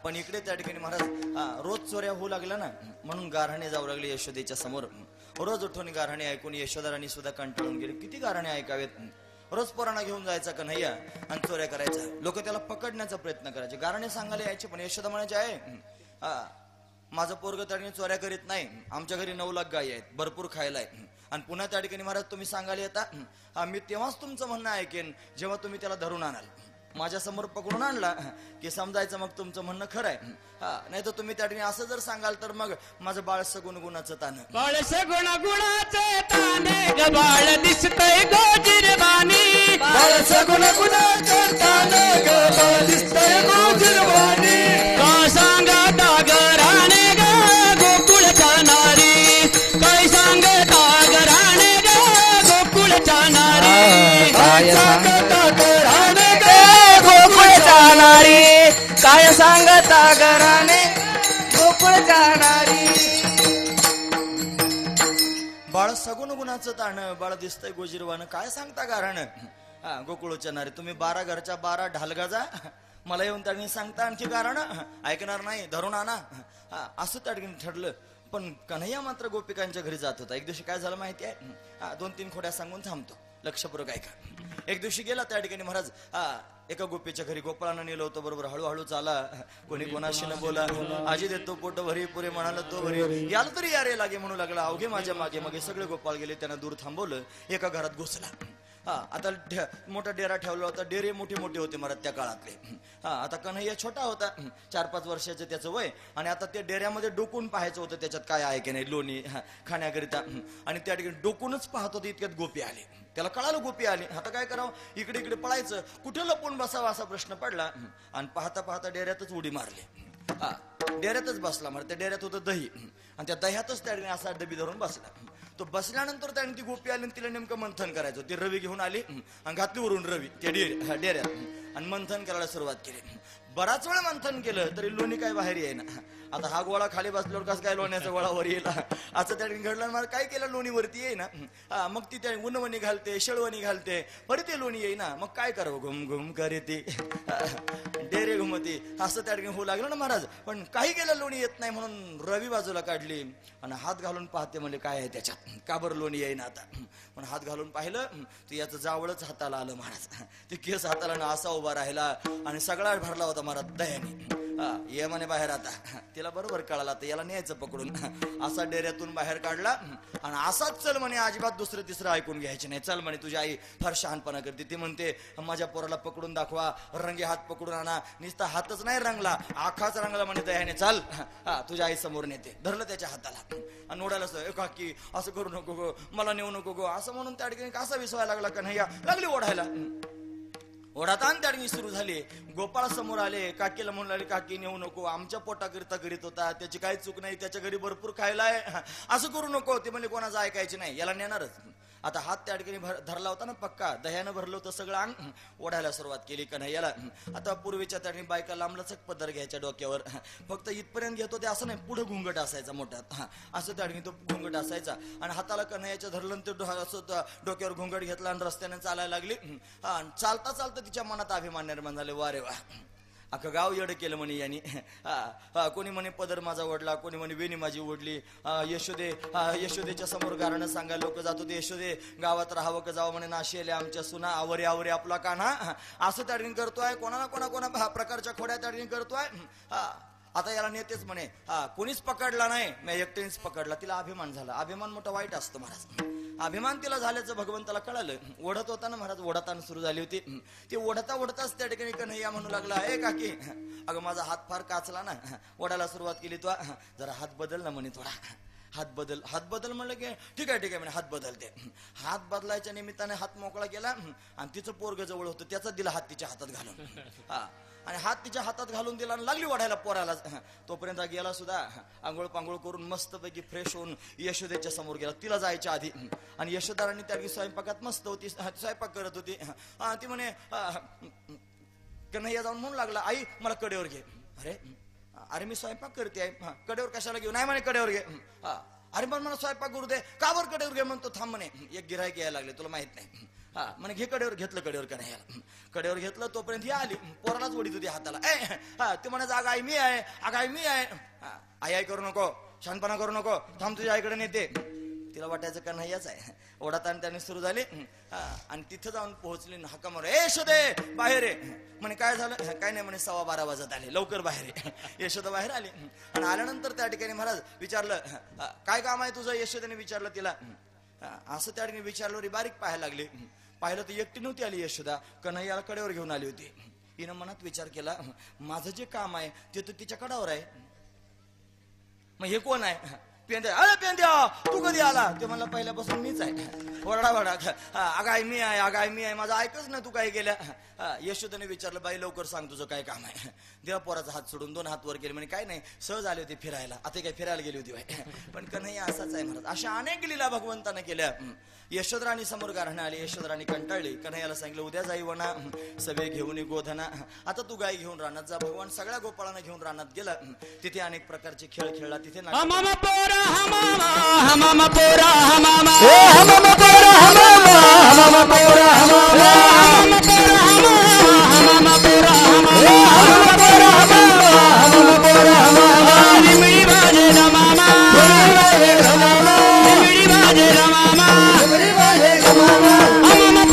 पण इकडे त्या ठिकाणी महाराज रोज चोऱ्या होऊ लागल्या ना म्हणून गारहाणे जाऊ लागले यशोदेच्या समोर. रोज उठून गारहाणे ऐकून यशोदा सुद्धा कंटाळून गेले. किती गारहाणे ऐकावेत. रोज पोरांना घेऊन जायचा कन्हैया आणि चोऱ्या करायचा. लोक त्याला पकडण्याचा प्रयत्न करायचे. गारहाणे सांगायला यायचे पण यशोदा म्हणायचे आहे माझं पोरग त्या ठिकाणी चोऱ्या करीत नाही. आमच्या घरी 9 लाख गायी आहेत भरपूर खायला आहे. आणि पुन्हा त्या ठिकाणी महाराज तुम्ही सांगायला येता मी तेव्हाच तुमचं म्हणणं ऐकेन जेव्हा तुम्ही त्याला धरून आणाल. माझ्या समोर पकडून आणला की समजायचं मग तुमचं म्हणणं खरं आहे. नाही तर तुम्ही त्या ठिकाणी असं जर सांगाल तर मग माझं बाळ सगुण गुणाचं तान बाळ सगुण गुणाचे ताने ग बाळ दिसतय गोजिरवाणी बाळ सगुण गुणाचं ताने ग बाळ दिसतंय गोजिरवाणी का सांगा टागराणे ग गोकुळच्या नारी काय सांगता गराणे ग गोकुळच्या नारी काय सांगता घराणे ग गोकुळच्या नारी काय सांगता गराणे गोकुळच्या नारी. बाळ सगुण गुणाचं ताण बाळ दिसतंय गोजिरवानं काय सांगता गाराणं. गोकुळच्या नारी तुम्ही 12 घरच्या 12 ढालगाजा मला येऊन त्यांनी सांगता आणखी गाराणं ऐकणार नाही धरून आणा असं त्या ठिकाणी ठरलं. पण कन्हैया मात्र गोपिकांच्या घरी जात होता. एक दिवशी काय झालं माहिती आहे 2-3 खोड्या सांगून थांबतो. लक्षपूर्वक ऐका. एक दिवशी गेला त्या ठिकाणी महाराज एका गोपीच्या घरी. गोपाळानं नेलं होतं बरोबर. हळूहळू चाला, कोणी कोणाशी न बोला. आजी देतो पोट भरी पुरे म्हणाला तो भरी. याला तरी यारे लागे म्हणू लागला. अवघे माझ्या मागे मागे सगळे गोपाळ गेले. त्यांना दूर थांबवलं. एका घरात घुसला. आता मोठा डेरा ठेवला होता. डेरे मोठे मोठे होते महाराज त्या काळातले. आता कन्हैया छोटा होता, 4-5 वर्षाचं त्याचं वय. आणि आता त्या डेऱ्यामध्ये डोकून पाहायचं होतं त्याच्यात काय आहे की नाही लोणी खाण्याकरिता. आणि त्या ठिकाणी डोकूनच पाहत होते इतक्यात गोपी आले. त्याला कळालं गोपी आली. आता काय करावं, इकडे इकडे पळायचं, कुठे लपून बसावं असा प्रश्न पडला. आणि पाहता पाहता डेऱ्यातच उडी मारली. डेऱ्यातच बसला. मग त्या डेऱ्यात होतं दही. आणि त्या दह्यातच त्या ठिकाणी असा डबी धरून बसला. तो बसल्यानंतर त्याने ती गोपी आली आणि तिला नेमकं मंथन करायचं. ती रवी घेऊन आली आणि घातली वरून रवी त्या डेऱ्यात आणि मंथन करायला सुरुवात केली. बराच वेळ मंथन केलं तरी लोणी काय बाहेर येईना. आता हा गोळा खाली बसल्यावर कसं काय लोण्याचा गोळा वर येईल असं त्या घडलं. मला काय केलं, लोणी वरती येईना. मग ती त्या उन्हवणी घालते, शेळवणी घालते, परत ते लोणी येईना. मग काय करावं, घुम घुम करते डेरे घुमती असं त्या ठिकाणी होऊ लागलं ना महाराज. पण काही केलं लोणी येत नाही म्हणून रवी बाजूला काढली आणि हात घालून पाहते म्हणजे काय आहे त्याच्यात, का बरं लोणी येईना. आता पण हात घालून पाहिलं तर याचं जावळच हाताला आलं महाराज. ते केस हाताला ना असा उभा राहिला आणि सगळा भरला होता महाराज दह्याने. ये म्हणे बाहेर. आता तिला बरोबर कळाला तर याला न्यायचं पकडून. असा डेऱ्यातून बाहेर काढला आणि असाच चल म्हणे, अजिबात दुसरं तिसरं ऐकून घ्यायचे नाही. चल म्हणे, तुझी आई फार शहाणपणा करते. ती म्हणते माझ्या पोराला पकडून दाखवा, रंगे हात पकडून आणा. नुसता हातच नाही रंगला, आखाच रंगला म्हणे दह्याने. चाल तुझ्या आई समोर नेते. धरलं त्याच्या हाताला आणि ओढायला काकी असं करू नको गो, मला नेऊ नको गो असं म्हणून त्या ठिकाणी कसा विसवायला लागला कन्हैया. लागली ओढायला. ओढातान त्या ठिकाणी सुरू झाली. गोपाळ समोर आले. काकीला म्हणू लागले, काकी नेऊ नको, आमच्या पोटाकरिता करीत होता, त्याची काही चूक नाही, त्याच्या घरी भरपूर खायला आहे, असं करू नको. ते म्हणजे कोणाचं ऐकायचे नाही, याला नेणारच. आता हात त्या ठिकाणी धरला होता ना पक्का, दह्यानं भरलं होतं सगळं अंग. ओढायला सुरुवात केली कन्हैयाला. आता पूर्वीच्या त्या ठिकाणी बायका लांबलचक पदर घ्यायच्या डोक्यावर. फक्त इथपर्यंत घेत होते असं नाही, पुढे घुंगट असायचा मोठा. असं त्या ठिकाणी तो घुंगट असायचा. आणि हाताला कन्हैयाच्या धरलं ते असं डोक्यावर घुंगट घेतला आणि रस्त्याने चालायला लागली. चालता चालता तिच्या मनात अभिमान निर्माण झाले. वारे वा, अख्खं गाव येडं केलं म्हणे यांनी. कोणी म्हणे पदर माझा ओढला, कोणी म्हणे वेणी माझी ओढली. यशोदेच्या समोर गारणं सांगायला लोक जात होते. यशोदे गावात राहावं का जावं म्हणे, नाशिले आमच्या सुना, आवरे आवरे आपला कान्हा, असं त्या ठिकाणी करतोय. कोणा कोणा प्रकारच्या खोड्या त्या ठिकाणी करतोय. आता याला नेतेच म्हणे, कोणीच पकडला नाही, मी एकटेच पकडला. तिला अभिमान झाला. अभिमान मोठा वाईट असतो महाराज. अभिमान तिला झाल्याचं भगवंताला कळालं. ओढत होता ना महाराज, ओढताना सुरू झाली होती. ती ओढताच त्या ठिकाणी कन्हैया म्हणू लागला, ए काकी अगं माझा हात फार काचला ना. ओढायला सुरुवात केली. तो जरा हात बदल ना म्हणे, थोडा हात बदल म्हणलं की ठीक आहे म्हणे, हात बदलते. हात बदलायच्या निमित्ताने हात मोकळा केला आणि तिचं पोरग जवळ होतं, त्याचा दिला हात तिच्या हातात घालून. आणि हात तिच्या हातात घालून दिला आणि लागली वाढायला पोराला. तोपर्यंत गेला सुद्धा आंघोळ पांघोळ करून मस्तपैकी फ्रेश होऊन यशोदेच्या समोर गेला, तिला जायच्या आधी. आणि यशोदारांनी त्या स्वयंपाकात मस्त होती, स्वयंपाक करत होती. ती म्हणे, कन्हैया जाऊन म्हणू लागला, आई मला कडेवर घे. अरे मी स्वयंपाक करते आहे, कडेवर कशाला घेऊ. नाही म्हणे कडेवर घे. अरे पण मला स्वयंपाक करू दे. का बरं कडेवर घे म्हणतो. थांब म्हणे, एक गिऱ्हाईक यायला लागले, तुला माहित नाही. म्हणे घे कडेवर. घेतलं कडेवर कन्हैयाला. कडेवर घेतलं तोपर्यंत ही आली, पोरालाच ओढीत होती हाताला. ते म्हणायचं अगं आई मी आहे, अगं आई मी आहे. आई करू नको, शांतपणा करू नको, थांब तुझ्या आईकडे नेते. तिला वाटायचं कन्हैयाच आहे. ओढाताना त्याने सुरू झाली आणि तिथं जाऊन पोहोचली. हाका मार, ए यशोदे बाहेर आहे. म्हणे काय झालं. काय नाही म्हणे, 12:15 वाजत आले, लवकर बाहेर आहे. यशोदा बाहेर आली आणि आल्यानंतर त्या ठिकाणी महाराज विचारलं, काय काम आहे तुझं. यशोदेने विचारलं तिला. असं त्या ठिकाणी विचारलं. बारीक पाहायला लागली. पाहिलं तर एकटी नव्हती आली यशोदा, कन्हैयाला कडेवर घेऊन आली होती. हिनं मनात विचार केला, माझं जे काम आहे ते तर तिच्या कडावर आहे, मग हे कोण आहे. पेंद्या, अरे पेंद्या तू कधी आला. ते म्हणला पहिल्यापासून मीच आहे. वरडा अगाय मी आहे, अगाय मी आहे, माझं ऐकच ना तू काय केल्या. यशोदेने विचारलं, बाई लवकर सांग तुझं काय काम आहे. देवा पोराचा हात सोडून 2 हात वर केले. म्हणे काय नाही, सहज आले होते फिरायला. आता काय फिरायला गेली होती बाई. पण कन्हैया असाच आहे महाराज. अशा अनेक लीला भगवंतानं केल्या. यशोदराणी समोर गारणं आली. यशोदराणी कंटाळली. कन्हैयाला सांगितलं, उद्या जाई वना सभे घेऊन गोधना. आता तू गाय घेऊन रानात जा. भगवान सगळ्या गोपाळांना घेऊन रानात गेला. तिथे अनेक प्रकारचे खेळ खेळला. तिथे Mama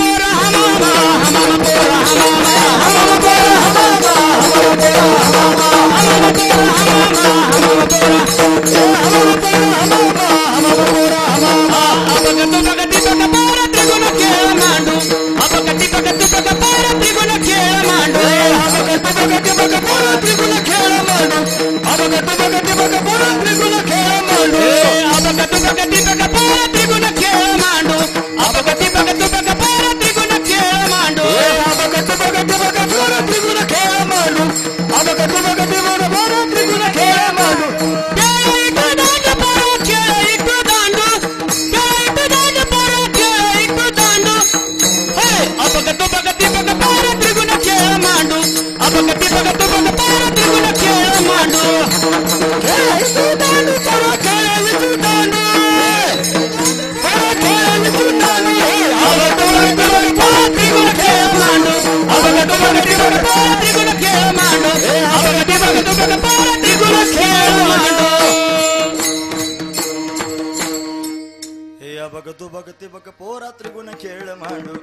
तू बघते बघ पोरा त्रिगुण खेळ मांडू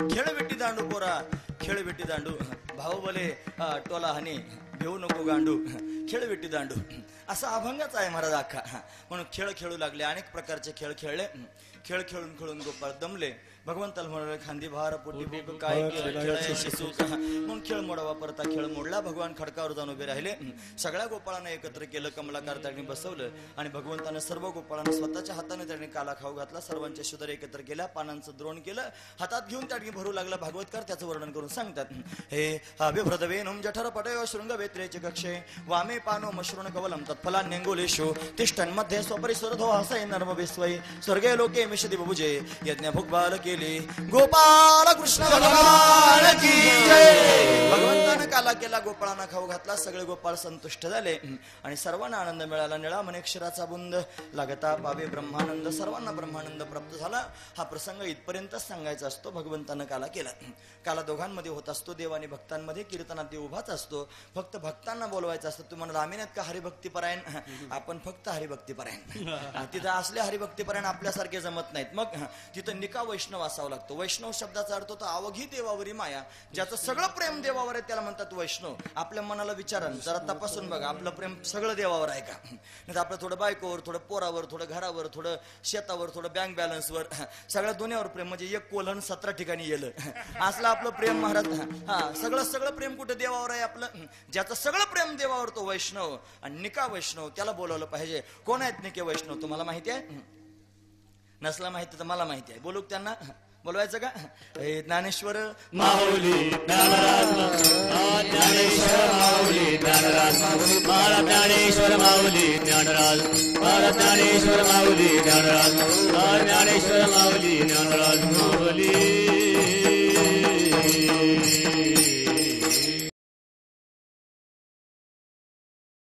खेळ विट्टी दांडू पोरा खेळ विट्टी दांडू भाऊ बोले टोला हानी घेऊ नको गांडू खेळ विट्टी दांडू असा अभंगच आहे महाराज अख्खा. म्हणून खेळ खेळू लागले, अनेक प्रकारचे खेळ खेळले. खेळ खेळून खेळून गोपाळ दमले. भगवंताला म्हणाले खांदी भार पोटी भूक काय खेळायची सूत. म्हणून खेळ मोडावा परता खेळ मोडला. भगवान खडकावर जाऊन उभे राहिले. सगळ्या गोपाळांना एकत्र केलं, कमलाकार त्यांनी बसवलं आणि भगवंतानं सर्व गोपाळांना स्वतःच्या हाताने त्यांनी काला खाऊ घातला. सर्वांचे शुदर एकत्र केल्या, पानांचं द्रोण केलं, हातात घेऊन त्यांनी भरू लागला. भागवतकार त्याचं वर्णन करून सांगतात. हे अभिभ्रदवेनुम जठर पटयो शृंग वेत्रेचे कक्षे वामे पानो मश्रुण कवलम तत्फलान्यंगुलेषु तिष्ठन् मध्ये स्वपरिसुरधो हसै नर्म विस्वै स्वर्गे लोके मिषति बभुजे यज्ञ भुक्बाल केली. गोपाल कृष्ण भगवान की जय. भगवंतानं काला केला, गोपाळांना खाऊ घातला. सगळे गोपाळ संतुष्ट झाले आणि सर्वांना आनंद मिळाला. निळा मनेक्षराचा बुंद लागता पावे ब्रह्मानंद. सर्वांना ब्रह्मानंद प्राप्त झाला. हा प्रसंग इथपर्यंतच सांगायचा असतो. भगवंतानं काला केला. काला दोघांमध्ये होत असतो, देव आणि भक्तांमध्ये. कीर्तनात देव उभाच असतो, फक्त भक्तांना बोलवायचं असतं. तुम्हाला आम्ही का हरिभक्तीपरायण, आपण फक्त हरिभक्तीपरायण. तिथं असले हरिभक्तीपरायण आपल्यासारखे जमत नाहीत. मग तिथं निका वैष्णव असावं लागतो. वैष्णव शब्दाचा अर्थ होतो अवघी देवावरी माया. ज्याचं सगळं प्रेम देवावर आहे त्याला म्हणतात वैष्णव. आपल्या मनाला विचारा, जरा तपासून बघा, आपलं प्रेम सगळं देवावर आहे का? नाही तर आपलं थोडं बायकोवर, थोडं पोरावर, थोडं घरावर, थोडं शेतावर, थोडं बँक बॅलन्सवर, सगळ्या दुनियावर प्रेम. म्हणजे एक कोल्हण 17 ठिकाणी गेलं असलं आपलं प्रेम महाराज. सगळं प्रेम कुठं देवावर आहे आपलं. ज्याचं सगळं प्रेम देवावर तो वैष्णव. आणि निका वैष्णव त्याला बोलवलं पाहिजे. कोण आहेत निके वैष्णव तुम्हाला माहिती आहे? नसला माहिती तर मला माहिती आहे. बोलू त्यांना, बोलवायचं का? ज्ञानेश्वर माऊली ज्ञानराज, ज्ञानेश्वर माऊली ज्ञानराज, महाराज ज्ञानेश्वर माऊली ज्ञानराज, महाराज ज्ञानेश्वर माऊली ज्ञानराज, ज्ञानेश्वर माऊली ज्ञानराज माऊली.